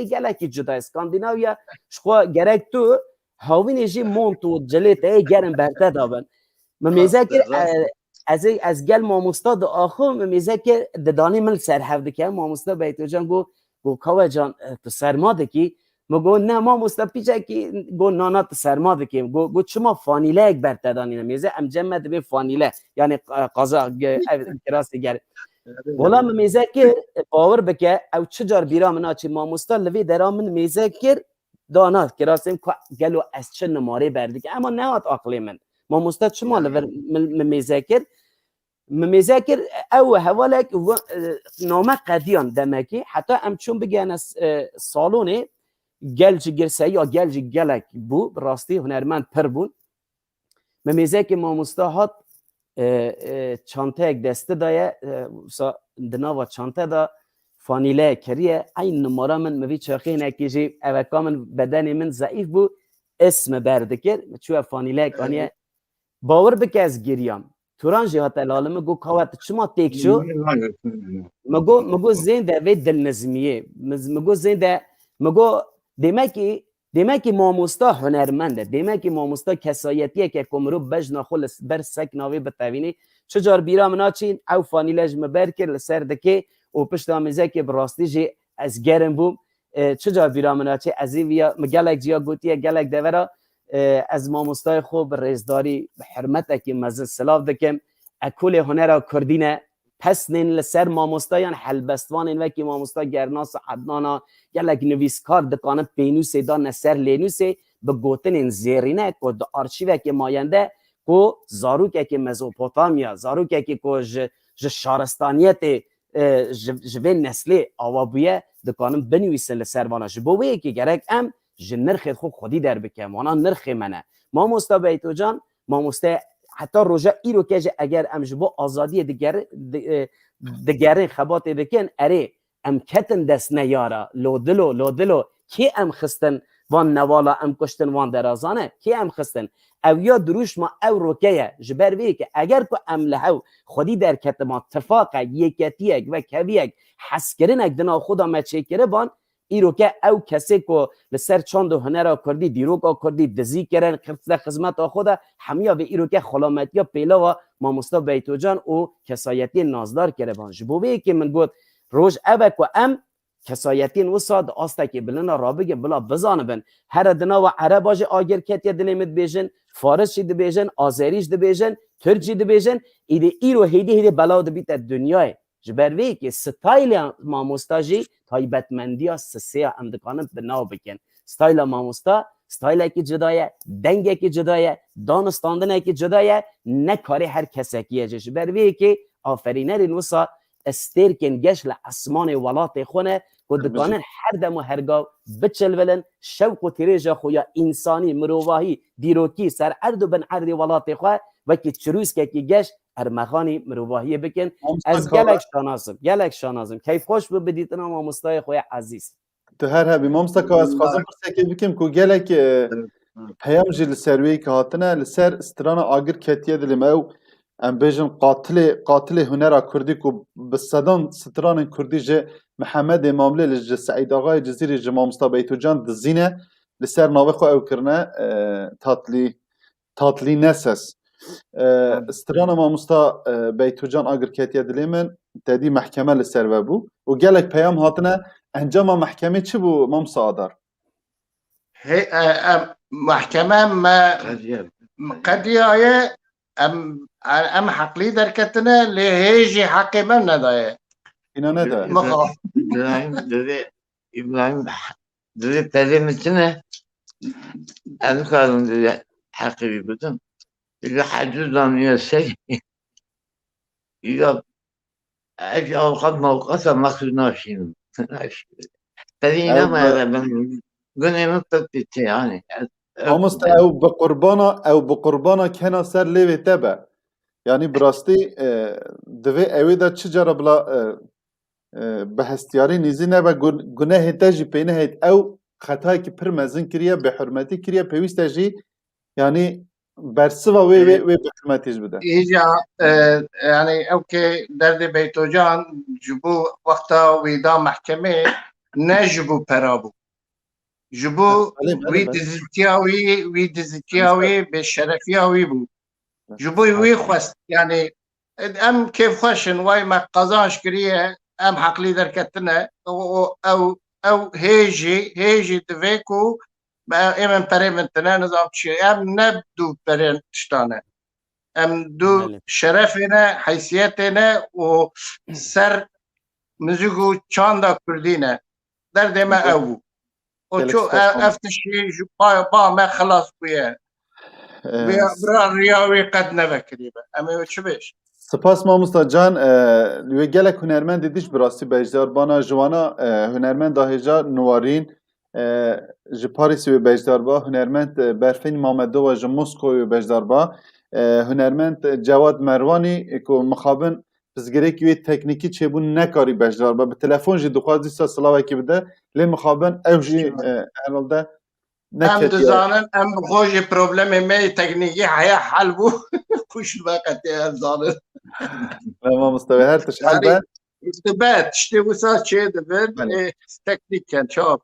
R: گلکی جدا اسکاندیناویا شخوا گرک تو هاوین جی مونتو جلیت گرم برده دابن ممیزه کرد از گل ماموستا دو آخو میزه که ددانی من سر هفته که ماموستا بیتو جان گو کاوه جان تو سرماده کی مگو نه ماموستا پیچه کی گو نانا تو سرماده کی گو چما فانیله یک برته دانی نمیزه ام جمعه به فانیله یعنی قضا کراسی گر ولی میزه که باور بکه او چجار بیرا من آچی ماموستا لوی درام من میزه که دانا کراسیم گلو از چه نماره برده که اما نه عقلی من ماموستا چما مذاكر او هوالك نامه قديان دمكي حتى ام چون بگن از سالونه گلج گرسه یا گلج گلک بو براستی هنرمند پر بون مذاكر ماموستا هات چانته یک دسته دایه دناوا چانته دا فانیله کریه این نماره من موی چاقی نکیجی اوکا من بدن من ضعیف بو اسم برده کرد چوه فانیله کانیه باور بکه از گریام توران جهات العالم گو کاوت چما تیک شو مگو زنده و دلنظمیه مگو زنده مگو دیمکی ماموستا هنرمنده دیمکی ماموستا کسایتیه که کمرو بجنا خلص بر سک ناوی بتوینی چجار بیرا مناچین او فانیلج مبر کر لسر دکه و پشت آمیزه که براستی جی از گرم بوم چجا بیرا مناچه ازی ویا گلک جیا گوتیه گلک دورا از ماموستای خوب رزداری به حرمت که مزه سلاف دکم اکول هنر کردینه پس نین لسر ماموستایان حلبستوان این وکی ماموستا گرناس عدنانا گلک نویسکار دکانه پینوسه دا نسر لینوسه به گوتن این زیرینه که دا آرشیوه که ماینده که زاروکه که مزوپوتامیا زاروکه که شارستانیت جوه نسلی آوابویه دکانم بنویسه لسروانا جبوه که گرک ام جنرخ خوب خودی در بکم وانا نرخ منه ماموستا بیتو جان ماموستا حتی روژا ایرو که اگر ام جبو آزادی دگرین خبات بکن اره ام کتن دست نیارا لودلو کی ام خستن وان نوالا ام کشتن وان درازانه کی ام خستن او یا دروش ما او روکیه جبر بی که اگر که ام لحو خودی در کتما اتفاق یکتیک و کویک حسکرینک دنا خدا مچکره بان ای روکه او کسی که لسر چند هنر کردی دیروک کردی دزی کرن خدمت خدا همیا به ای روکه خلامتی پیلا و ماموستا بیتو جان او کسایتی نازدار کرده بان جبوبه که من گفت روش اوک و ام کسایتین و ساد آستا که بلنا رابگه بلا بزانه بن هر دنا و عرباج آگر کتیا دلیمت بیجن فارسی دی بیجن آذریش دی بیجن ترکی دی بیجن ایده ای رو هیده بلا دی بیت دنیای جبروی که ستایل ماموستاجی تایبتمندی ها سسیه اندکانم بناو بکن ستایل ماموستا ستایل که جدایه دنگه که جدایه دانستاندنه که جدایه نکاری هر کسکیه جبروی که آفرینر نوسا استرکن گش لاسمان ولات خونه که دکانن هر دم و هرگاه بچلولن شوق و تیرجا خویا انسانی مروواهی دیروکی سر عرض و بن عرض ولات خواه و که چروس که گش ارمخانی مروواهی بکن از گلک شانازم کیف خوش بدیتنا ماموستای خوی عزیز
C: تو هر هبی مامستا که از خواستم پرسه که بکم که گلک پیام جی لسروی که هاتنه لسر استران آگر کتیه دلیم او ام بیجن قاتل هنر کردی که بصدان ستران کردی جه محمد اماملی لجه سعید آقای جزیری جه مامستا بیتو جان دزینه لسر ناوه خو او کرنه تاتلی نسس استران مامستا بیتو جان آگر کتیه دلیمن تدی محکمه لسر و بو و گلک پیام هاتنه انجام محکمه چی بو مامستا آدار؟
D: محکمه ما قضیه ام حقلی در کتنه لهیجی حق من ندایه
C: اینا ندایه
E: İbrahim dedi perimesine en kalın dedi hakkı bir bütün. Dedi hacuzdan yüksek. İyi اجي اوقات موقفة مخزونة شنو تدين ما ben قلنا نطلت يعني
C: امست او بقربانا كنا سر ليفي تبع يعني براستي دوي اويدا تشجر بلا بهستياري نيزي نبا گناه تاجي بينه او خطاي كي پر مزن كريا بحرمتي كريا بيوست جي يعني برسوا وي بحرمتيش بده
D: ايجا يعني اوكي درد بيتو جان جبو وقتا ويدا محكمه نجبو پرابو جبو وي دزتياوي بالشرفياوي بو جبو وي خواست يعني ام كيف خوشن واي ما قضاش كريه ام حقلي دركتنا او هيجي تفيكو امن بريمنتنا نظام شيء ام نبدو بريمنتشتانا ام دو شرفنا حيثيتنا وسر مزيقو چاندا كردينا درد ما او وشو افتشي با ما خلاص وياه برا رياوي قد نبكريبه اما شو بيش
C: سپاس ماموستا جان لوی گلک هنرمند دیش براستی بجدار بانا جوانا هنرمند داهجا نوارین جپاریس و بجدار با هنرمند برفین مامدو و جموسکو و بجدار با هنرمند جواد مروانی که مخابن بزگری که تکنیکی چه بون نکاری بجدار با به تلفن جی دخوازی سا سلاوه که بده لی مخابن او جی هنالده
D: ام دزانن ام بخوش پروبلم می تکنیکی حیا حل بو خوش الوقت يا زانن
C: ما مستوى هر تشحال بعد
D: استبات شتي وسا چه دبن تکنیک کن چاپ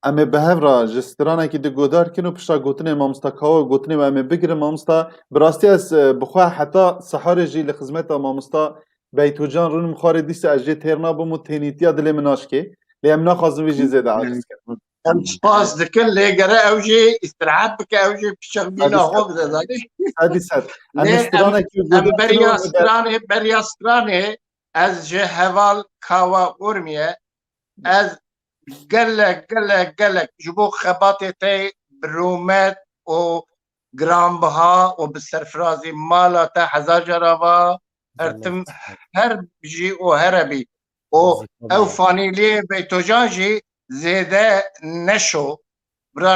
C: اما به هفرا جسترانه که دگودار کنو پشتا گوتنه مامستا کاوا گوتنه و اما بگیره مامستا براستی از بخواه حتی سحار جی لخدمت مامستا بیتو جان رون مخاره دیست اجی تیرنا بمو تینیتیا دلی مناش که لی ام نخوازم ویجی زیده عاجز کرد
D: ام سپاس دکن لگره اوجی استراحت بکه اوجی پیشک بینا خوب زدانی
C: هذه سد
D: لی
C: استرانه کی
D: ام
C: گودن
D: بریا سترانه از جه هوال کاوا ارمیه از گلک جبو خبات تی برومت و گرامبها و بسرفرازی مالا تا 1000 جراوا ارتم هر بجی و هر بی و او فانیلی بیتو جان جی زیده نشو برا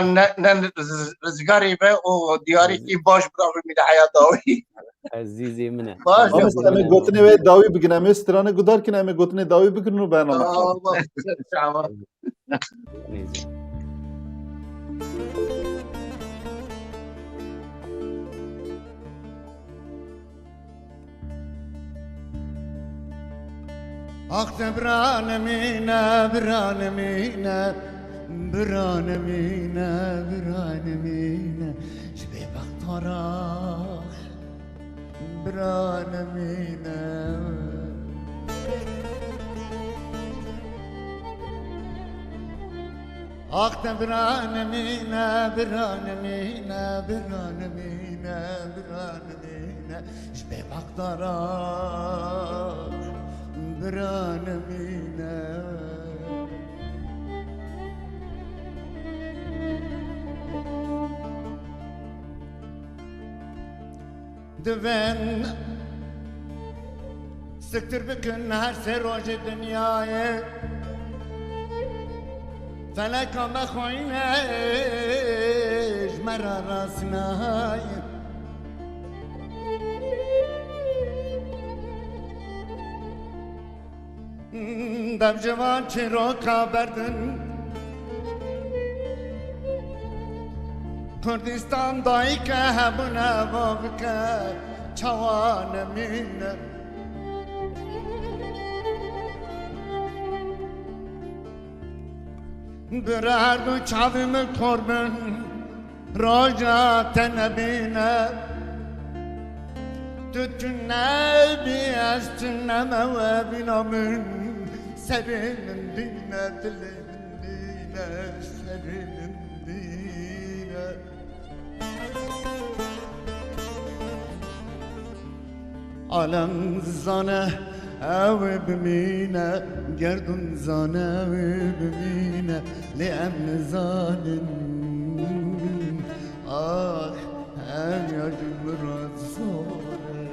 D: رزگاری به و دیاری کی باش برا میده حیات داوی
R: عزیزی منه
D: باش
C: ما مثلا گوتنی و داوی بگن امی استرانه گودار کنه امی گوتنی داوی بگن و برنامه
P: آخت برانمینه برانمینه برانمینه برانمینه جبه بختارا برانمینه آخت برانمینه برانمینه برانمینه برانمینه جبه بختارا برانمینه دوین سکتر بکن هر سه روز دنیای فلکا بخوینش مرا راسنای دم جوان چه رو کابردن کردستان دایی که همونه بابکه چوان مینه بره هر دو چاویم قربن راجا تنبینه تو نبی از تنمه و بینامن سرین دینه دلین دینه سرین دینه عالم زانه او بمینه گردون زانه او بمینه لأمن زانن آه هم یاجم رازانه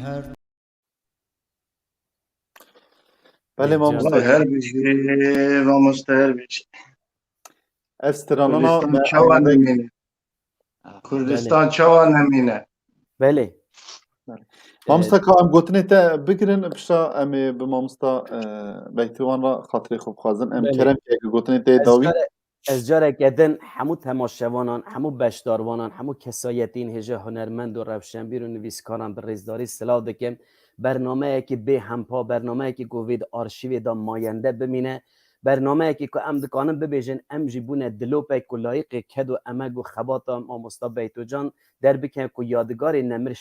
P: هر
C: بله ما
D: هر بیشی و مستهر بیشی
C: استرانانا
D: کردستان چوان نمینه کردستان چوان نمینه
R: بله
C: مامستا که ام گوتنی تا بگیرن بشتا امی به مامستا بیتوان را خاطری خوب خوازن ام کرم که گوتنی تا داوی
R: از جاره کدن همو تماشاوانان همو بشداروانان همو کسایتین هجا هنرمند و روشنبیر و نویسکاران به رزداری سلاح دکم برنامه که به همپا برنامه که گوید آرشیو دا ماینده بمینه برنامه که ام دکانم ببیجن ام جیبونه دلوپه که لایق کد و امگ و خباتا ما مستا بیتو جان در بکن که یادگار نمر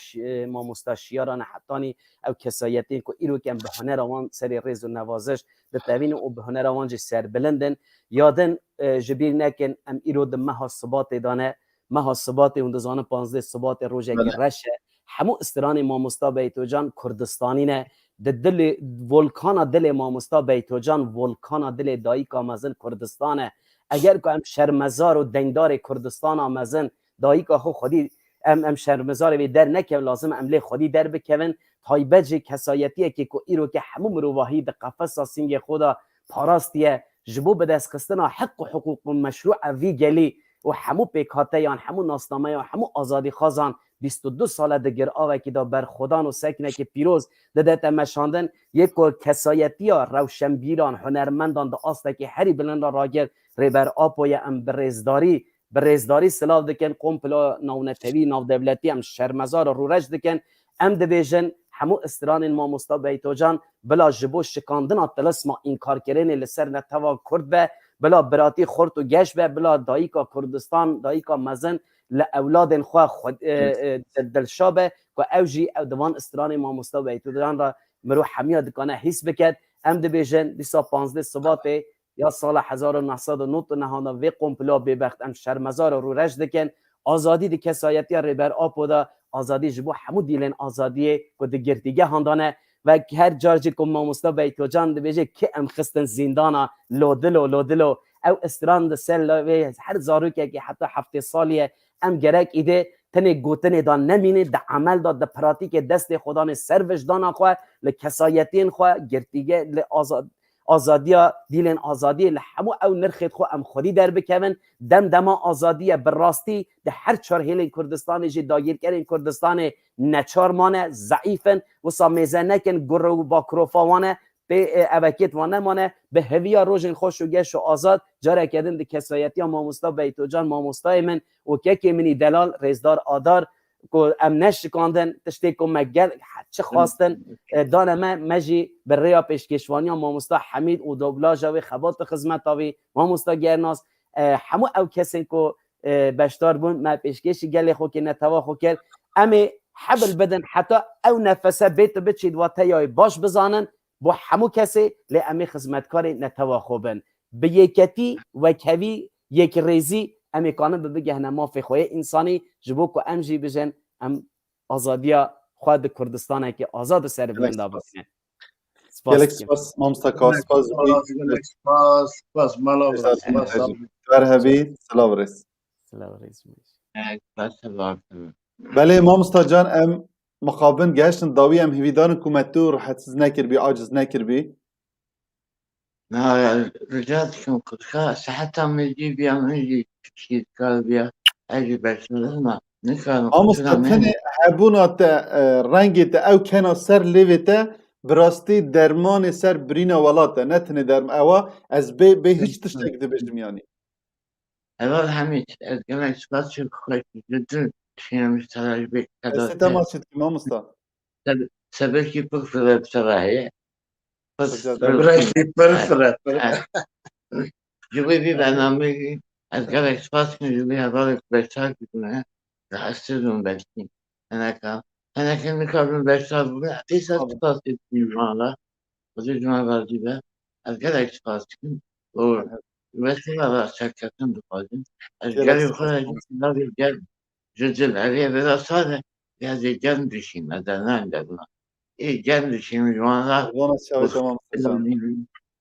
R: ما مستا شیاران حتانی او کسایتین که ایرو کم به هنر آوان سری ریز و نوازش به توین و به هنر آوان جی سر بلندن یادن جبیر نکن ام ایرو دم مها صبات دانه مها صبات اون دزانه 15 صبات روزه گرشه همو استران ما مستا بیتو جان کردستانی نه دل ولکان دل ما مستا بیتو جان ولکان دل دایی که آمزن کردستانه اگر که ام شرمزار و دنگدار کردستان آمزن دایی که خودی ام شرمزار وی در نکه لازم املی خودی در بکون تایبج کسایتیه که ایرو که همو مروواهی به قفص سینگ خدا پاراستیه جبو به دست خستنا حق و حقوق مشروع وی گلی و همو پیکاته یان همو ناسنامه یا همو آزادی خازان 22 ساله دگر آوه که دا بر خدان و سکنه که پیروز دادت مشاندن یک کسایتی ها روشنبیران هنرمندان دا آسته که هری بلند راگر ریبر آپوی ام برزداری سلاف دکن قومپلا ناونتوی ناو دولتی ام شرمزار رو رج دکن ام دویژن همو استران ما مستا بیتو جان بلا جبو شکاندن اطلس ما این کار کرن لسر نتوا کرد به بلا براتی خورد و گشت به بلا دایکا کردستان دایکا مزن لأولاد خواه خود دلشابه که اوجی او دوان استران ما مستا بیتو جان را مرو حمیه دکانه حس بکد ام دبیجن دیسا 15 سباته یا سال 1999 وی قمپلا ببخت ام شرمزار رو رج دکن آزادی دی کسایتی ریبر آپو دا آزادی جبو حمو دیلن آزادی که دی گرتیگه هندانه و هر جارجی که ماموستا بیتو جان دبیجه که ام خستن زندانا لودلو او استران سل هر زاروکه که حتی 7 سالیه ام گرک ایده تنه گوتنه دا نمینه دا عمل دا دا پراتیک دست خودان سروش دانا خواه لکسایتین خواه گرتیگه آزادی دیلن آزادی لحمو او نرخید خو ام خودی در بکون دما آزادی براستی ده هر چهار هیل کردستان جی دایر کردن کردستان نچار مانه ضعیفن و سامیزه نکن گرو با کروفاوانه به اوکیت وانه مانه به هویا روژن خوش و گش و آزاد جاره کردن ده کسایتی ها ماموستا بیتو جان ماموستای من و که منی دلال ریزدار آدار که ام نشکاندن تشتی که مگل چه خواستن دانه مجی بر ریا پیشکشوانی ها ماموستا حمید و دوبلاج و خبات خدمت هاوی ماموستا گرناس همو او کسی که بشتار بون ما پیشکشی گلی خو که نتوا خو کرد امی حبل بدن حتی او نفسه بیت بچید و تیای باش بزانن با همو کسی لی امی خدمتکار نتوا خوبن به یکتی و کوی یک ریزی امی کانم ببگه ما فی خوی انسانی جبو که ام جی بجن ام آزادیا خود کردستانه که آزاد سر بلنده بکنه
C: گلک سپاس مامستا کاس
E: سپاس مالا
C: مرحبی سلام رس بله مامستا جان ام مقابن گشتن داوی ام هیویدان کومتو راحتسز نکر بی عاجز نکر بی
E: نه رجعتكم كل حتى ما يجي بيا ما يجي شيء قال بيا أجي بس ما نكان
C: مامستانه هبونات رنگت او کنا سر لیویته براستی درمان سر برینا ولاته نتنه درم اوا از به هیچ تشتک ده بشم یعنی
E: اول همین از گمش سپاس شد خوش جدا شینا مشترک بی
C: ستا ما شد که مامستا
E: سبکی بخفره بسراحه
D: سبکی بخفره
E: جوی بی برنامه از گمش سپاس کنی جوی هزار بشتر کنه راستون بستیم أنا كان مكابل بشتغل بقى في سباس جمالة وزي جمالة راجبة الجري سباس كن وبس ما شركة بقادم الجري خارج نادي الجري جزء عليه بلا صار هذا الجري بشيم هذا نعندنا إيه جري بشيم جمالة
C: وانا شاوي تمام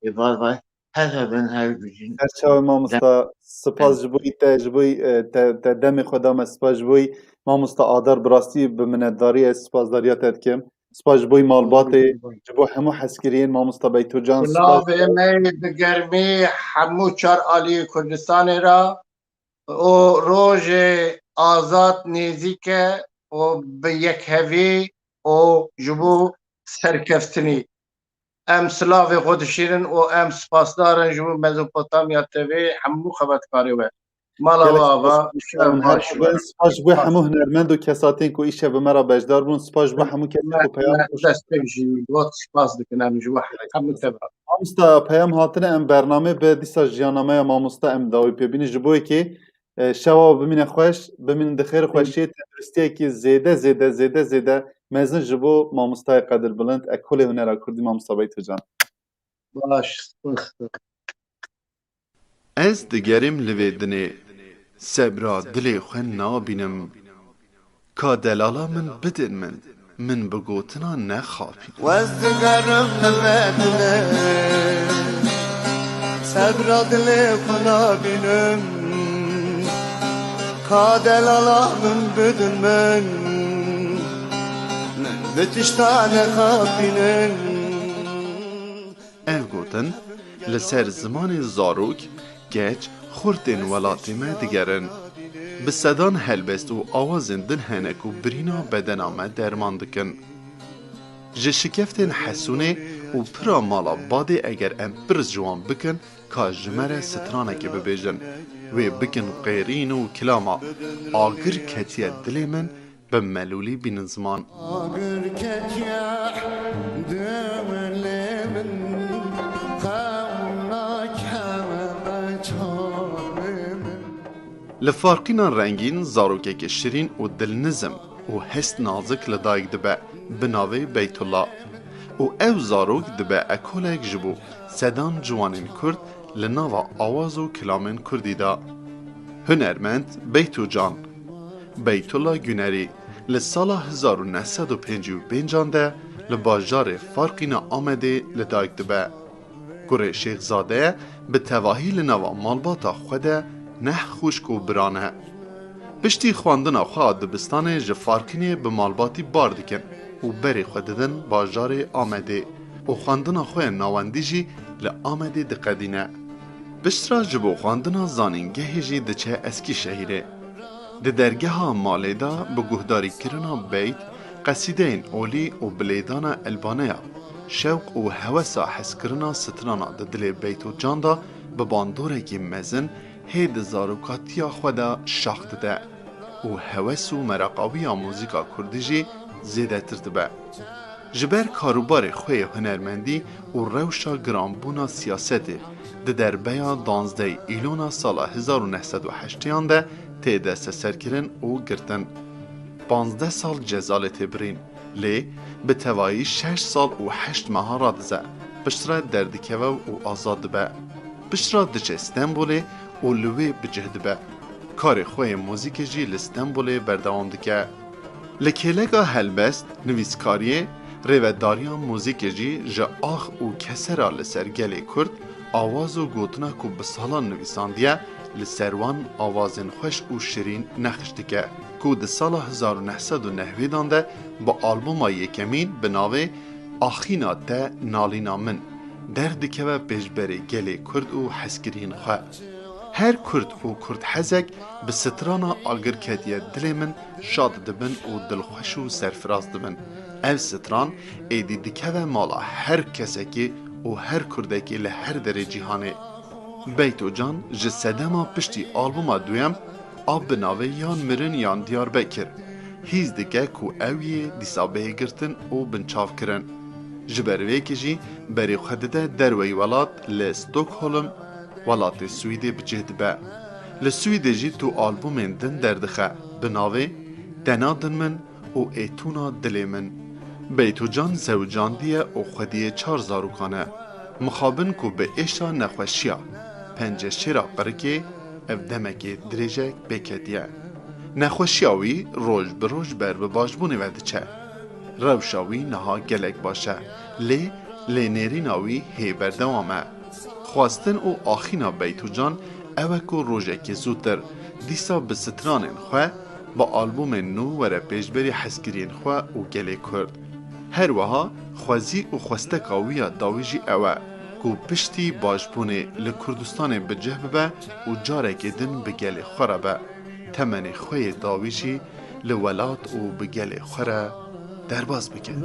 E: يبغى هذا بن هاي بيجين
C: شاوي مامستا سپاس جبوی تا دم خدا سپاس جبوی مامستا آدر براستی به منداری سپاس داریات کم سپاس جبوی مالباتی جبو همو حسکرین مامستا بیتو جان
D: سپاس امی بگرمی همو چار آلی کردستان را و روز آزاد نیزیکه و به یک هوی و جبو سرکفتنی ام سلاوی خودشیرن و ام سپاسدارن جبو مزوپوتامیا تیوی همو خبرکاری و مالا بابا
C: سپاس جبو همو هنرمند و کساتین که ایشه به مرا بجدار بون سپاس جبو همو کسی که پیام
D: دستم جی بود سپاس دکنم جبو همو تبرا
C: مامستا پیام هاتنه ام برنامه به دیسا جیانامه مامستا ام داوی پیبینی جبوی که شوا بمین خوش بمین دخیر خوشی تندرستی که زیده مزن جبو مامستای قدر بلند اکل هنر کردی مامستا بیتو جان
D: باش
F: از دگرم لویدنه سبرا دلی خواه نابینم که دلالا من بدن من بگوتنا نخوابی
P: و از دگرم لویدنه سبرا دلی خواه نابینم که دلالا من بدن من بتشتاق نخوابینم
F: او گوتن لسر زمان زاروک گچ خوردن ولاتی ما دیگرن به صدان هلبست و آوازن دن هنک و برینا بدنا ما درمان دکن جشکفتن حسونه و پرا مالا باده اگر ام برز جوان بکن که جمره سترانه ببیجن و بکن غیرین و کلاما آگر کتیه دلی من به ملولی بین زمان
P: آگر کتیه دلی من
F: لفارقینا رنگین زاروکک شیرین و دل نزم و هست نازک لدایک دبه بناوی بیت الله و او زاروک دبه اکولک جبو سدان جوانین کرد لناوا آواز و کلامن کردی دا. هنرمند بیتو جان بیتولا گونری لسالا 1955 ده لباجار فارقینا آمده لدایک دبه. گره شیخ زاده به تواهی لنوا مالباتا خوده نه خوشک و برانه. پشتی خواندنا خواه دبستان جفارکینی به مالباتی بار دکن و بری خوددن باجار آمده و خواندنا خواه ناوندی جی لآمده دقدینه. بشترا جبو خواندنا زانینگه جی دچه اسکی شهیره. ده درگه ها ماله دا به گهداری کرنا بیت قصیده این اولی و بلیدانا البانه شوق و هوسا حس کرنا سترانا ده دل بیت و جان دا به باندوره که مزن هید زاروکاتیا خودا شاخت ده و هوس و مراقاوی موزیکا کردیجی زیده ترتبه. جبر کاروبار خوی هنرمندی و روشا گرانبونا سیاسته ده در بیا 12 ایلونا سال 1908 ده تیده سرکرن و گرتن. 15 سال جزالت برین لی به توایی 6 سال و 8 ماه را دزه بشترا دردکوه و آزاد به بشترا دچه استنبوله و لوی بجهد به کار خوی موزیک جی لستنبوله بردوام دکه لکیلگا هلبست نویسکاریه ریوداریان موزیک جی جا آخ و کسرا لسر گلی کرد آواز و گوتنا کو بسالان نویساندیه لسروان آوازن خوش و شیرین نخشتکه که ده سال 1990 دانده با آلبوم یکمین به ناوه آخینا ته نالینا من دردکه و پیشبری گلی کرد و حسگرین خواه. هر کرد و کرد حزک به سترانا آگر کدیه دل من شاد دبن و دلخوش و سرفراز دبن. او ستران ایدی دکه و مالا هر کسکی و هر کردکی لهر در جیهانه. بیتو جان جسدما پشتی آلبوما دویم آب بناوه یان مرن یان دیار بکر. هیز دکه کو اویه دیسا بهگرتن و بنچاف کرن. جبروی کجی بری خدده دروی ولات لستوکهولم ولات سویده بجهد به. لسویده جی تو آلبومین دن دردخه بناوه دنادن من و ایتونا دل من. بیتو جان زوجان دیه و خودیه 4 زاروکانه. مخابن کو به ایشا نخوشیا. پنجه شیرا قرکه او دمکی دریجک بکدیه. نخوشیاوی روش به روش بر به باشبونه وده چه. روشاوی نها گلک باشه. لی نیریناوی هی بردوامه. خواستن او آخینا بیتو جان اوکو روژک زودتر دیسا به سترانین خواه با آلبوم نو وره پیشبری حسگرین خواه و گلی کرد. هر وها خوازی و خوستکاوی داویجی اوه کو پشتی باشبونه لکردستان بجه ببه و جارک دن بگل خوره به تمن خوی داویجی لولات و بگل خوره درباز بکن.